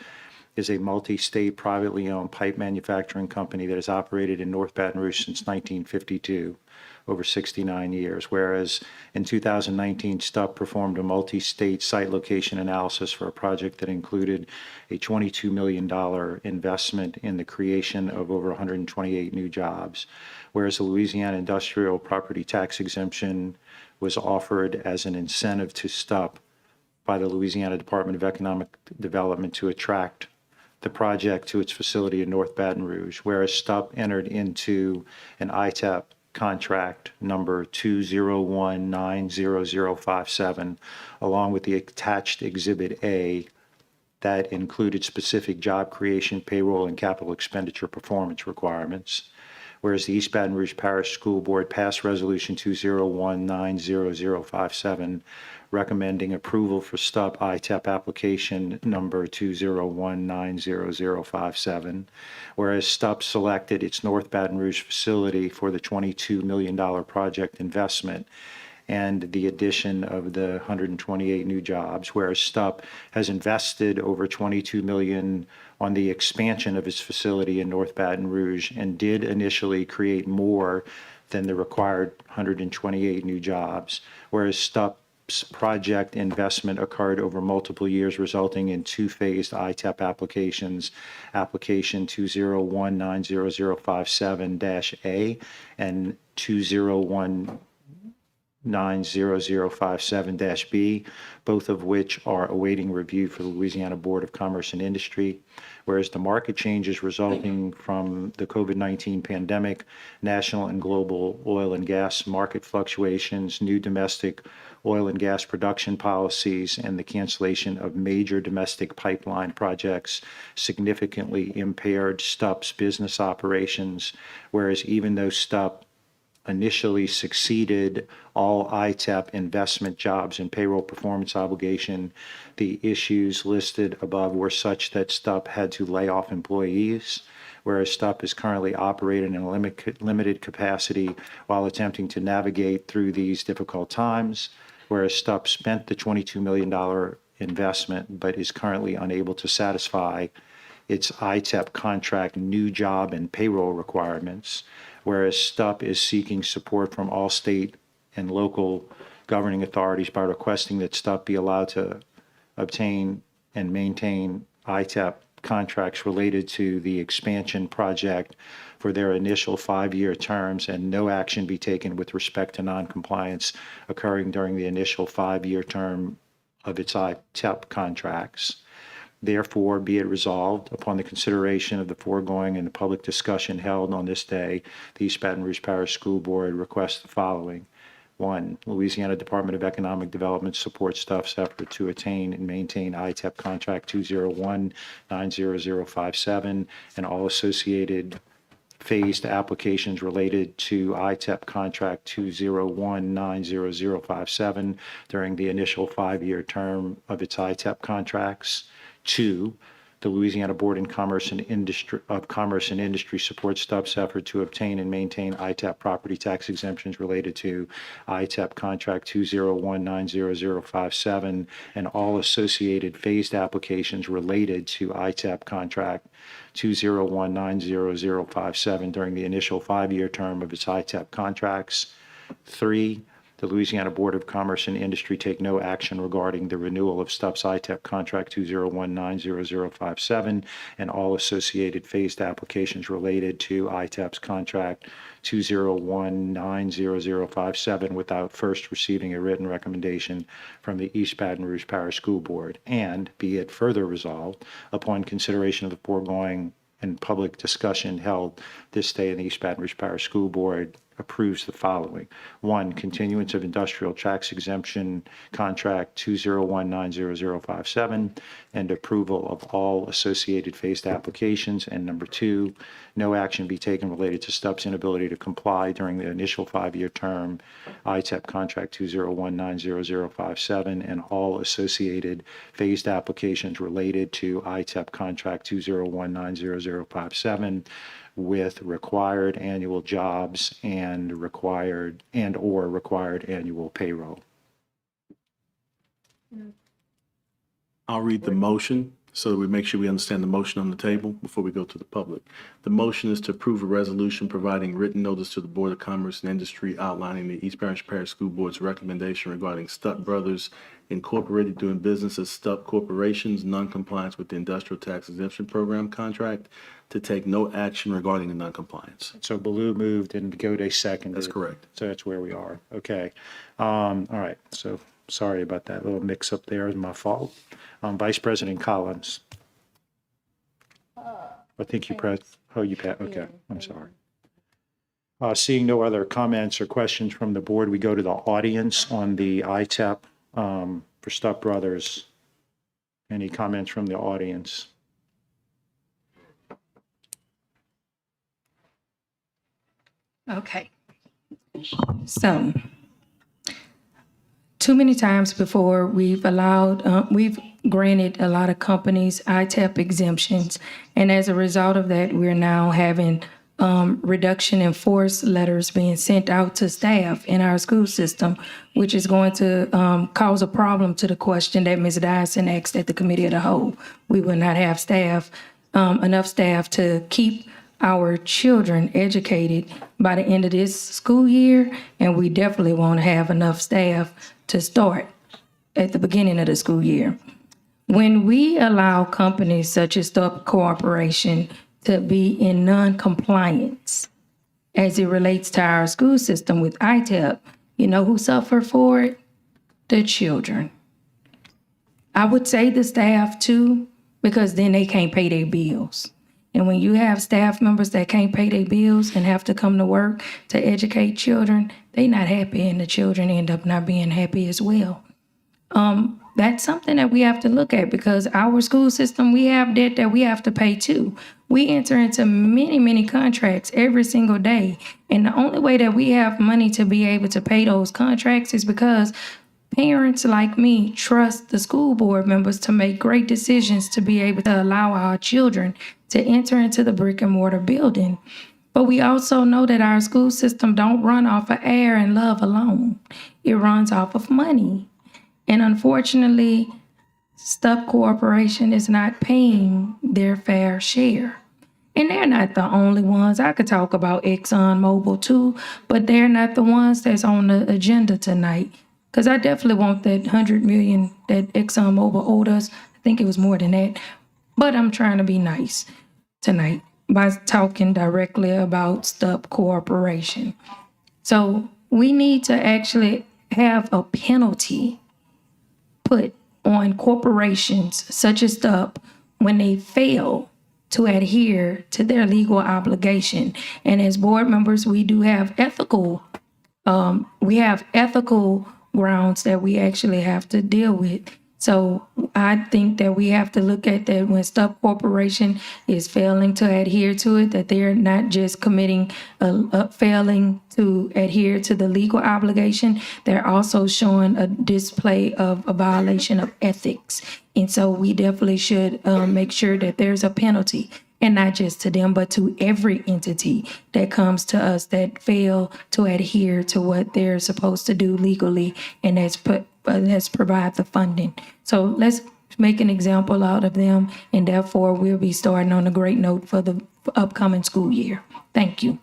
is a multi-state privately owned pipe manufacturing company that has operated in North Baton Rouge since 1952, over 69 years, whereas in 2019, Stupp performed a multi-state site location analysis for a project that included a $22 million investment in the creation of over 128 new jobs, whereas the Louisiana Industrial Property Tax Exemption was offered as an incentive to Stupp by the Louisiana Department of Economic Development to attract the project to its facility in North Baton Rouge, whereas Stupp entered into an ITEP contract number 201-90057, along with the attached Exhibit A that included specific job creation, payroll, and capital expenditure performance requirements. Whereas the East Baton Rouge Parish School Board passed Resolution 201-90057, recommending approval for Stupp ITEP application number 201-90057, whereas Stupp selected its North Baton Rouge facility for the $22 million project investment and the addition of the 128 new jobs, whereas Stupp has invested over $22 million on the expansion of its facility in North Baton Rouge and did initially create more than the required 128 new jobs, whereas STUP's project investment occurred over multiple years, resulting in two-phased ITEP applications, application 201-90057-A and 201-90057-B, both of which are awaiting review for the Louisiana Board of Commerce and Industry. Whereas the market changes resulting from the COVID-19 pandemic, national and global oil and gas market fluctuations, new domestic oil and gas production policies, and the cancellation of major domestic pipeline projects significantly impaired STUP's business operations. Whereas even though STUP initially succeeded all ITEP investment jobs and payroll performance obligation, the issues listed above were such that STUP had to lay off employees, whereas STUP is currently operating in a limited capacity while attempting to navigate through these difficult times, whereas STUP spent the $22 million investment but is currently unable to satisfy its ITEP contract new job and payroll requirements, whereas STUP is seeking support from all state and local governing authorities by requesting that STUP be allowed to obtain and maintain ITEP contracts related to the expansion project for their initial 5-year terms, and no action be taken with respect to noncompliance occurring during the initial 5-year term of its ITEP contracts. Therefore, be it resolved, upon the consideration of the foregoing and the public discussion held on this day, the East Baton Rouge Parish School Board requests the following. 1, Louisiana Department of Economic Development supports STUP's effort to attain and maintain ITEP contract 201-90057 and all associated phased applications related to ITEP contract 201-90057 during the initial 5-year term of its ITEP contracts. 2, the Louisiana Board of Commerce and Industry supports STUP's effort to obtain and maintain ITEP property tax exemptions related to ITEP contract 201-90057 and all associated phased applications related to ITEP contract 201-90057 during the initial 5-year term of its ITEP contracts. 3, the Louisiana Board of Commerce and Industry take no action regarding the renewal of STUP's ITEP contract 201-90057 and all associated phased applications related to ITEP's contract 201-90057 without first receiving a written recommendation from the East Baton Rouge Parish School Board. And be it further resolved, upon consideration of the foregoing and public discussion held this day in the East Baton Rouge Parish School Board approves the following. 1, continuance of industrial tax exemption contract 201-90057 and approval of all associated phased applications. And number 2, no action be taken related to STUP's inability to comply during the initial 5-year term ITEP contract 201-90057 and all associated phased applications related to ITEP contract 201-90057 with required annual jobs and required annual payroll. I'll read the motion so that we make sure we understand the motion on the table before we go to the public. The motion is to approve a resolution providing written notice to the Board of Commerce and Industry outlining the East Baton Rouge Parish School Board's recommendation regarding STUP Brothers Incorporated doing business as STUP Corporations, noncompliance with the Industrial Tax Exemption Program contract, to take no action regarding the noncompliance. So Baloo moved and Gode seconded. That's correct. So that's where we are. Okay. All right. So sorry about that little mix up there. It's my fault. Vice President Collins. I think you pressed. Oh, you passed. Okay. I'm sorry. Seeing no other comments or questions from the board, we go to the audience on the ITEP for STUP Brothers. Any comments from the audience? Okay. So, too many times before we've granted a lot of companies ITEP exemptions. And as a result of that, we're now having reduction in force letters being sent out to staff in our school system, which is going to cause a problem to the question that Ms. Dyson asked at the Committee of the Whole. We will not have staff, enough staff to keep our children educated by the end of this school year, and we definitely won't have enough staff to start at the beginning of the school year. When we allow companies such as Stubb Corporation to be in non-compliance as it relates to our school system with ITEP, you know who suffer for it? The children. I would say the staff too, because then they can't pay their bills. And when you have staff members that can't pay their bills and have to come to work to educate children, they not happy, and the children end up not being happy as well. That's something that we have to look at, because our school system, we have debt that we have to pay too. We enter into many, many contracts every single day. And the only way that we have money to be able to pay those contracts is because parents like me trust the school board members to make great decisions to be able to allow our children to enter into the brick and mortar building. But we also know that our school system don't run off of air and love alone. It runs off of money. And unfortunately, Stubb Corporation is not paying their fair share. And they're not the only ones. I could talk about ExxonMobil too, but they're not the ones that's on the agenda tonight. Because I definitely want that $100 million that ExxonMobil owed us. I think it was more than that. But I'm trying to be nice tonight by talking directly about Stubb Corporation. So we need to actually have a penalty put on corporations such as Stubb when they fail to adhere to their legal obligation. And as board members, we do have ethical grounds that we actually have to deal with. So I think that we have to look at that when Stubb Corporation is failing to adhere to it, that they're not just committing failing to adhere to the legal obligation, they're also showing a display of a violation of ethics. And so we definitely should make sure that there's a penalty, and not just to them, but to every entity that comes to us that fail to adhere to what they're supposed to do legally, and let's provide the funding. So let's make an example out of them, and therefore we'll be starting on a great note for the upcoming school year. Thank you.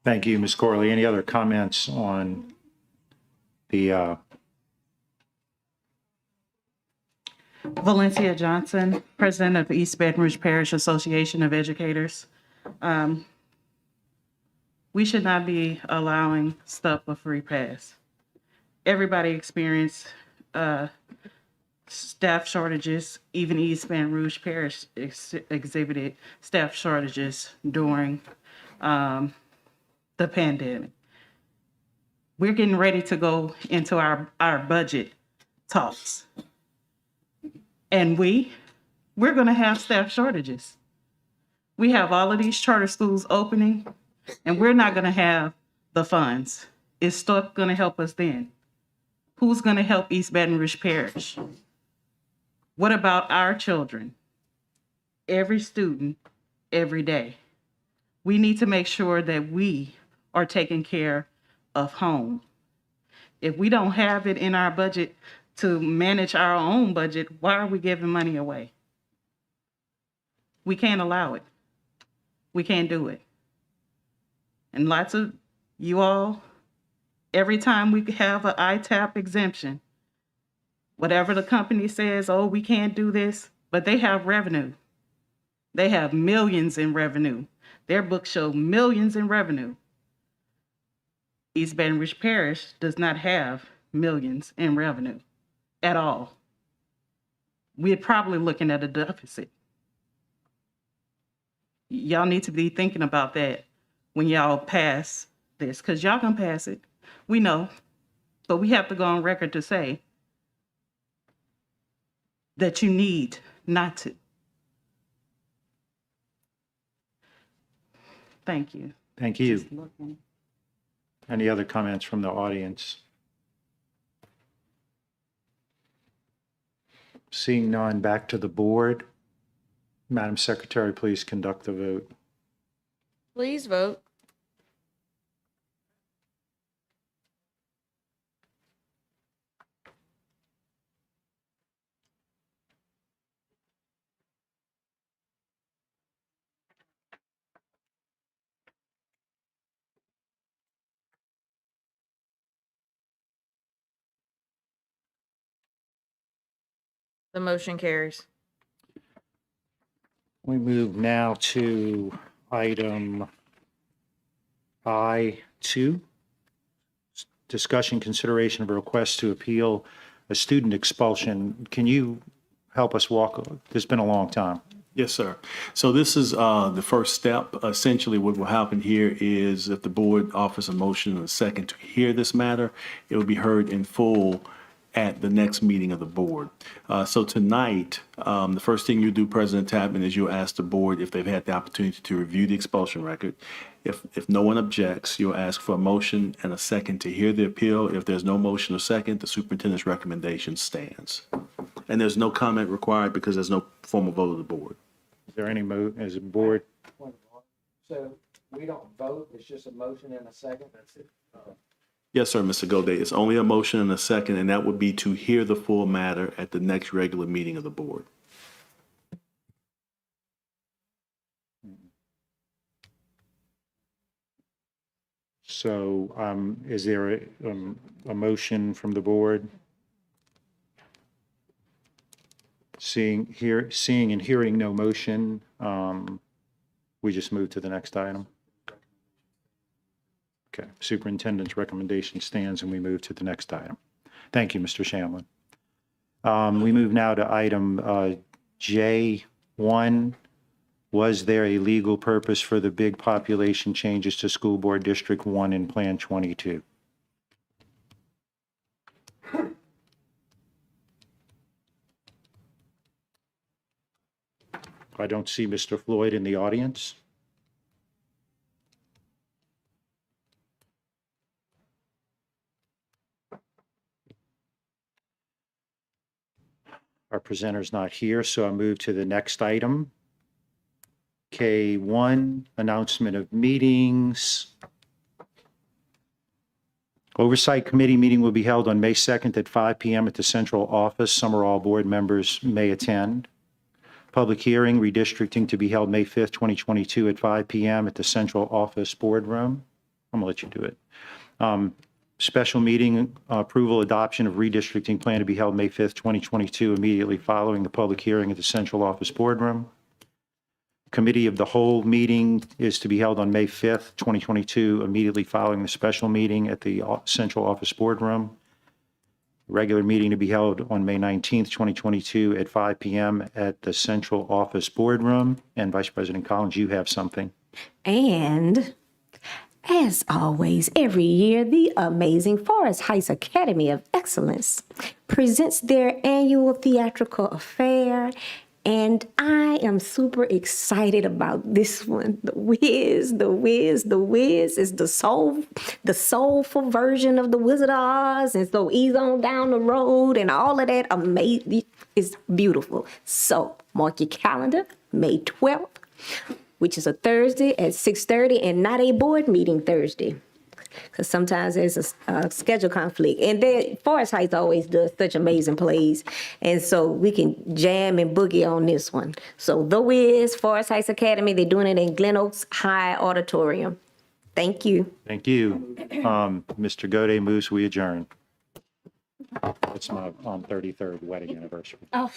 Thank you, Ms. Corley. Any other comments on the Valencia Johnson, President of East Baton Rouge Parish Association of Educators. We should not be allowing Stubb a free pass. Everybody experienced staff shortages. Even East Baton Rouge Parish exhibited staff shortages during the pandemic. We're getting ready to go into our budget talks. And we're going to have staff shortages. We have all of these charter schools opening, and we're not going to have the funds. Is Stubb going to help us then? Who's going to help East Baton Rouge Parish? What about our children? Every student, every day. We need to make sure that we are taking care of home. If we don't have it in our budget to manage our own budget, why are we giving money away? We can't allow it. We can't do it. And lots of you all, every time we have an ITAP exemption, whatever the company says, oh, we can't do this, but they have revenue. They have millions in revenue. Their books show millions in revenue. East Baton Rouge Parish does not have millions in revenue at all. We're probably looking at a deficit. Y'all need to be thinking about that when y'all pass this, because y'all can pass it. We know, but we have to go on record to say that you need not to. Thank you. Thank you. Any other comments from the audience? Seeing none, back to the board. Madam Secretary, please conduct the vote. Please vote. The motion carries. We move now to item I2. Discussion consideration of a request to appeal a student expulsion. Can you help us walk? It's been a long time. Yes, sir. So this is the first step. Essentially, what will happen here is if the board offers a motion and a second to hear this matter, it will be heard in full at the next meeting of the board. So tonight, the first thing you do, President Tapman, is you'll ask the board if they've had the opportunity to review the expulsion record. If no one objects, you'll ask for a motion and a second to hear the appeal. If there's no motion or second, the superintendent's recommendation stands. And there's no comment required because there's no formal vote of the board. Is there any as a board? So we don't vote, it's just a motion and a second? That's it. Yes, sir, Mr. Goday. It's only a motion and a second, and that would be to hear the full matter at the next regular meeting of the board. So is there a motion from the board? Seeing and hearing no motion, we just move to the next item. Okay, superintendent's recommendation stands and we move to the next item. Thank you, Mr. Shamlin. We move now to item J1. Was there a legal purpose for the big population changes to School Board District 1 in Plan 22? I don't see Mr. Floyd in the audience. Our presenter's not here, so I move to the next item. K1, announcement of meetings. Oversight Committee meeting will be held on May 2nd at 5 p.m. at the central office. Some or all board members may attend. Public hearing, redistricting to be held May 5th, 2022 at 5 p.m. at the central office boardroom. I'm gonna let you do it. Special meeting, approval, adoption of redistricting plan to be held May 5th, 2022, immediately following the public hearing at the central office boardroom. Committee of the whole meeting is to be held on May 5th, 2022, immediately following the special meeting at the central office boardroom. Regular meeting to be held on May 19th, 2022 at 5 p.m. at the central office boardroom. And Vice President Collins, you have something. And as always, every year, the amazing Forest Heights Academy of Excellence presents their annual theatrical affair. And I am super excited about this one. The Wiz is the soulful version of the Wizard of Oz. And so ease on down the road and all of that amazing is beautiful. So mark your calendar, May 12th, which is a Thursday at 6:30 and not a board meeting Thursday. Because sometimes there's a schedule conflict. And then Forest Heights always does such amazing plays. And so we can jam and boogie on this one. So The Wiz, Forest Heights Academy, they're doing it in Glen Oaks High Auditorium. Thank you. Thank you. Mr. Goday moves, we adjourn. It's my 33rd wedding anniversary. Oh.